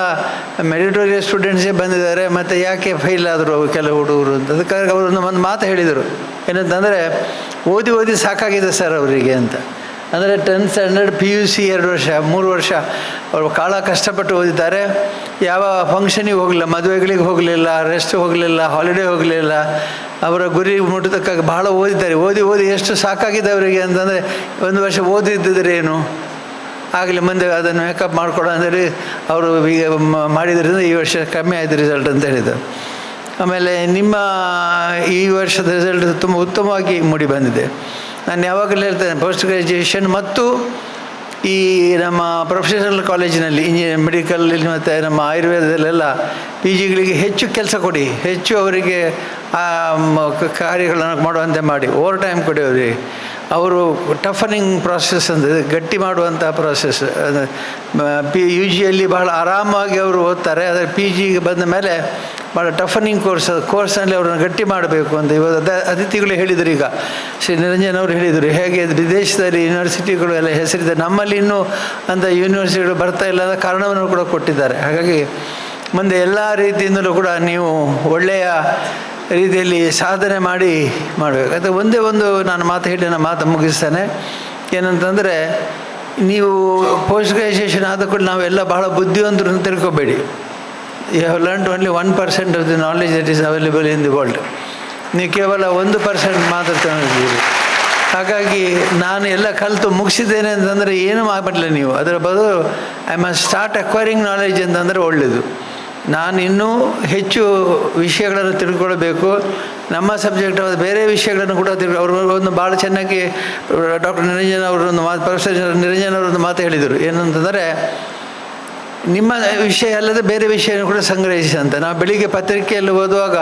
ಮೆರಿಟೋರಿಯಸ್ ಸ್ಟೂಡೆಂಟ್ಸೇ ಬಂದಿದ್ದಾರೆ, ಮತ್ತು ಯಾಕೆ ಫೇಲ್ ಆದರು ಕೆಲವು ಹುಡುಗರು ಅಂತ. ಅದಕ್ಕಾಗಿ ಅವರು ಒಂದು ಮಾತು ಹೇಳಿದರು, ಏನಂತಂದರೆ ಓದಿ ಸಾಕಾಗಿದೆ ಸರ್ ಅವರಿಗೆ ಅಂತ. ಅಂದರೆ 10th ಸ್ಟ್ಯಾಂಡರ್ಡ್ PUC 2 ವರ್ಷ 3 ವರ್ಷ ಅವರು ಭಾಳ ಕಷ್ಟಪಟ್ಟು ಓದಿದ್ದಾರೆ. ಯಾವ ಫಂಕ್ಷನಿಗೆ ಹೋಗಲಿಲ್ಲ, ಮದುವೆಗಳಿಗೆ ಹೋಗಲಿಲ್ಲ, ರೆಸ್ಟ್ ಹೋಗಲಿಲ್ಲ, ಹಾಲಿಡೇ ಹೋಗಲಿಲ್ಲ. ಅವರ ಗುರಿ ಮುಟ್ಟೋದಕ್ಕಾಗಿ ಬಹಳ ಓದಿದ್ದಾರೆ. ಓದಿ ಎಷ್ಟು ಸಾಕಾಗಿದೆ ಅವರಿಗೆ ಅಂತಂದರೆ, ಒಂದು ವರ್ಷ ಓದಿದ್ದರೆ ಏನು ಆಗಲಿ, ಮುಂದೆ ಅದನ್ನು ಮೇಕಪ್ ಮಾಡಿಕೊಡೋ ಅಂದರೆ ಅವರು ಈಗ ಮಾಡಿದ್ರಿಂದ ಈ ವರ್ಷ ಕಮ್ಮಿ ಆಯಿತು ರಿಸಲ್ಟ್ ಅಂತ ಹೇಳಿದರು. ಆಮೇಲೆ ನಿಮ್ಮ ಈ ವರ್ಷದ ರಿಸಲ್ಟ್ ತುಂಬ ಉತ್ತಮವಾಗಿ ಮೂಡಿ ಬಂದಿದೆ. ನಾನು ಯಾವಾಗಲೂ ಹೇಳ್ತೇನೆ, ಪೋಸ್ಟ್ ಗ್ರ್ಯಾಜುಯೇಷನ್ ಮತ್ತು ಈ ನಮ್ಮ ಪ್ರೊಫೆಷನಲ್ ಕಾಲೇಜಿನಲ್ಲಿ ಮೆಡಿಕಲ್ ಮತ್ತು ನಮ್ಮ ಆಯುರ್ವೇದದಲ್ಲೆಲ್ಲ PGಗಳಿಗೆ ಹೆಚ್ಚು ಕೆಲಸ ಕೊಡಿ, ಹೆಚ್ಚು ಅವರಿಗೆ ಕಾರ್ಯಗಳನ್ನು ಮಾಡುವಂತೆ ಮಾಡಿ, ಓವರ್ ಟೈಮ್ ಕೊಡಿ ಅವರಿಗೆ. ಅವರು ಟಫನಿಂಗ್ ಪ್ರಾಸೆಸ್ ಅಂತ ಗಟ್ಟಿ ಮಾಡುವಂಥ ಪ್ರಾಸೆಸ್. UGಯಲ್ಲಿ ಬಹಳ ಆರಾಮಾಗಿ ಅವರು ಓದ್ತಾರೆ, ಆದರೆ PGಗೆ ಬಂದ ಮೇಲೆ ಭಾಳ ಟಫನಿಂಗ್ ಕೋರ್ಸ್ನಲ್ಲಿ ಅವ್ರನ್ನ ಗಟ್ಟಿ ಮಾಡಬೇಕು ಅಂತ ಇವಾಗ ಅತಿಥಿಗಳು ಹೇಳಿದರು. ಈಗ ಶ್ರೀ ನಿರಂಜನ್ ಅವರು ಹೇಳಿದರು, ಹೇಗೆ ವಿದೇಶದಲ್ಲಿ ಯೂನಿವರ್ಸಿಟಿಗಳು ಎಲ್ಲ ಹೆಸರಿದೆ, ನಮ್ಮಲ್ಲಿ ಇನ್ನೂ ಅಂಥ ಯೂನಿವರ್ಸಿಟಿಗಳು ಬರ್ತಾ ಇಲ್ಲ ಅನ್ನೋ ಕಾರಣವನ್ನು ಕೂಡ ಕೊಟ್ಟಿದ್ದಾರೆ. ಹಾಗಾಗಿ ಮುಂದೆ ಎಲ್ಲ ರೀತಿಯಿಂದಲೂ ಕೂಡ ನೀವು ಒಳ್ಳೆಯ ರೀತಿಯಲ್ಲಿ ಸಾಧನೆ ಮಾಡಬೇಕು. ಅದು ಒಂದೇ ಒಂದು ನಾನು ಮಾತು ಹೇಳಿ ನಾನು ಮಾತು ಮುಗಿಸ್ತೇನೆ. ಏನಂತಂದರೆ, ನೀವು ಪೋಸ್ಟ್ ಗ್ರ್ಯಾಜುಯೇಷನ್ ಆದ ಕೂಡ ನಾವೆಲ್ಲ ಬಹಳ ಬುದ್ಧಿವಂತರು ಅಂತ ತಿಳ್ಕೊಬೇಡಿ. You have learned only 1% of the knowledge that is available in the world. ನೀವು ಕೇವಲ 1% ಮಾತ್ರ ತಂದಿದ್ದೀರಿ. ಹಾಗಾಗಿ ನಾನು ಎಲ್ಲ ಕಲಿತು ಮುಗಿಸಿದ್ದೇನೆ ಅಂತಂದರೆ ಏನೂ ಮಾಡಬಲ್ಲ ನೀವು. ಅದರ ಬದಲು I must start acquiring knowledge ಅಂತಂದರೆ ಒಳ್ಳೆಯದು. ನಾನು ಇನ್ನೂ ಹೆಚ್ಚು ವಿಷಯಗಳನ್ನು ತಿಳ್ಕೊಳ್ಬೇಕು. ನಮ್ಮ ಸಬ್ಜೆಕ್ಟ್ ಬೇರೆ ವಿಷಯಗಳನ್ನು ಕೂಡ ಅವರು ಒಂದು ಭಾಳ ಚೆನ್ನಾಗಿ ಡಾಕ್ಟರ್ ನಿರಂಜನ್ ಅವರೊಂದು ಮಾತು, ಪ್ರೊಫೆಸರ್ ನಿರಂಜನ್ ಅವರೊಂದು ಮಾತು ಹೇಳಿದರು. ಏನಂತಂದರೆ, ನಿಮ್ಮ ವಿಷಯ ಅಲ್ಲದೆ ಬೇರೆ ವಿಷಯವನ್ನು ಕೂಡ ಸಂಗ್ರಹಿಸಿ ಅಂತ. ನಾವು ಬೆಳಿಗ್ಗೆ ಪತ್ರಿಕೆಯಲ್ಲಿ ಓದುವಾಗ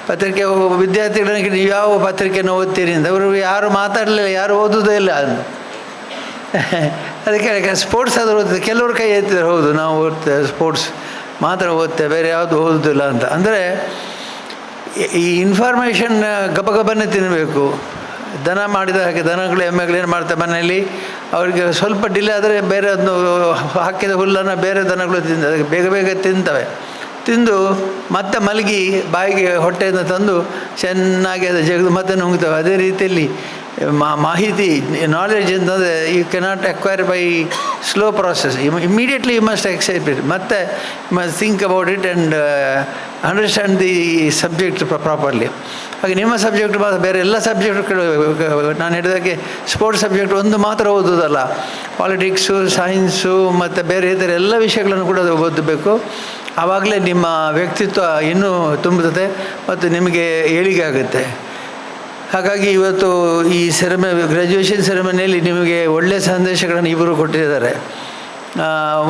ಪತ್ರಿಕೆ ವಿದ್ಯಾರ್ಥಿಗಳಿಗೆ ನೀವು ಯಾವ ಪತ್ರಿಕೆಯನ್ನು ಓದ್ತೀರಿ ಅಂತ ಅವರು ಯಾರು ಮಾತಾಡಲಿಲ್ಲ, ಯಾರು ಓದೋದೇ ಇಲ್ಲ ಅದು. ಅದಕ್ಕೆ ಸ್ಪೋರ್ಟ್ಸ್ ಆದರೂ ಓದ್ತದೆ. ಕೆಲವರು ಕೈ ಎತ್ತಿದ್ರು, ಹೌದು ನಾವು ಓದ್ತೇವೆ, ಸ್ಪೋರ್ಟ್ಸ್ ಮಾತ್ರ ಓದ್ತೇವೆ, ಬೇರೆ ಯಾವುದು ಓದೋದಿಲ್ಲ ಅಂತ. ಅಂದರೆ ಈ ಇನ್ಫಾರ್ಮೇಷನ್ ಗಬಗಬನ್ನೇ ತಿನ್ನಬೇಕು. ದನ ಮಾಡಿದ ಹಾಗೆ ದನಗಳು ಎಮ್ಮೆಗಳು ಏನು ಮಾಡ್ತವೆ ಮನೆಯಲ್ಲಿ, ಅವರಿಗೆ ಸ್ವಲ್ಪ ಡಿಲೇ ಆದರೆ ಬೇರೆ ಒಂದು ಹಾಕಿದ ಹುಲ್ಲನ್ನು ಬೇರೆ ದನಗಳು ಅದಕ್ಕೆ ಬೇಗ ಬೇಗ ತಿಂತವೆ. ತಿಂದು ಮತ್ತೆ ಮಲಗಿ ಬಾಯಿಗೆ ಹೊಟ್ಟೆಯಿಂದ ತಂದು ಚೆನ್ನಾಗಿ ಅದು ಜಗದು ಮತ್ತೆ ನುಂಗ್ತವೆ. ಅದೇ ರೀತಿಯಲ್ಲಿ ಮಾಹಿತಿ ನಾಲೆಡ್ಜ್ ಅಂತಂದರೆ you cannot acquire by slow process. Immediately you must accept it. ಮತ್ತು you must think about it and understand the subject properly. ಹಾಗೆ ನಿಮ್ಮ ಸಬ್ಜೆಕ್ಟ್ ಮಾತ್ರ, ಬೇರೆ ಎಲ್ಲ ಸಬ್ಜೆಕ್ಟ್ಗಳು ನಾನು ಹೇಳಿದಾಗೆ ಸ್ಪೋರ್ಟ್ಸ್ ಸಬ್ಜೆಕ್ಟ್ ಒಂದು ಮಾತ್ರ ಓದೋದಲ್ಲ, ಪಾಲಿಟಿಕ್ಸು, ಸೈನ್ಸು ಮತ್ತು ಬೇರೆ ಇತರ ಎಲ್ಲ ವಿಷಯಗಳನ್ನು ಕೂಡ ಓದಬೇಕು. ಆವಾಗಲೇ ನಿಮ್ಮ ವ್ಯಕ್ತಿತ್ವ ಇನ್ನೂ ತುಂಬುತ್ತದೆ ಮತ್ತು ನಿಮಗೆ ಏಳಿಗೆ ಆಗುತ್ತೆ. ಹಾಗಾಗಿ ಇವತ್ತು ಈ ಗ್ರ್ಯಾಜುಯೇಷನ್ ಸೆರೆಮನಿಯಲ್ಲಿ ನಿಮಗೆ ಒಳ್ಳೆಯ ಸಂದೇಶಗಳನ್ನು ಇಬ್ಬರು ಕೊಟ್ಟಿದ್ದಾರೆ.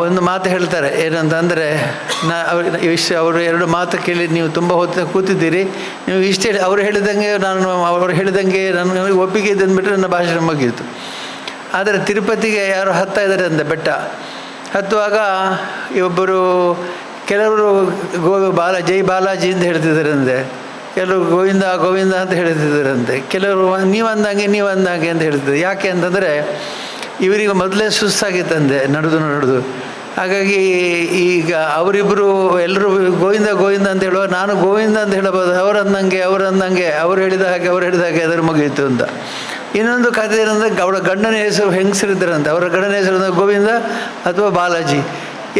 ಒಂದು ಮಾತು ಹೇಳ್ತಾರೆ, ಏನಂತಂದರೆ, ಅವರು ಎರಡು ಮಾತು ಕೇಳಿ ನೀವು ತುಂಬ ಹೊತ್ತು ಕೂತಿದ್ದೀರಿ, ನೀವು ಇಷ್ಟೇ ಅವರು ಹೇಳಿದಂಗೆ ಅವರು ಹೇಳಿದಂಗೆ ನನಗೆ ಒಪ್ಪಿಗೆ ಇದೆ ಅಂದ್ಬಿಟ್ರೆ ನನ್ನ ಭಾಷಣ ಮುಗಿಯಿತು. ಆದರೆ ತಿರುಪತಿಗೆ ಯಾರು ಹತ್ತಾ ಇದ್ದಾರೆ ಅಂದೆ, ಬೆಟ್ಟ ಹತ್ತುವಾಗ ಒಬ್ಬರು ಕೆಲವರು ಜೈ ಬಾಲಾಜಿ ಅಂತ ಹೇಳ್ತಿದ್ದಾರೆ ಅಂದೆ, ಕೆಲವರು ಗೋವಿಂದ ಗೋವಿಂದ ಅಂತ ಹೇಳ್ತಿದ್ದಾರಂತೆ, ಕೆಲವರು ನೀವು ಅಂದಂಗೆ ಅಂತ ಹೇಳ್ತಿದ್ದಾರೆ. ಯಾಕೆ ಅಂತಂದರೆ ಇವರಿಗೆ ಮೊದಲೇ ಸುಸ್ತಾಗಿತ್ತಂದೆ ನಡೆದು. ಹಾಗಾಗಿ ಈಗ ಅವರಿಬ್ಬರು ಎಲ್ಲರೂ ಗೋವಿಂದ ಗೋವಿಂದ ಅಂತ ಹೇಳುವಾಗ ನಾನು ಗೋವಿಂದ ಅಂತ ಹೇಳಬಹುದು, ಅವರಂದಂಗೆ ಅವ್ರು ಹೇಳಿದ ಹಾಗೆ ಅದರ ಮುಗಿಯಿತು ಅಂತ. ಇನ್ನೊಂದು ಕಥೆ ಏನಂದರೆ, ಅವರ ಗಂಡನ ಹೆಸರು ಹೆಂಗಸರಿದ್ದಾರಂತೆ, ಅವರ ಗಂಡನ ಹೆಸರು ಅಂದರೆ ಗೋವಿಂದ ಅಥವಾ ಬಾಲಾಜಿ,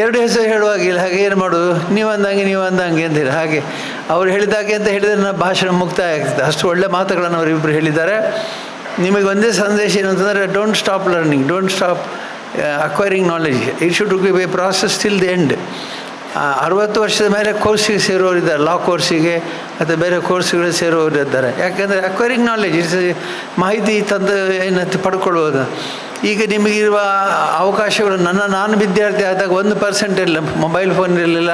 ಎರಡು ಹೆಸರು ಹೇಳುವಾಗಿಲ್ಲ. ಹಾಗೆ ಏನು ಮಾಡೋದು, ನೀವು ಅಂದಂಗೆ ಅಂತ ಹೇಳಿ, ಹಾಗೆ ಅವ್ರು ಹೇಳಿದಾಗೆ ಅಂತ ಹೇಳಿದರೆ ನನ್ನ ಭಾಷಣ ಮುಕ್ತಾಯ ಆಗ್ತದೆ. ಅಷ್ಟು ಒಳ್ಳೆ ಮಾತುಗಳನ್ನು ಅವರಿಬ್ಬರು ಹೇಳಿದ್ದಾರೆ. ನಿಮಗೆ ಒಂದೇ ಸಂದೇಶ ಏನಂತಂದರೆ, don't stop learning, don't stop acquiring knowledge. It should be A process till the end. 60 ವರ್ಷದ ಮೇಲೆ ಕೋರ್ಸಿಗೆ ಸೇರುವವರಿದ್ದಾರೆ, ಲಾ ಕೋರ್ಸಿಗೆ ಅಥವಾ ಬೇರೆ ಕೋರ್ಸ್ಗಳಿಗೆ ಸೇರುವವರಿದ್ದಾರೆ. ಯಾಕೆಂದರೆ ಅಕ್ವೈರಿಂಗ್ ನಾಲೆಜ್ ಇಟ್ಸ್ ಮಾಹಿತಿ ಏನು ಪಡ್ಕೊಳ್ಬೋದು. ಈಗ ನಿಮಗಿರುವ ಅವಕಾಶಗಳು, ನಾನು ವಿದ್ಯಾರ್ಥಿ ಆದಾಗ 1% ಇರಲಿಲ್ಲ, ಮೊಬೈಲ್ ಫೋನ್ ಇರಲಿಲ್ಲ,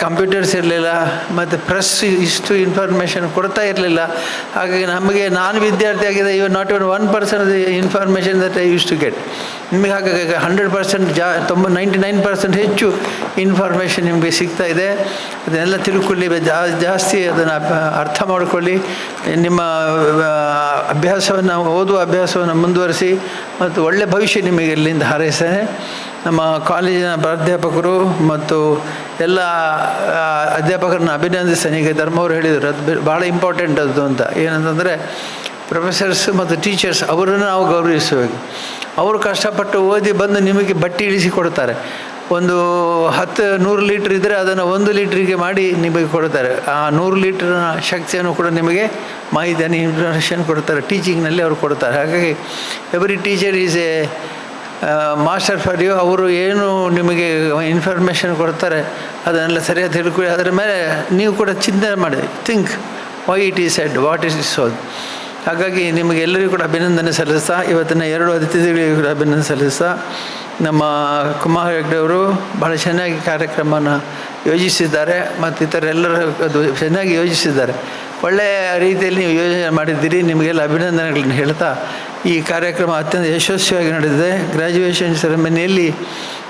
ಕಂಪ್ಯೂಟರ್ಸ್ ಇರಲಿಲ್ಲ, ಮತ್ತು ಪ್ರೆಸ್ ಇಷ್ಟು ಇನ್ಫಾರ್ಮೇಷನ್ ಕೊಡ್ತಾ ಇರಲಿಲ್ಲ. ಹಾಗಾಗಿ ನಾನು ವಿದ್ಯಾರ್ಥಿ ಆಗಿದೆ, I've not even 1% of the information that I use to get. ನಿಮಗೆ ಹಾಗಾಗಿ 100% 99% ಹೆಚ್ಚು ಇನ್ಫಾರ್ಮೇಷನ್ ನಿಮಗೆ ಸಿಗ್ತಾ ಇದೆ. ಅದನ್ನೆಲ್ಲ ತಿಳ್ಕೊಳ್ಳಿ, ಜಾಸ್ತಿ ಅದನ್ನು ಅರ್ಥ ಮಾಡಿಕೊಳ್ಳಿ. ನಿಮ್ಮ ಓದುವ ಅಭ್ಯಾಸವನ್ನು ಮುಂದುವರಿಸಿ ಮತ್ತು ಒಳ್ಳೆಯ ಭವಿಷ್ಯ ನಿಮಗೆ ಇಲ್ಲಿಂದ ಹಾರೈಸ್ತೇನೆ. ನಮ್ಮ ಕಾಲೇಜಿನ ಪ್ರಾಧ್ಯಾಪಕರು ಮತ್ತು ಎಲ್ಲ ಅಧ್ಯಾಪಕರನ್ನ ಅಭಿನಂದಿಸ್ತೇನೆ. ಈಗ ಧರ್ಮವರು ಹೇಳಿದರು, ಅದು ಭಾಳ ಇಂಪಾರ್ಟೆಂಟ್ ಅದು ಅಂತ. ಏನಂತಂದರೆ, ಪ್ರೊಫೆಸರ್ಸ್ ಮತ್ತು ಟೀಚರ್ಸ್ ಅವರನ್ನು ನಾವು ಗೌರವಿಸಬೇಕು. ಅವರು ಕಷ್ಟಪಟ್ಟು ಓದಿ ಬಂದು ನಿಮಗೆ ಬಟ್ಟೆ ಇಳಿಸಿ ಕೊಡ್ತಾರೆ. ಒಂದು 100 ಲೀಟ್ರ್ ಇದ್ದರೆ ಅದನ್ನು 1 ಲೀಟ್ರಿಗೆ ಮಾಡಿ ನಿಮಗೆ ಕೊಡ್ತಾರೆ. ಆ 100 ಲೀಟ್ರಿನ ಶಕ್ತಿಯನ್ನು ಕೂಡ ನಿಮಗೆ ಮಾಹಿತಿಯನ್ನು ಇನ್ಫಾರ್ಮೇಷನ್ ಕೊಡ್ತಾರೆ, ಟೀಚಿಂಗ್ನಲ್ಲಿ ಅವರು ಕೊಡ್ತಾರೆ. ಹಾಗಾಗಿ every teacher is a master for you. ಅವರು ಏನು ನಿಮಗೆ ಇನ್ಫಾರ್ಮೇಷನ್ ಕೊಡ್ತಾರೆ ಅದನ್ನೆಲ್ಲ ಸರಿಯಾಗಿ ತಿಳ್ಕೊಳ್ಳಿ. ಅದರ ಮೇಲೆ ನೀವು ಕೂಡ ಚಿಂತನೆ ಮಾಡಿ, think why it is said, what is sowed. ಹಾಗಾಗಿ ನಿಮಗೆ ಎಲ್ಲರಿಗೂ ಕೂಡ ಅಭಿನಂದನೆ ಸಲ್ಲಿಸ್ತಾ, ಇವತ್ತಿನ 2 ಅತಿಥಿಗಳಿಗೂ ಕೂಡ ಅಭಿನಂದನೆ ಸಲ್ಲಿಸ್ತಾ, ನಮ್ಮ ಕುಮಾರ್ ಹೆಗ್ಡೆ ಅವರು ಭಾಳ ಚೆನ್ನಾಗಿ ಕಾರ್ಯಕ್ರಮವನ್ನು ಯೋಜಿಸಿದ್ದಾರೆ ಮತ್ತು ಇತರೆಲ್ಲರೂ ಅದು ಚೆನ್ನಾಗಿ ಯೋಜಿಸಿದ್ದಾರೆ. ಒಳ್ಳೆಯ ರೀತಿಯಲ್ಲಿ ನೀವು ಯೋಜನೆ ಮಾಡಿದ್ದೀರಿ. ನಿಮಗೆಲ್ಲ ಅಭಿನಂದನೆಗಳನ್ನು ಹೇಳ್ತಾ, ಈ ಕಾರ್ಯಕ್ರಮ ಅತ್ಯಂತ ಯಶಸ್ವಿಯಾಗಿ ನಡೆದಿದೆ. ಗ್ರ್ಯಾಜುಯೇಷನ್ ಸೆರೆಮನಿಯಲ್ಲಿ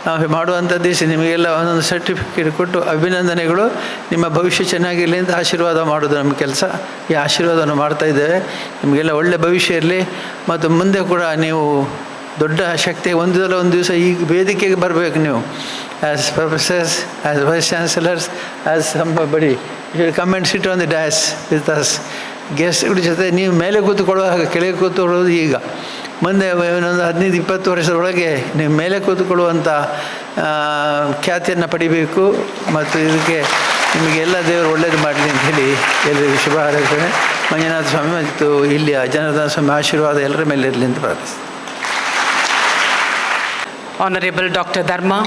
ನಾವು ಮಾಡುವಂಥದ್ದು ನಿಮಗೆಲ್ಲ ಒಂದೊಂದು ಸರ್ಟಿಫಿಕೇಟ್ ಕೊಟ್ಟು ಅಭಿನಂದನೆಗಳು. ನಿಮ್ಮ ಭವಿಷ್ಯ ಚೆನ್ನಾಗಿರಲಿ ಅಂತ ಆಶೀರ್ವಾದ ಮಾಡೋದು ನಮ್ಮ ಕೆಲಸ. ಈ ಆಶೀರ್ವಾದವನ್ನು ಮಾಡ್ತಾಯಿದ್ದೇವೆ. ನಿಮಗೆಲ್ಲ ಒಳ್ಳೆಯ ಭವಿಷ್ಯ ಇರಲಿ ಮತ್ತು ಮುಂದೆ ಕೂಡ ನೀವು ದೊಡ್ಡ ಶಕ್ತಿ ಒಂದು ದಿವಸ ಈ ವೇದಿಕೆಗೆ ಬರಬೇಕು. ನೀವು as professors, as vice chancellors, as somebody. You should come and sit on the dais with us. ಗೆಸ್ಟ್ಗಳ ಜೊತೆ ನೀವು ಮೇಲೆ ಕೂತ್ಕೊಳ್ಳುವಾಗ ಕೆಳಗೆ ಕೂತ್ಕೊಳ್ಳೋದು ಈಗ. ಮುಂದೆ ಇನ್ನೊಂದು 15-20 ವರ್ಷದೊಳಗೆ ನೀವು ಮೇಲೆ ಕೂತ್ಕೊಳ್ಳುವಂಥ ಖ್ಯಾತಿಯನ್ನು ಪಡಿಬೇಕು. ಮತ್ತು ಇದಕ್ಕೆ ನಿಮಗೆಲ್ಲ ದೇವರು ಒಳ್ಳೇದು ಮಾಡಲಿ ಅಂತ ಹೇಳಿ ಎಲ್ಲರಿಗೂ ಶುಭ ಹಾರೈಸ್ತೇನೆ. ಮಂಜುನಾಥ ಸ್ವಾಮಿ ಮತ್ತು ಇಲ್ಲಿಯ ಜನಾರ್ದನ ಸ್ವಾಮಿ ಆಶೀರ್ವಾದ ಎಲ್ಲರ ಮೇಲೆ ಇರಲಿ ಅಂತ ಪ್ರಾರ್ಥಿಸ್ತೇನೆ. Honorable Dr. Dharma,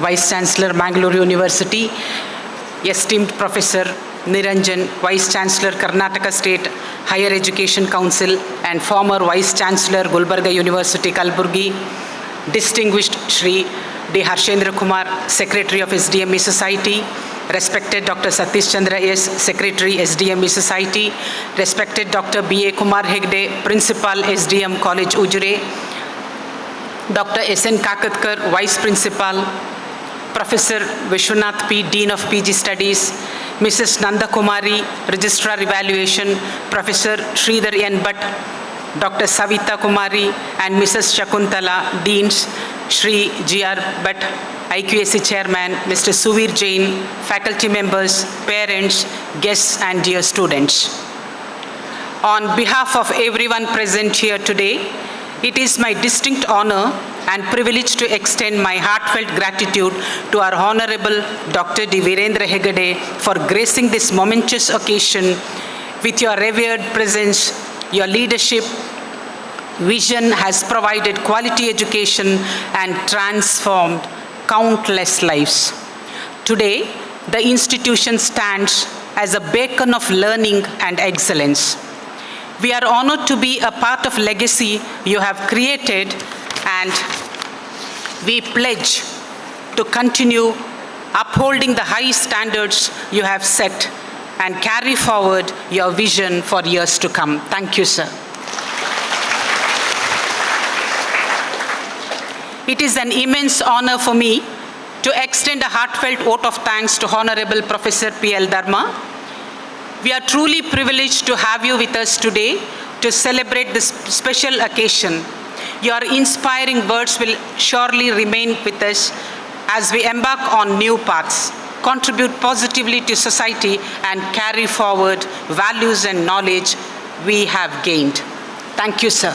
Vice Chancellor, Mangalore University, esteemed Professor Niranjan, Vice Chancellor, Karnataka State Higher Education Council and former Vice Chancellor, Gulbarga University, Kalburgi, distinguished Shri D. 𝐅𝐻𝐶 Secretary of �SDME Society, respected Dr. Satish Chandra S, Secretary �SDME Society, respected Dr. B.A. Kumar Hegde, Principal SDM College Ujure, Dr. S.N. Kakatkar, Vice Principal, Professor Vishwanath P, Dean of PG Studies, Mrs. Nanda Kumari, Registrar Evaluation, Professor Sridhar N. Bhatt, Dr. Savita Kumari, and Mrs. Shakuntala, Deans, Shri G.R. Bhatt, IQAC Chairman, Mr. Suvir Jain, faculty members, parents, guests, and dear students. On behalf of everyone present here today, it is my distinct honor and privilege to extend my heartfelt gratitude to our Honorable Dr. D. Virendra Hegde for gracing this momentous occasion with your revered presence. Your leadership vision has provided quality education and transformed countless lives. Today, the institution stands as a beacon of learning and excellence. We are honored to be a part of legacy you have created, and we pledge to continue upholding the high standards you have set and carry forward your vision for years to come. Thank you, sir. It is an immense honor for me to extend a heartfelt vote of thanks to Honorable Professor P.L. Dharma. We are truly privileged to have you with us today to celebrate this special occasion. Your inspiring words will surely remain with us as we embark on new paths, contribute positively to society, and carry forward values and knowledge we have gained. Thank you, sir.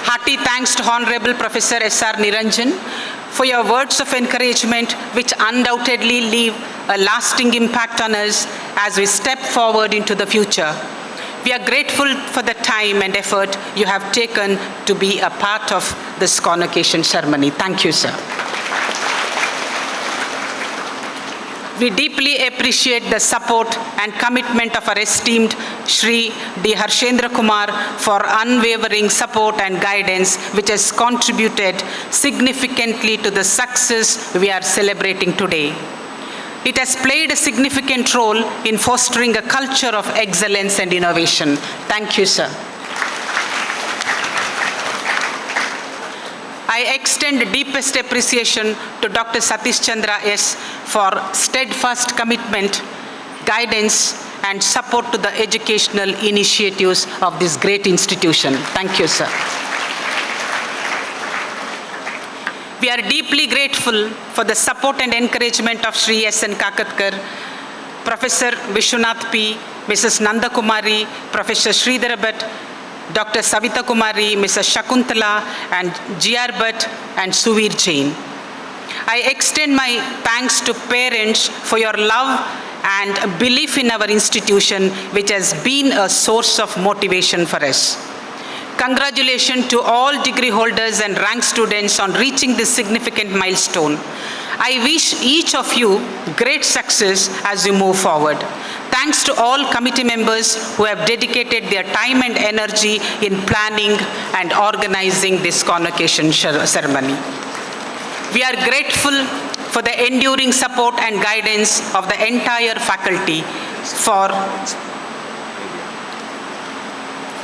Hearty thanks to Honorable Professor S.R. Niranjan for your words of encouragement, which undoubtedly leave a lasting impact on us as we step forward into the future. We are grateful for the time and effort you have taken to be a part of this convocation ceremony. Thank you, sir. We deeply appreciate the support and commitment of our esteemed Shri D. 𝐅𝐻𝐶 for unwavering support and guidance, which has contributed significantly to the success we are celebrating today. It has played a significant role in fostering a culture of excellence and innovation. Thank you, sir. I extend deepest appreciation to Dr. Satish Chandra S for steadfast commitment, guidance, and support to the educational initiatives of this great institution. Thank you, sir. We are deeply grateful for the support and encouragement of Shri S.N. Kakatkar, Professor Vishwanath P, Mrs. Nanda Kumari, Professor Sridhar Bhatt, Dr. Savita Kumari, Mrs. Shakuntala, and G.R. Bhatt and Suvir Jain. I extend my thanks to parents for your love and belief in our institution, which has been a source of motivation for us. Congratulations to all degree holders and rank students on reaching this significant milestone. I wish each of you great success as you move forward. Thanks to all committee members who have dedicated their time and energy in planning and organizing this convocation ceremony. We are grateful for the enduring support and guidance of the entire faculty, for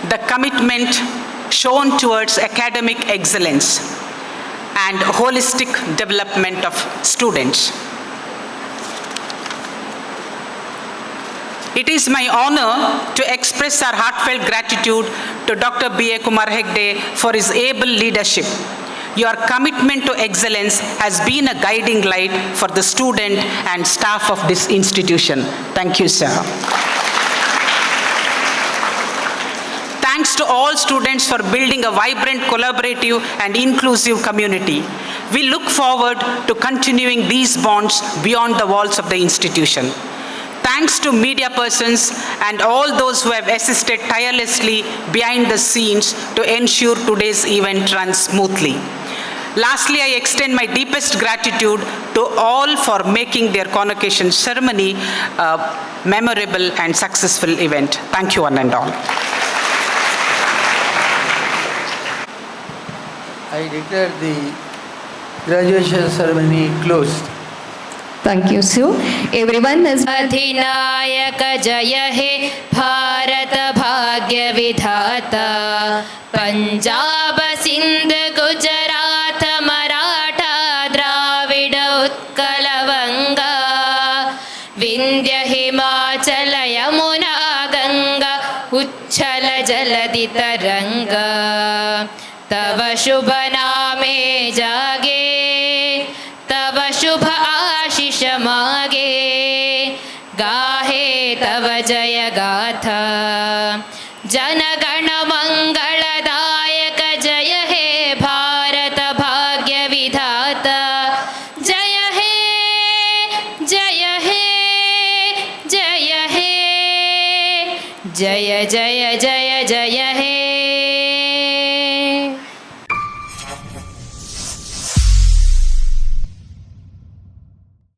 the commitment shown towards academic excellence and holistic development of students. It is my honor to express our heartfelt gratitude to Dr. B.A. Kumar Hegde for his able leadership. your commitment to excellence has been a guiding light for the student and staff of this institution. Thank you, sir. Thanks to all students for building a vibrant, collaborative, and inclusive community. We look forward to continuing these bonds beyond the walls of the institution. Thanks to media persons and all those who have assisted tirelessly behind the scenes to ensure today's event runs smoothly. Lastly, I extend my deepest gratitude to all for making their convocation ceremony a memorable and successful event. Thank you, one and all. I declare the graduation ceremony closed. Thank you, Sue. Everyone is अधिनायक जय हे भारत भाग्य विधाता पंजाब सिंध गुजरात मराठा द्राविड उत्कल वंगा विंध्य हिमाचल यमुना गंगा उच्छल जलधि तरंगा तव शुभ नामे जागे तव शुभ आशीष मागे गाहे तव जय गाथा जनगण मंगलदायक जय हे भारत भाग्य विधाता जय हे जय हे जय हे जय जय जय जय हे